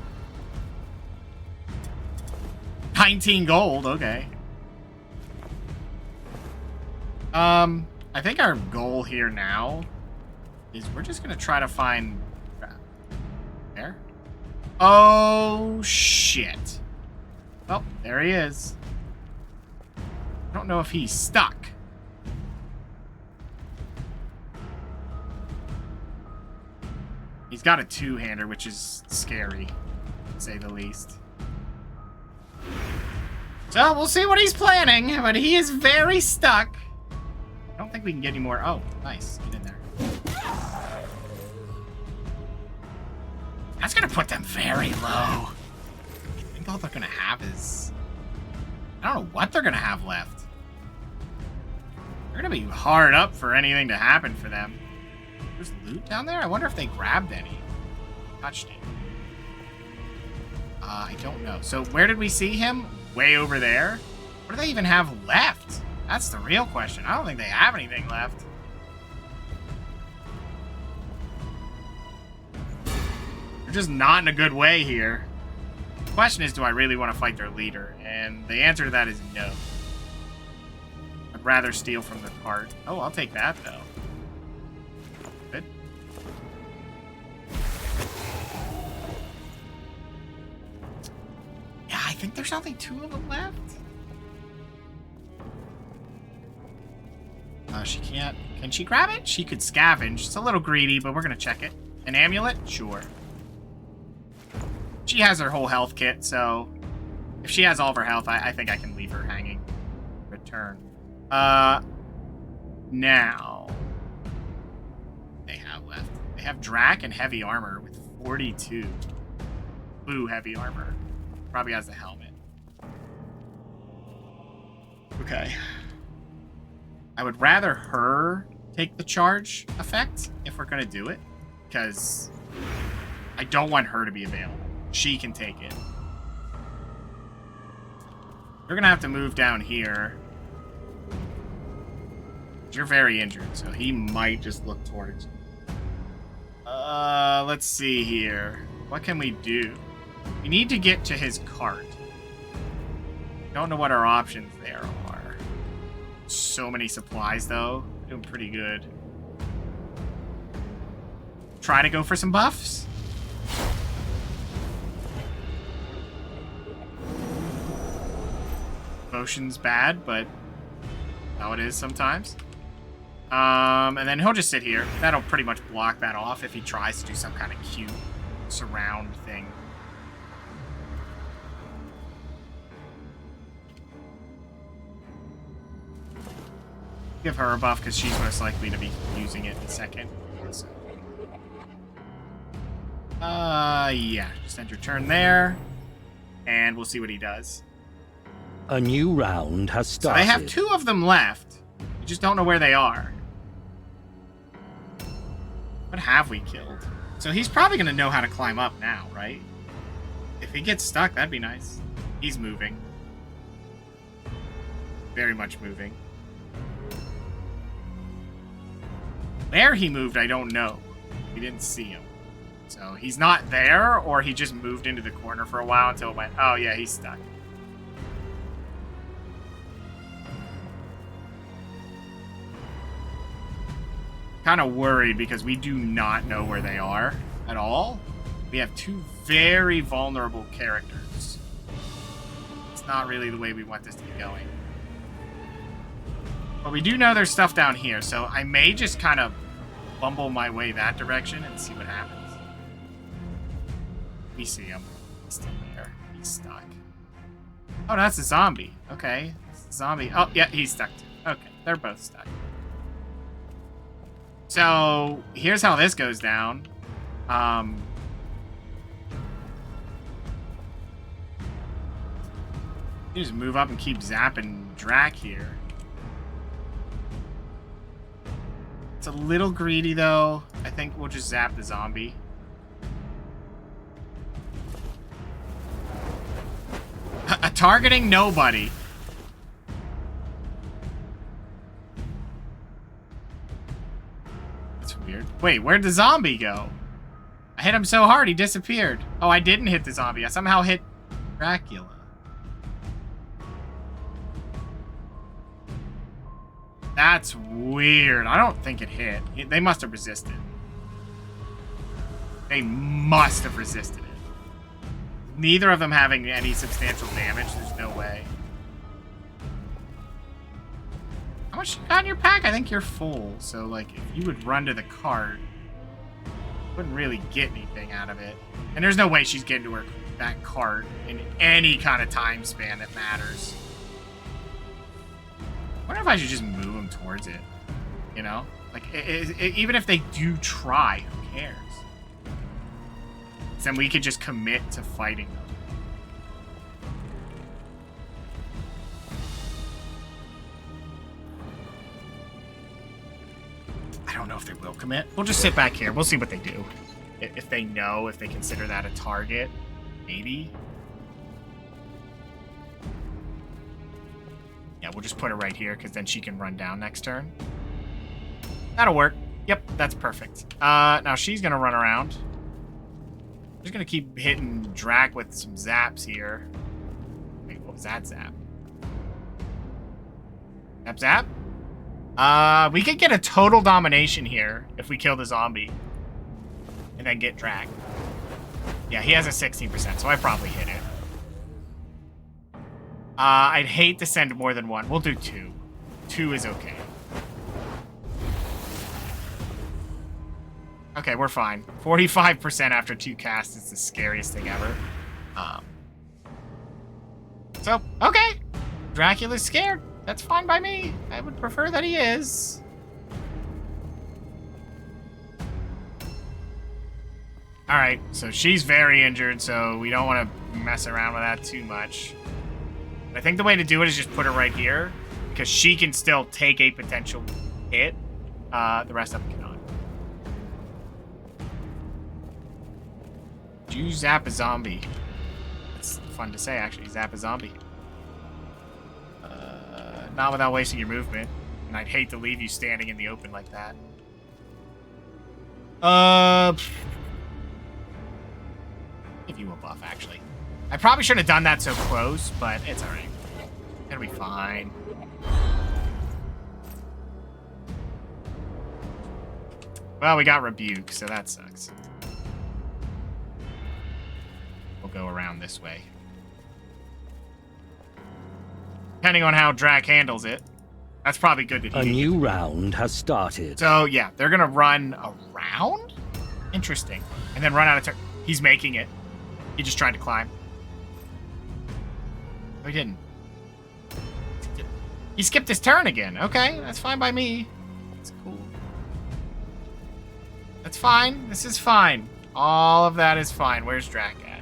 19 gold. Okay. I think our goal here now is we're just going to try to find... There? Oh, shit. Oh, there he is. I don't know if he's stuck. He's got a 2-hander, which is scary, to say the least. So, we'll see what he's planning, but he is very stuck. I don't think we can get any more. Oh, nice. Get in there. That's going to put them very low. I think all they're going to have is... I don't know what they're going to have left. They're going to be hard up for anything to happen for them. There's loot down there? I wonder if they grabbed any. Touched it. I don't know. So where did we see him? Way over there? What do they even have left? That's the real question. I don't think they have anything left. They're just not in a good way here. The question is, do I really want to fight their leader? And the answer to that is no. I'd rather steal from the cart. Oh, I'll take that, though. Good. Yeah, I think there's only 2 of them left. She can't... Can she grab it? She could scavenge. It's a little greedy, but we're going to check it. An amulet? Sure. She has her whole health kit, so... If she has all of her health, I think I can leave her hanging. Return. Now... They have left. They have Drac and heavy armor with 42. Blue heavy armor. Probably has a helmet. Okay. I would rather her take the charge effect if we're going to do it. Because I don't want her to be available. She can take it. You're going to have to move down here. You're very injured, so he might just look towards you. Let's see here. What can we do? We need to get to his cart. Don't know what our options there are. So many supplies, though. Doing pretty good. Try to go for some buffs. motion's bad, but how it is sometimes. And then he'll just sit here. That'll pretty much block that off if he tries to do some kind of cute surround thing. Give her a buff because she's most likely to be using it in a second. So. Yeah. Just end your turn there. And we'll see what he does. A new round has So started. they have 2 of them left. You just don't know where they are. What have we killed? So he's probably going to know how to climb up now, right? If he gets stuck, that'd be nice. He's moving. Very much moving. Where he moved, I don't know. We didn't see him. So he's not there, or he just moved into the corner for a while until it went, oh yeah, he's stuck. Kind of worried because we do not know where they are at all. We have 2 very vulnerable characters. It's not really the way we want this to be going. But we do know there's stuff down here, so I may just kind of bumble my way that direction and see what happens. We see him. He's still there. He's stuck. Oh, no, that's a zombie. Okay. That's a zombie. Oh, yeah, he's stuck too. Okay, they're both stuck. So, here's how this goes down. You just move up and keep zapping Drac here. It's a little greedy, though. I think we'll just zap the zombie. Targeting nobody. That's weird. Wait, where'd the zombie go? I hit him so hard, he disappeared. Oh, I didn't hit the zombie. I somehow hit Dracula. That's weird. I don't think it hit. They must have resisted. They must have resisted it. Neither of them having any substantial damage. There's no way. How much you got in your pack? I think you're full. So, like, if you would run to the cart, wouldn't really get anything out of it. And there's no way she's getting to that cart in any kind of time span that matters. I wonder if I should just move them towards it. You know? Like, even if they do try, who cares? Then we could just commit to fighting them. I don't know if they will commit. We'll just sit back here. We'll see what they do. If they know, if they consider that a target, maybe. Yeah, we'll just put her right here, because then she can run down next turn. That'll work. Yep, that's perfect. Now she's going to run around. I'm just going to keep hitting Drac with some zaps here. Wait, what was that zap? Zap, zap? We could get a total domination here if we kill the zombie. And then get Drac. Yeah, he has a 16%, so I probably hit it. I'd hate to send more than 1. We'll do 2. 2 is okay. Okay, we're fine. 45% after 2 casts is the scariest thing ever. So, okay. Dracula's scared. That's fine by me. I would prefer that he is. Alright, so she's very injured, so we don't want to mess around with that too much. I think the way to do it is just put her right here, because she can still take a potential hit. The rest of them cannot. Do you zap a zombie? It's fun to say, actually. Zap a zombie. Not without wasting your movement. And I'd hate to leave you standing in the open like that. Give you a buff, actually. I probably shouldn't have done that so close, but it's alright. It'll be fine. Well, we got Rebuke, so that sucks. We'll go around this way. Depending on how Drac handles it. That's probably good that he A didn't. new round has started. So, yeah, they're going to run around? Interesting. And then run out of turn. He's making it. He just tried to climb. No, he didn't. He skipped his turn again. Okay, that's fine by me. That's cool. That's fine. This is fine. All of that is fine. Where's Drac at?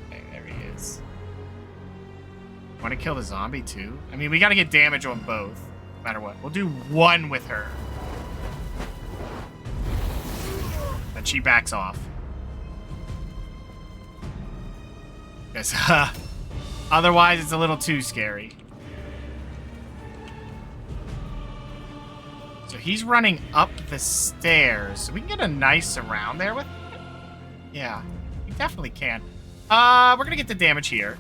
Okay, there he is. Want to kill the zombie too? I mean, we got to get damage on both. No matter what. We'll do one with her. Then she backs off. Because, otherwise it's a little too scary. So he's running up the stairs. So we can get a nice surround there with it. Yeah, we definitely can. We're going to get the damage here.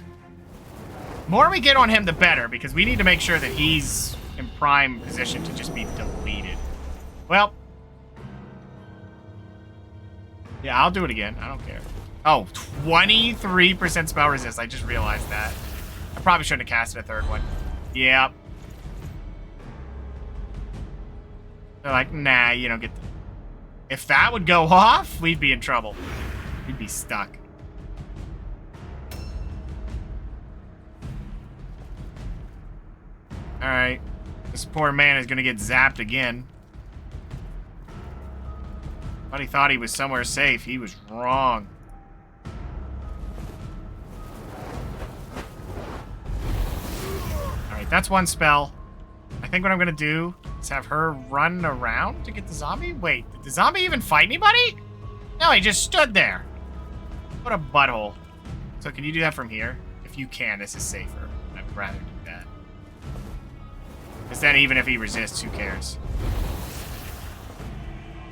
The more we get on him, the better, because we need to make sure that he's in prime position to just be deleted. Well. Yeah, I'll do it again. I don't care. Oh, 23% spell resist. I just realized that. I probably shouldn't have casted a third one. Yep. They're like, nah, you don't get... If that would go off, we'd be in trouble. We'd be stuck. Alright. This poor man is going to get zapped again. But he thought he was somewhere safe. He was wrong. Alright, that's one spell. I think what I'm going to do is have her run around to get the zombie. Wait, did the zombie even fight anybody? No, he just stood there. What a butthole. So can you do that from here? If you can, this is safer. I'd rather do that. Because then even if he resists, who cares?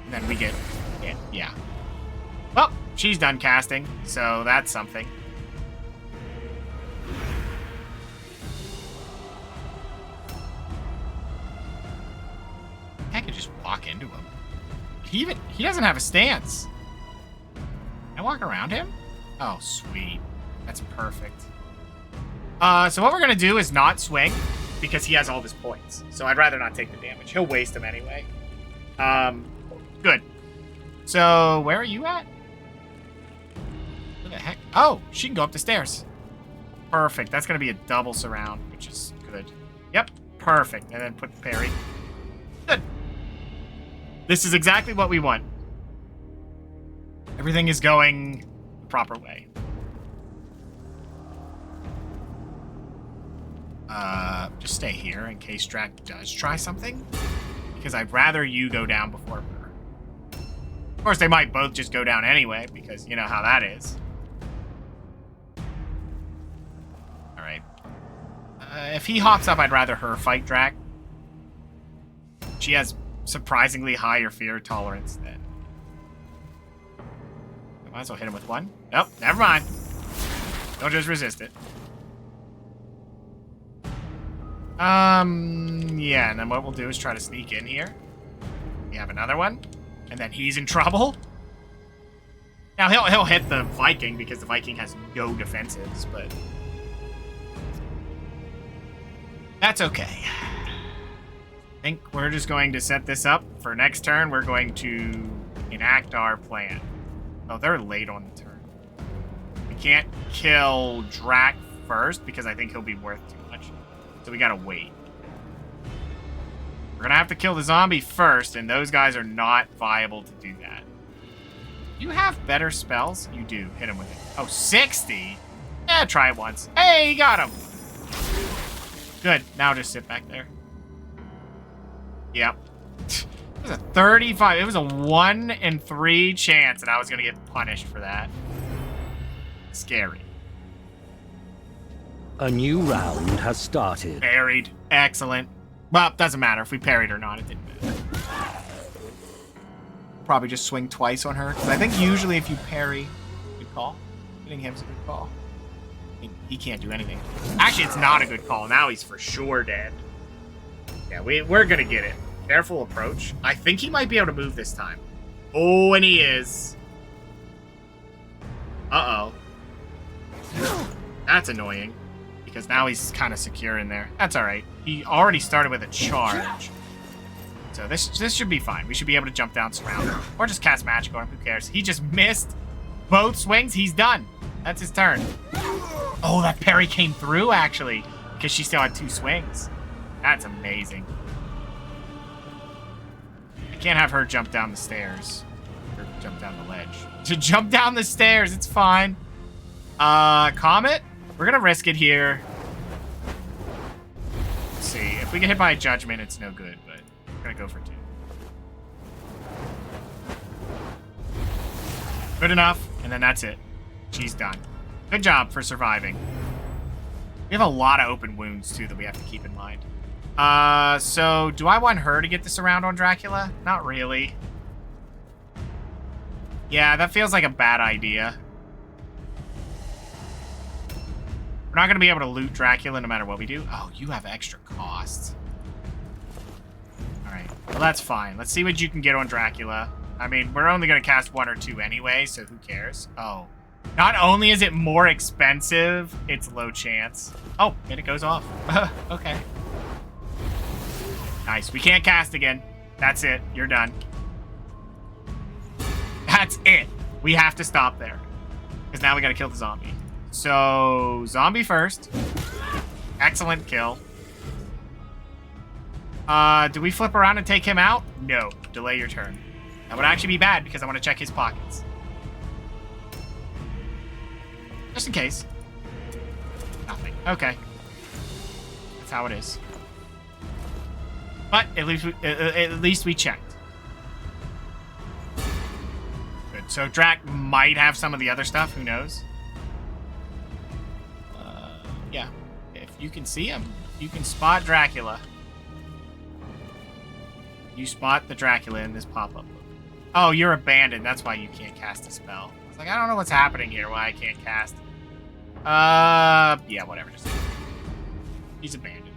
And then we get... Yeah. Well, she's done casting, so that's something. I could just walk into him. He doesn't have a stance. Can I walk around him? Oh, sweet. That's perfect. So what we're gonna do is not swing because he has all of his points. So I'd rather not take the damage. He'll waste them anyway. Good. So where are you at? What the heck? Oh, she can go up the stairs. Perfect. That's gonna be a double surround, which is good. Yep, perfect. And then put the parry. Good. This is exactly what we want. Everything is going the proper way. Just stay here in case Drac does try something. Because I'd rather you go down before her. Of course, they might both just go down anyway, because you know how that is. Alright. If he hops up, I'd rather her fight Drac. She has surprisingly higher fear tolerance than... I might as well hit him with one. Nope, never mind. Don't just resist it. Yeah, and then what we'll do is try to sneak in here. We have another one. And then he's in trouble. Now, he'll hit the Viking because the Viking has no defenses, but... That's okay. I think we're just going to set this up for next turn. We're going to enact our plan. Oh, they're late on the turn. We can't kill Drac first because I think he'll be worth too much. So we gotta wait. We're gonna have to kill the zombie first, and those guys are not viable to do that. You have better spells? You do. Hit him with it. Oh, 60? Yeah, try it once. Hey, you got him. Good. Now just sit back there. Yep. It was a 35. It was a 1 in 3 chance that I was gonna get punished for that. Scary. A new round has started. Parried. Excellent. Well, it doesn't matter if we parried or not. It didn't matter. Probably just swing twice on her. Because I think usually if you parry... Good call. Hitting him's a good call. He can't do anything. Actually, it's not a good call. Now he's for sure dead. Yeah, we're going to get it. Careful approach. I think he might be able to move this time. Oh, and he is. Uh-oh. That's annoying. because now he's kind of secure in there. That's all right. He already started with a charge. So this should be fine. We should be able to jump down, surround him, or just cast magic on him. Who cares? He just missed both swings. He's done. That's his turn. Oh, that parry came through, actually, because she still had 2 swings. That's amazing. I can't have her jump down the stairs. Or jump down the ledge. To jump down the stairs, it's fine. Comet? We're going to risk it here. Let's see. If we get hit by a judgment, it's no good, but we're going to go for 2. Good enough, and then that's it. She's done. Good job for surviving. We have a lot of open wounds, too, that we have to keep in mind. So do I want her to get this around on Dracula? Not really. Yeah, that feels like a bad idea. We're not going to be able to loot Dracula no matter what we do. Oh, you have extra costs. All right. Well, that's fine. Let's see what you can get on Dracula. I mean, we're only going to cast 1 or 2 anyway, so who cares? Oh. Not only is it more expensive, it's low chance. Oh, and it goes off. Okay. Nice. We can't cast again. That's it. You're done. That's it. We have to stop there. Because now we got to kill the zombie. So, zombie first. Excellent kill. Do we flip around and take him out? No. Delay your turn. That would actually be bad because I want to check his pockets. Just in case. Nothing. Okay. That's how it is. But at least we checked. Good. So Drac might have some of the other stuff. Who knows? Yeah. If you can see him, you can spot Dracula. You spot the Dracula in this pop-up. Oh, you're abandoned. That's why you can't cast a spell. It's like, I don't know what's happening here, why I can't cast. Yeah, whatever. Just he's abandoned.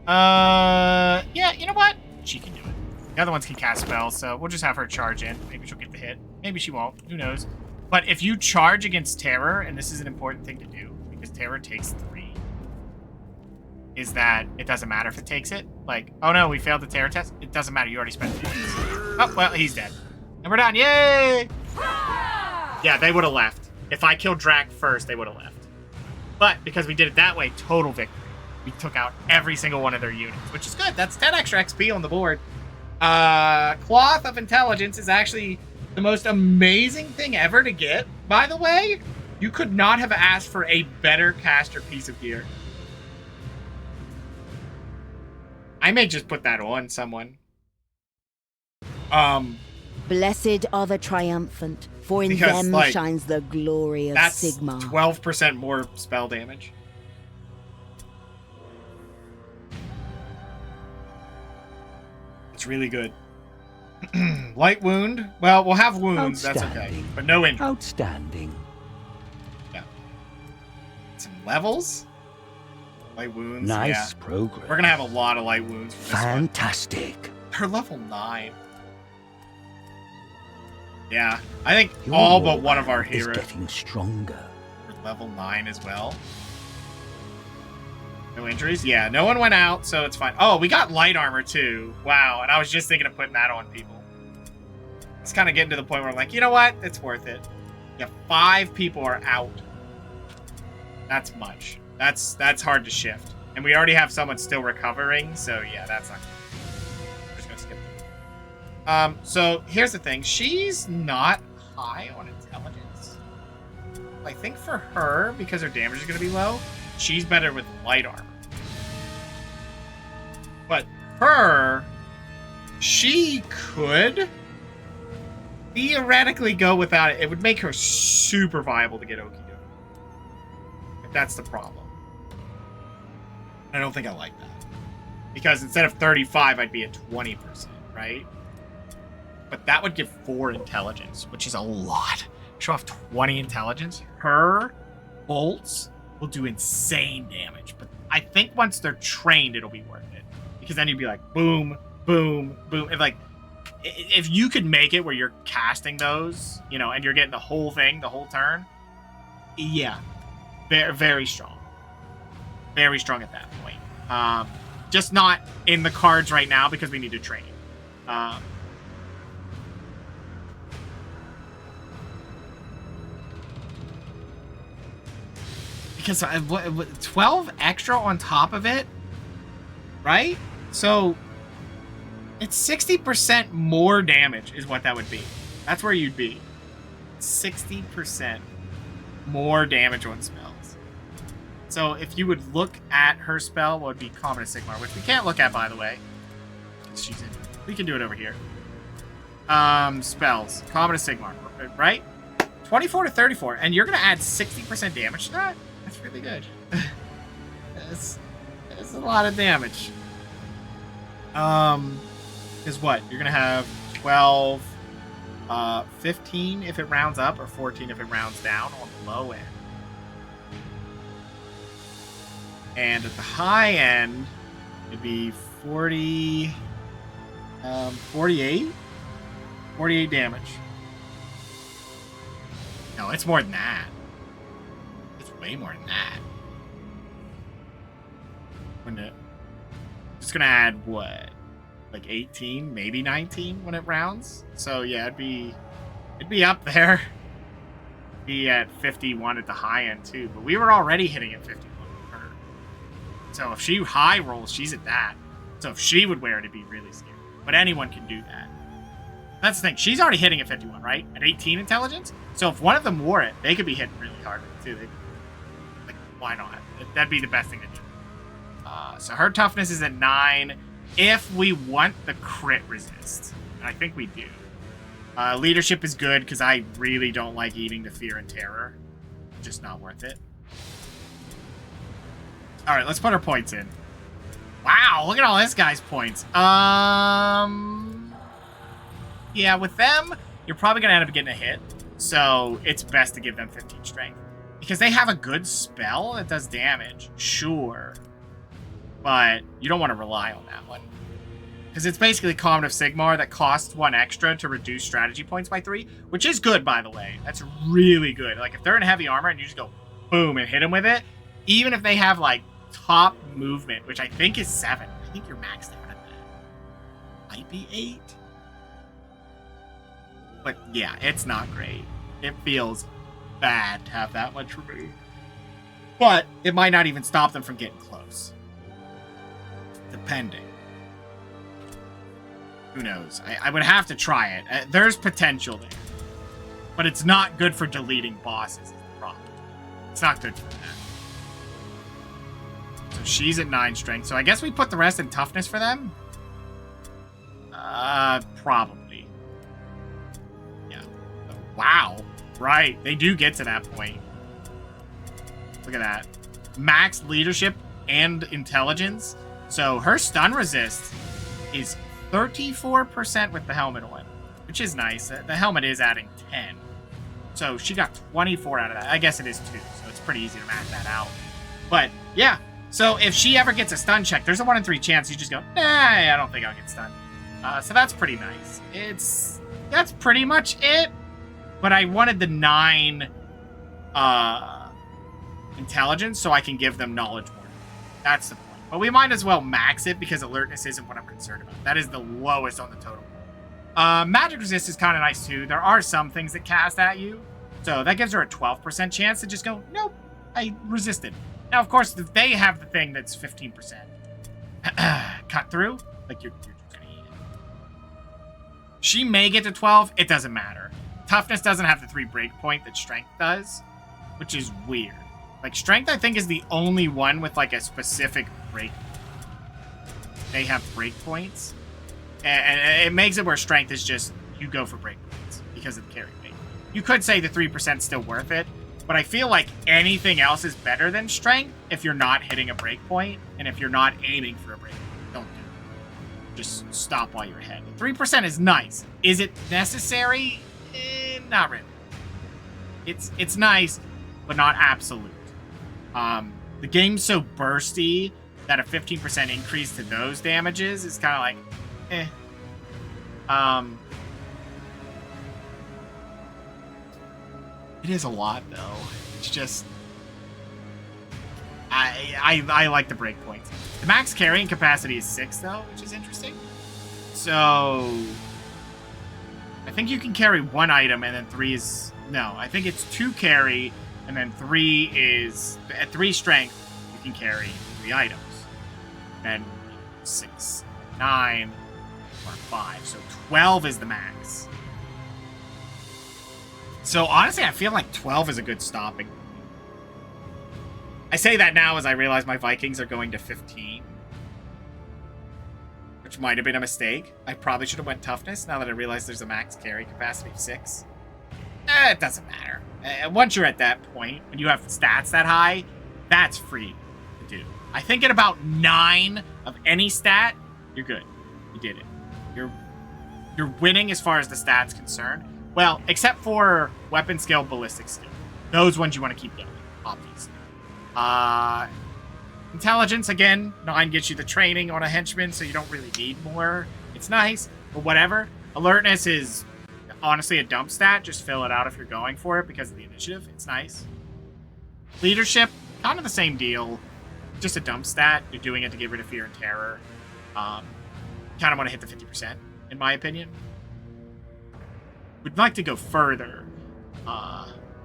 Yeah, you know what? She can do it. The other ones can cast spells, so we'll just have her charge in. Maybe she'll get the hit. Maybe she won't. Who knows? But if you charge against Terror, and this is an important thing to do, because Terror takes 3, is that it doesn't matter if it takes it. Like, oh no, we failed the Terror test. It doesn't matter. You already spent the points. Oh, well, he's dead. And we're done. Yay! Yeah, they would have left. If I killed Drac first, they would have left. But because we did it that way, total victory. We took out every single one of their units, which is good. That's 10 extra XP on the board. Cloth of Intelligence is actually the most amazing thing ever to get, by the way. You could not have asked for a better caster piece of gear. I may just put that on someone. Blessed are the triumphant, for in Because, them like, shines the glory of that's Sigmar. 12% more spell damage. It's really good. Light wound. Well, we'll have wounds. That's okay. Outstanding. But no injury. Outstanding. Yeah. Some levels. Light wounds. Nice Yeah. progress. We're going to have a lot of light wounds for this one. Fantastic. They're level 9. Yeah. I think Your all but one of our warband is heroes getting stronger. are level 9 as well. No injuries? Yeah, no one went out, so it's fine. Oh, we got light armor too. Wow, and I was just thinking of putting that on people. It's kind of getting to the point where I'm like, you know what? It's worth it. Yeah, 5 people are out. That's much. That's hard to shift. And we already have someone still recovering, so yeah, that's not good. We're just gonna skip it. So here's the thing. She's not high on intelligence. I think for her, because her damage is gonna be low, she's better with light armor. But her, she could theoretically go without it. It would make her super viable to get Okie Dokie. If that's the problem. I don't think I like that. Because instead of 35, I'd be at 20%, right? But that would give 4 intelligence, which is a lot. Show off 20 intelligence. Her bolts will do insane damage. But I think once they're trained, it'll be worth it. Because then you'd be like, boom, boom, boom. And like, if you could make it where you're casting those, you know, and you're getting the whole thing, the whole turn, yeah. very, very strong. Very strong at that point. Just not in the cards right now because we need to train. Because 12 extra on top of it, right? So it's 60% more damage is what that would be. That's where you'd be. 60% more damage on spells. So if you would look at her spell, what would be Common of Sigmar, which we can't look at, by the way. She's in. We can do it over here. Spells. Common of Sigmar, right? 24 to 34, and you're going to add 60% damage to that? That's really good. That's a lot of damage. Is what? You're going to have 12, 15 if it rounds up, or 14 if it rounds down on the low end. And at the high end, it'd be 40, 48? 48 damage. No, it's more than that. It's way more than that. It's gonna add what? Like 18, maybe 19 when it rounds. So yeah, it'd be up there. Be at 51 at the high end too. But we were already hitting at 51 with her. So if she high rolls, she's at that. So if she would wear it, it'd be really scary. But anyone can do that. That's the thing. She's already hitting at 51, right? At 18 intelligence. So if one of them wore it, they could be hitting really hard with it too. Like, why not? That'd be the best thing to do. So her toughness is at 9. If we want the crit resist, and I think we do. Leadership is good because I really don't like eating the fear and terror. Just not worth it. All right, let's put our points in. Wow, look at all this guy's points. Yeah, with them, you're probably going to end up getting a hit. So it's best to give them 15 strength. Because they have a good spell that does damage. Sure. But you don't want to rely on that one. Because it's basically Common of Sigmar that costs 1 extra to reduce strategy points by 3. Which is good, by the way. That's really good. Like, if they're in heavy armor and you just go boom and hit them with it. Even if they have, like, top movement, which I think is 7. I think you're maxed out at that. Might be 8. But yeah, it's not great. It feels bad to have that much removed. But it might not even stop them from getting close. Depending. Who knows? I would have to try it. There's potential there. But it's not good for deleting bosses is the problem. It's not good for that. So she's at 9 strength. So I guess we put the rest in toughness for them? Probably. Yeah. Wow. Right. They do get to that point. Look at that. Max leadership and intelligence. So her stun resist is 34% with the helmet on, which is nice. The helmet is adding 10. So she got 24 out of that. I guess it is 2, so it's pretty easy to math that out. But yeah, so if she ever gets a stun check, there's a 1 in 3 chance you just go, nah, I don't think I'll get stunned. So that's pretty nice. That's pretty much it. But I wanted the 9 intelligence so I can give them knowledge more. That's the point. But we might as well max it because alertness isn't what I'm concerned about. That is the lowest on the total. Magic resist is kind of nice too. There are some things that cast at you. So that gives her a 12% chance to just go, nope, I resisted. Now, of course, if they have the thing that's 15% cut through, like you're just going to eat it. She may get to 12. It doesn't matter. Toughness doesn't have the 3 breakpoint that strength does, which is weird. Like, strength, I think, is the only one with, like, a specific break. They have breakpoints. And it makes it where strength is just, you go for breakpoints because of the carry rate. You could say the 3% is still worth it, but I feel like anything else is better than strength if you're not hitting a breakpoint, and if you're not aiming for a breakpoint. Don't do it. Just stop while you're ahead. 3% is nice. Is it necessary? Not really. It's nice, but not absolute. The game's so bursty that a 15% increase to those damages is kind of like, eh. It is a lot, though. It's just, I like the breakpoints. The max carrying capacity is 6, though, which is interesting. So I think you can carry 1 item, and then 3 is... No, I think it's 2 carry, and then 3 is... At 3 strength, you can carry 3 items. And 6, 9, or 5. So 12 is the max. So honestly, I feel like 12 is a good stopping. I say that now as I realize my Vikings are going to 15. Which might have been a mistake. I probably should have went toughness now that I realize there's a max carry capacity of 6. It doesn't matter. Once you're at that point, when you have stats that high, that's free to do. I think at about 9 of any stat, you're good. You did it. You're winning as far as the stats concerned. Well, except for weapon skill, ballistic skill. Those ones you want to keep going, obviously. Intelligence, again, 9 gets you the training on a henchman, so you don't really need more. It's nice, but whatever. Alertness is honestly a dump stat. Just fill it out if you're going for it because of the initiative. It's nice. Leadership, kind of the same deal. Just a dump stat. You're doing it to get rid of fear and terror. Kind of want to hit the 50%, in my opinion. We'd like to go further.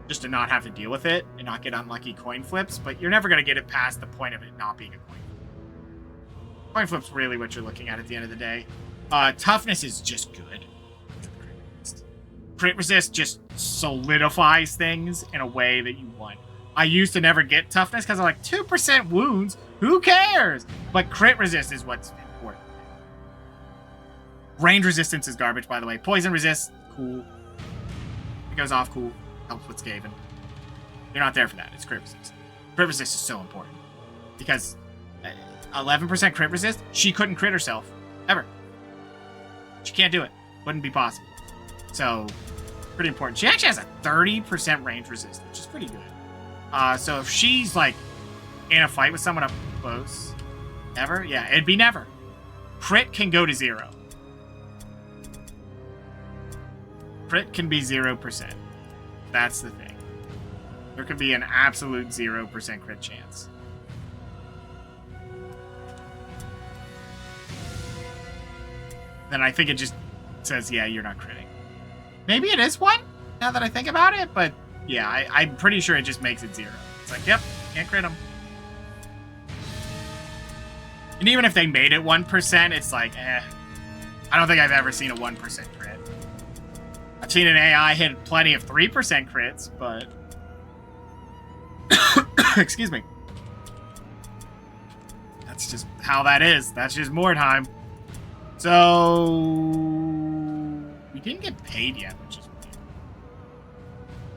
Just to not have to deal with it and not get unlucky coin flips, but you're never going to get it past the point of it not being a coin flip. Coin flip's really what you're looking at the end of the day. Toughness is just good. Crit resist just solidifies things in a way that you want. I used to never get toughness because I'm like, 2% wounds, who cares? But crit resist is what's important. Range resistance is garbage, by the way. Poison resist, cool. It goes off, cool. Helps with Skaven. You're not there for that. It's crit resist. Crit resist is so important. Because 11% crit resist, she couldn't crit herself. Ever. She can't do it. Wouldn't be possible. So, pretty important. She actually has a 30% range resist, which is pretty good. So if she's, like, in a fight with someone up close, ever? Yeah, it'd be never. Crit can go to 0. Crit can be 0%. That's the thing. There could be an absolute 0% crit chance. Then I think it just says, yeah, you're not critting. Maybe it is 1, now that I think about it, but yeah, I'm pretty sure it just makes it 0. It's like, yep, can't crit them. And even if they made it 1%, it's like, I don't think I've ever seen a 1% crit. I've seen an AI hit plenty of 3% crits, but... Excuse me. That's just how that is. That's just Mordheim. So... We didn't get paid yet, which is weird.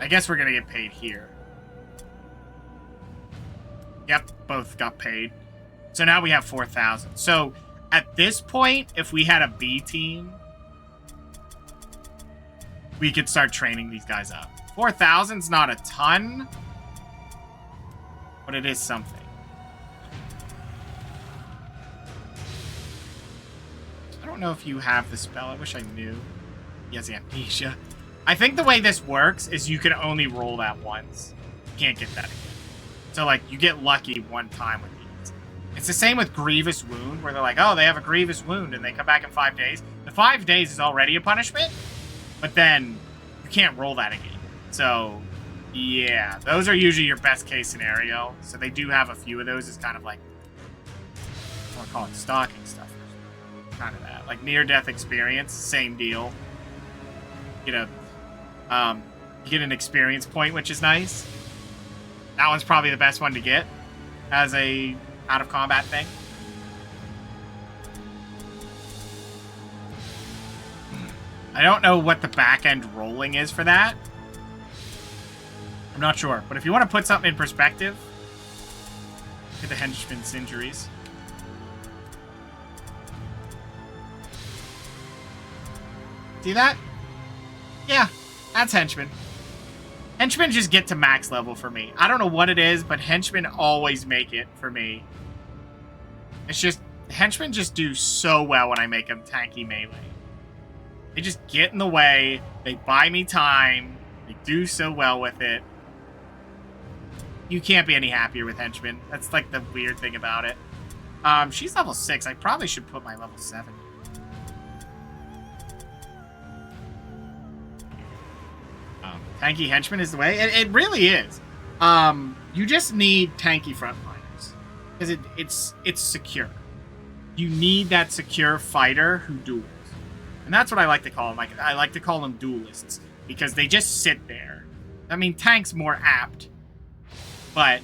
I guess we're gonna get paid here. Yep, both got paid. So now we have 4,000. So, at this point, if we had a B team... we could start training these guys up. 4,000's not a ton, but it is something. I don't know if you have the spell. I wish I knew. He has amnesia. I think the way this works is you can only roll that once. You can't get that again. So, like, you get lucky one time with these. It's the same with Grievous Wound, where they're like, oh, they have a Grievous Wound, and they come back in 5 days. The 5 days is already a punishment, but then you can't roll that again. So, yeah, those are usually your best case scenario. So they do have a few of those as kind of like, I want to call it stocking stuff. Kind of that. Like near-death experience, same deal. You get an experience point, which is nice. That one's probably the best one to get as a out-of-combat thing. I don't know what the back-end rolling is for that. I'm not sure. But if you want to put something in perspective, look at the henchman's injuries. See that? Yeah, that's henchmen. Henchmen just get to max level for me. I don't know what it is, but henchmen always make it for me. It's just, henchmen just do so well when I make them tanky melee. They just get in the way, they buy me time, they do so well with it. You can't be any happier with henchmen. That's like the weird thing about it. She's level 6. I probably should put my level 7. Tanky henchman is the way. It really is. You just need tanky frontliners because it's secure. You need that secure fighter who duels, and that's what I like to call them. Like I like to call them duelists because they just sit there. I mean, tank's more apt, but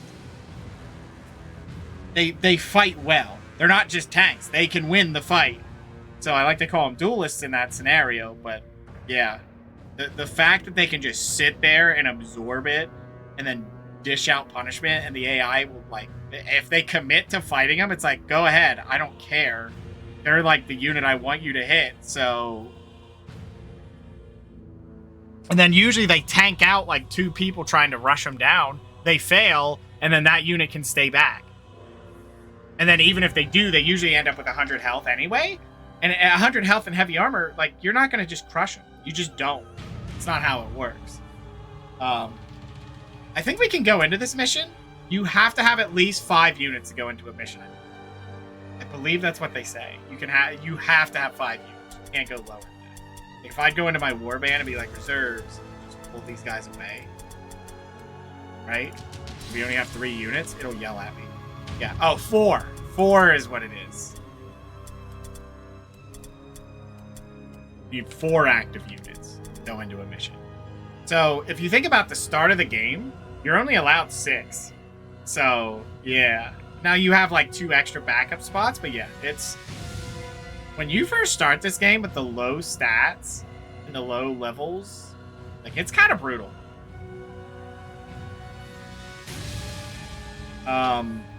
they fight well. They're not just tanks. They can win the fight. So I like to call them duelists in that scenario. But yeah. The fact that they can just sit there and absorb it and then dish out punishment and the AI will, like, if they commit to fighting them, it's like, go ahead. I don't care. They're, like, the unit I want you to hit, so... And then usually they tank out, like, 2 people trying to rush them down. They fail, and then that unit can stay back. And then even if they do, they usually end up with 100 health anyway. And 100 health and heavy armor, like, you're not going to just crush them. You just don't. It's not how it works. I think we can go into this mission. You have to have at least 5 units to go into a mission. I believe that's what they say. You have to have 5 units. You can't go lower than that. If I'd go into my warband and be like, reserves, just pull these guys away. Right? If we only have 3 units, it'll yell at me. Yeah. Oh, 4. 4 is what it is. You need 4 active units to go into a mission. So if you think about the start of the game, you're only allowed 6. So yeah. Now you have like 2 extra backup spots, but yeah, it's when you first start this game with the low stats and the low levels, like it's kind of brutal.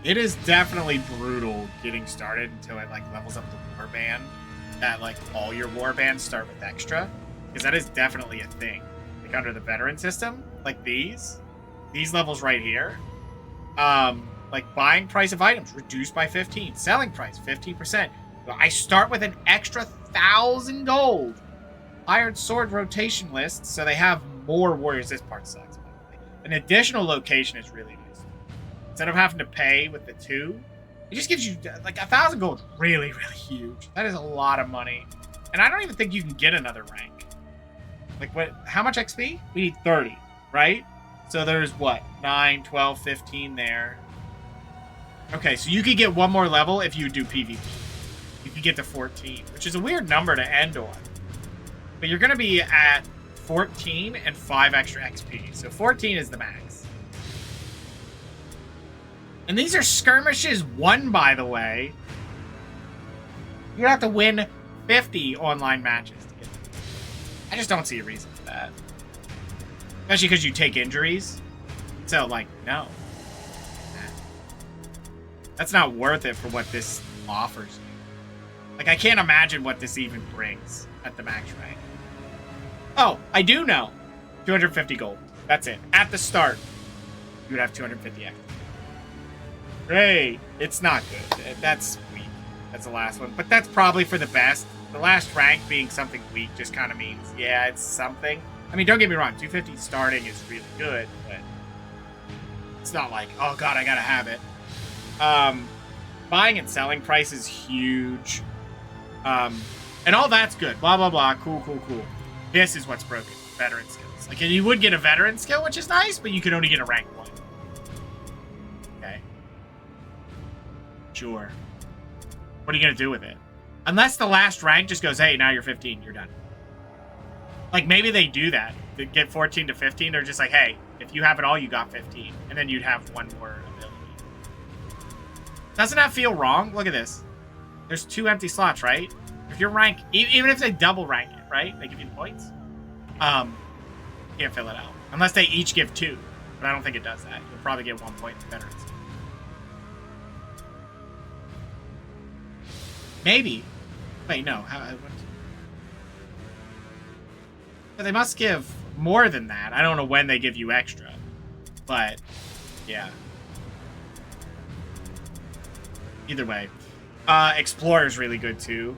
It is definitely brutal getting started until it like levels up the warband. That like all your warbands start with extra, because that is definitely a thing. Like under the veteran system, like these levels right here, like buying price of items reduced by 15, selling price 15%. I start with an extra 1,000 gold. Iron sword rotation list, so they have more warriors. This part sucks. By the way. An additional location is really nice. Instead of having to pay with the 2. It just gives you, like, 1,000 gold. Really, really huge. That is a lot of money. And I don't even think you can get another rank. Like, what? How much XP? We need 30, right? So there's, what? 9, 12, 15 there. Okay, so you could get 1 more level if you do PvP. You could get to 14, which is a weird number to end on. But you're going to be at 14 and 5 extra XP. So 14 is the max. And these are skirmishes won, by the way. You have to win 50 online matches to get them. I just don't see a reason for that. Especially because you take injuries. So, like, no. That's not worth it for what this offers you. Like, I can't imagine what this even brings at the max rank. Oh, I do know. 250 gold. That's it. At the start, you would have 250 XP. Great. It's not good. That's weak. That's the last one. But that's probably for the best. The last rank being something weak just kind of means, yeah, it's something. I mean, don't get me wrong. 250 starting is really good, but it's not like, oh, God, I got to have it. Buying and selling price is huge. And all that's good. Blah, blah, blah. Cool, cool, cool. This is what's broken. Veteran skills. Like, you would get a veteran skill, which is nice, but you could only get a rank 1. Okay. Sure. What are you going to do with it? Unless the last rank just goes, hey, now you're 15, you're done. Like, maybe they do that. They get 14 to 15, they're just like, hey, if you have it all, you got 15. And then you'd have 1 more ability. Doesn't that feel wrong? Look at this. There's 2 empty slots, right? If your rank, even if they double rank it, right? They give you the points. Can't fill it out. Unless they each give 2. But I don't think it does that. You'll probably get 1 point in veterans. Maybe. Wait, no. But they must give more than that. I don't know when they give you extra. But, yeah. Either way. Explorer's really good, too.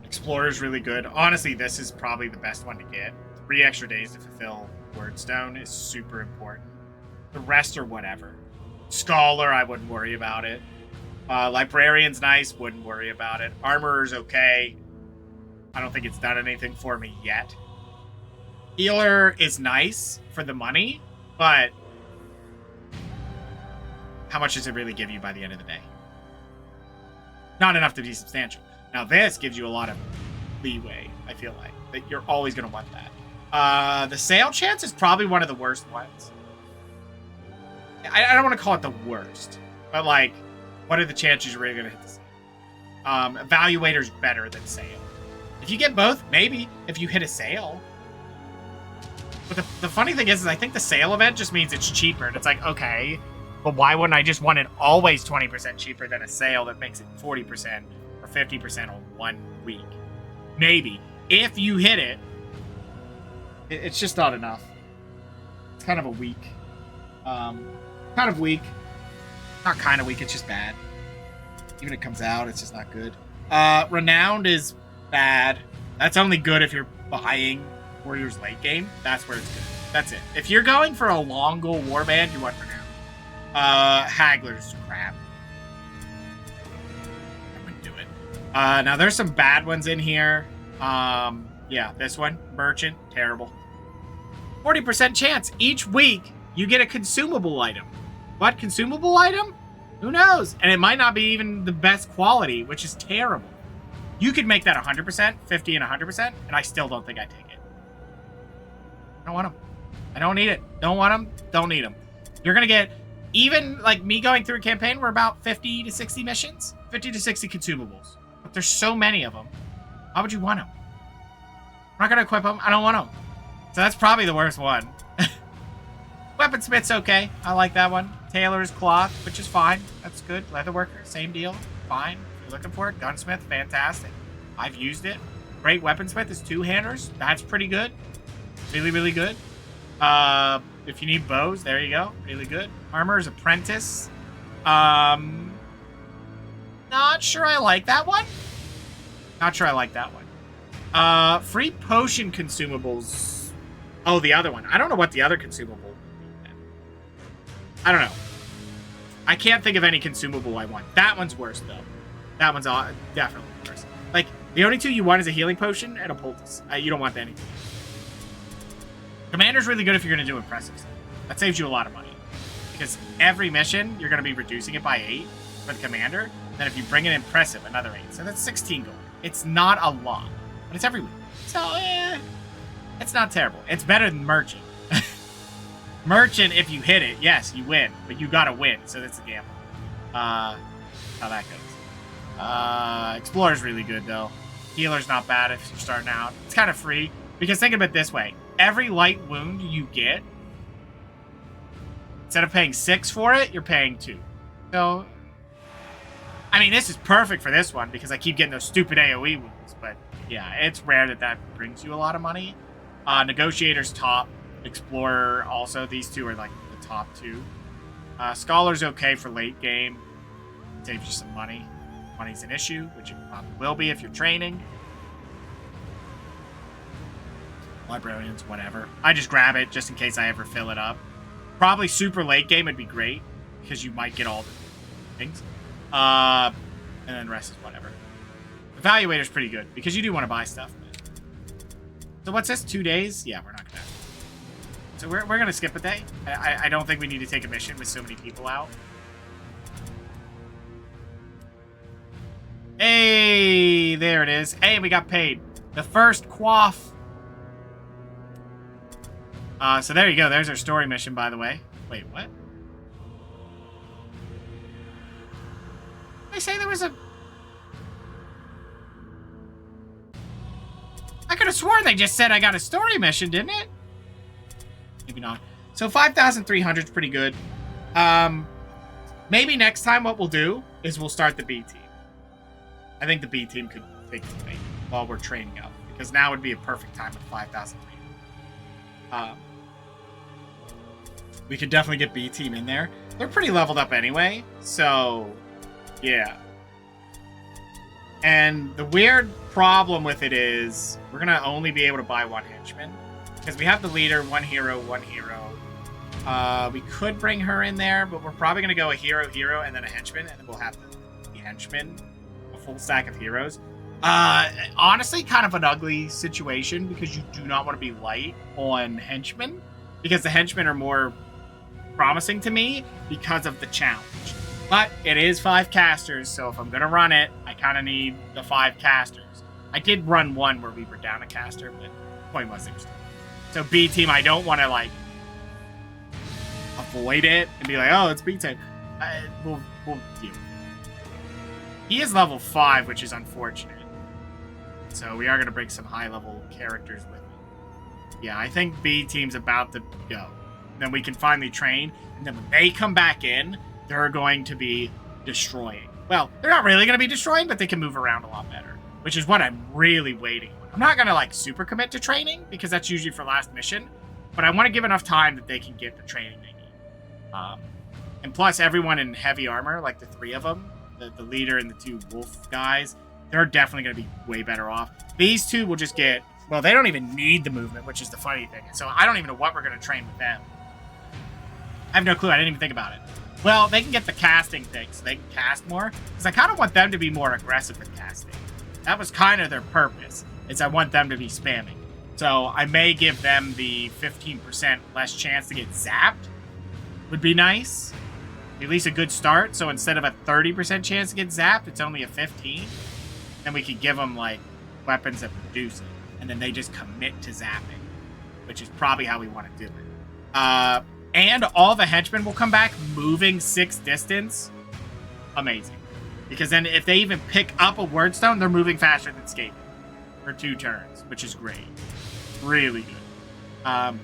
Explorer's really good. Honestly, this is probably the best one to get. 3 extra days to fulfill Wordstone is super important. The rest are whatever. Scholar, I wouldn't worry about it. Librarian's nice, wouldn't worry about it. Armorer's okay. I don't think it's done anything for me yet. Healer is nice for the money, but how much does it really give you by the end of the day? Not enough to be substantial. Now this gives you a lot of leeway, I feel like. That you're always going to want that. The sale chance is probably one of the worst ones. I don't want to call it the worst, but like, what are the chances you're really going to hit the sale? Evaluator's better than sale. If you get both, maybe. If you hit a sale. But the funny thing is I think the sale event just means it's cheaper. And it's like, okay, but why wouldn't I just want it always 20% cheaper than a sale that makes it 40% or 50% on 1 week? Maybe. If you hit it, it's just not enough. It's kind of a weak. Kind of weak. Not kind of weak, it's just bad. Even if it comes out, it's just not good. Renowned is bad. That's only good if you're buying Warriors late game. That's where it's good. That's it. If you're going for a long goal warband, you want Renowned. Haggler's crap. I wouldn't do it. Now there's some bad ones in here. Yeah, this one. Merchant. Terrible. 40% chance. Each week, you get a consumable item. What consumable item? Who knows? And it might not be even the best quality, which is terrible. You could make that 100%, 50 and 100%, and I still don't think I'd take it. I don't want them. I don't need it. Don't want them. Don't need them. You're going to get, even like me going through a campaign, we're about 50 to 60 missions, 50 to 60 consumables. But there's so many of them. Why would you want them? I'm not going to equip them. I don't want them. So that's probably the worst one. Weaponsmith's okay. I like that one. Tailor's cloth, which is fine. That's good. Leatherworker, same deal. Fine. If you're looking for it. Gunsmith, fantastic. I've used it. Great weaponsmith is 2-handers. That's pretty good. Really, really good. If you need bows, there you go. Really good. Armorer's apprentice. Not sure I like that one. Not sure I like that one. Free potion consumables. Oh, the other one. I don't know what the other consumable. I don't know. I can't think of any consumable I want. That one's worse, though. That one's definitely worse. Like, the only two you want is a healing potion and a poultice. You don't want anything. Commander's really good if you're going to do impressive stuff. That saves you a lot of money. Because every mission, you're going to be reducing it by 8 for the commander. Then if you bring in impressive, another 8. So that's 16 gold. It's not a lot. But it's every week. So, it's not terrible. It's better than Merchant. Merchant, if you hit it, yes, you win. But you gotta win, so that's a gamble. How that goes. Explorer's really good, though. Healer's not bad if you're starting out. It's kind of free. Because think of it this way. Every light wound you get, instead of paying 6 for it, you're paying 2. So, I mean, this is perfect for this one, because I keep getting those stupid AoE wounds. But, yeah, it's rare that that brings you a lot of money. Negotiator's top. Explorer also. These two are like the top 2. Scholar's okay for late game. Saves you some money. Money's an issue, which it probably will be if you're training. Librarians, whatever. I just grab it just in case I ever fill it up. Probably super late game would be great because you might get all the things. And then the rest is whatever. Evaluator's pretty good because you do want to buy stuff. So what's this? 2 days? Yeah, we're not gonna. So we're going to skip a day. I don't think we need to take a mission with so many people out. Hey, there it is. Hey, we got paid. The first quaff. So there you go. There's our story mission, by the way. Wait, what? They say there was a... I could have sworn they just said I got a story mission, didn't it? Maybe not. So 5,300 is pretty good. Maybe next time what we'll do is we'll start the B team. I think the B team could take the fight while we're training up. Because now would be a perfect time with 5,300. We could definitely get B team in there. They're pretty leveled up anyway. So, yeah. And the weird problem with it is we're going to only be able to buy 1 henchman. Because we have the leader, one hero, one hero. We could bring her in there, but we're probably going to go a hero, hero, and then a henchman, and then we'll have the henchman, a full stack of heroes. Honestly, kind of an ugly situation because you do not want to be light on henchmen, because the henchmen are more promising to me because of the challenge. But it is 5 casters, so if I'm going to run it, I kind of need the 5 casters. I did run one where we were down a caster, but point was interesting. So B team, I don't want to like avoid it and be like, oh, it's B team. We'll deal with it. He is level 5, which is unfortunate. So we are going to bring some high level characters with me. Yeah, I think B team's about to go. Then we can finally train, and then when they come back in, they're going to be destroying. Well, they're not really going to be destroying, but they can move around a lot better, which is what I'm really waiting on. I'm not going to like super commit to training because that's usually for last mission, but I want to give enough time that they can get the training they need. And plus, everyone in heavy armor, like the 3 of them, the leader and the 2 wolf guys, they're definitely going to be way better off. These 2 will just get, well, they don't even need the movement, which is the funny thing. So I don't even know what we're going to train with them. I have no clue. I didn't even think about it. Well, they can get the casting thing, so they can cast more. Because I kind of want them to be more aggressive with casting. That was kind of their purpose, is I want them to be spamming. So I may give them the 15% less chance to get zapped. Would be nice. At least a good start. So instead of a 30% chance to get zapped, it's only a 15. Then we could give them, like, weapons that reduce it. And then they just commit to zapping. Which is probably how we want to do it. And all the henchmen will come back moving 6 distance. Amazing. Because then if they even pick up a wordstone, they're moving faster than Skaven for 2 turns, which is great. Really good.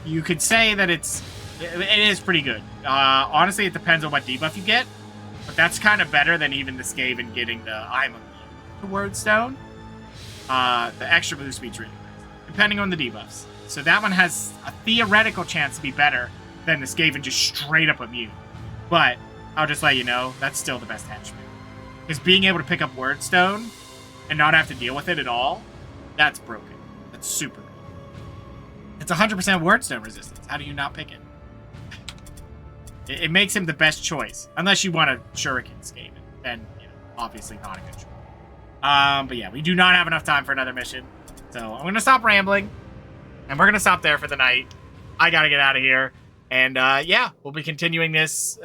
You could say that it is pretty good. Honestly, it depends on what debuff you get. But that's kind of better than even the Skaven getting the I'm immune to wordstone. The extra move speed's really nice, depending on the debuffs. So that one has a theoretical chance to be better than the Skaven just straight up immune. But I'll just let you know, that's still the best henchman. Because being able to pick up Wordstone and not have to deal with it at all, that's broken. That's super good. It's 100% Wordstone resistance. How do you not pick it? It makes him the best choice. Unless you want a Shuriken Skaven. Then, obviously not a good choice. But yeah, we do not have enough time for another mission. So I'm going to stop rambling. And we're going to stop there for the night. I got to get out of here. And, yeah, we'll be continuing this.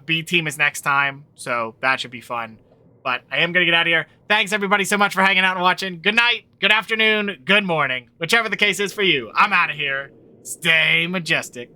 B team is next time, so that should be fun. But I am going to get out of here. Thanks, everybody, so much for hanging out and watching. Good night, good afternoon, good morning. Whichever the case is for you. I'm out of here. Stay majestic.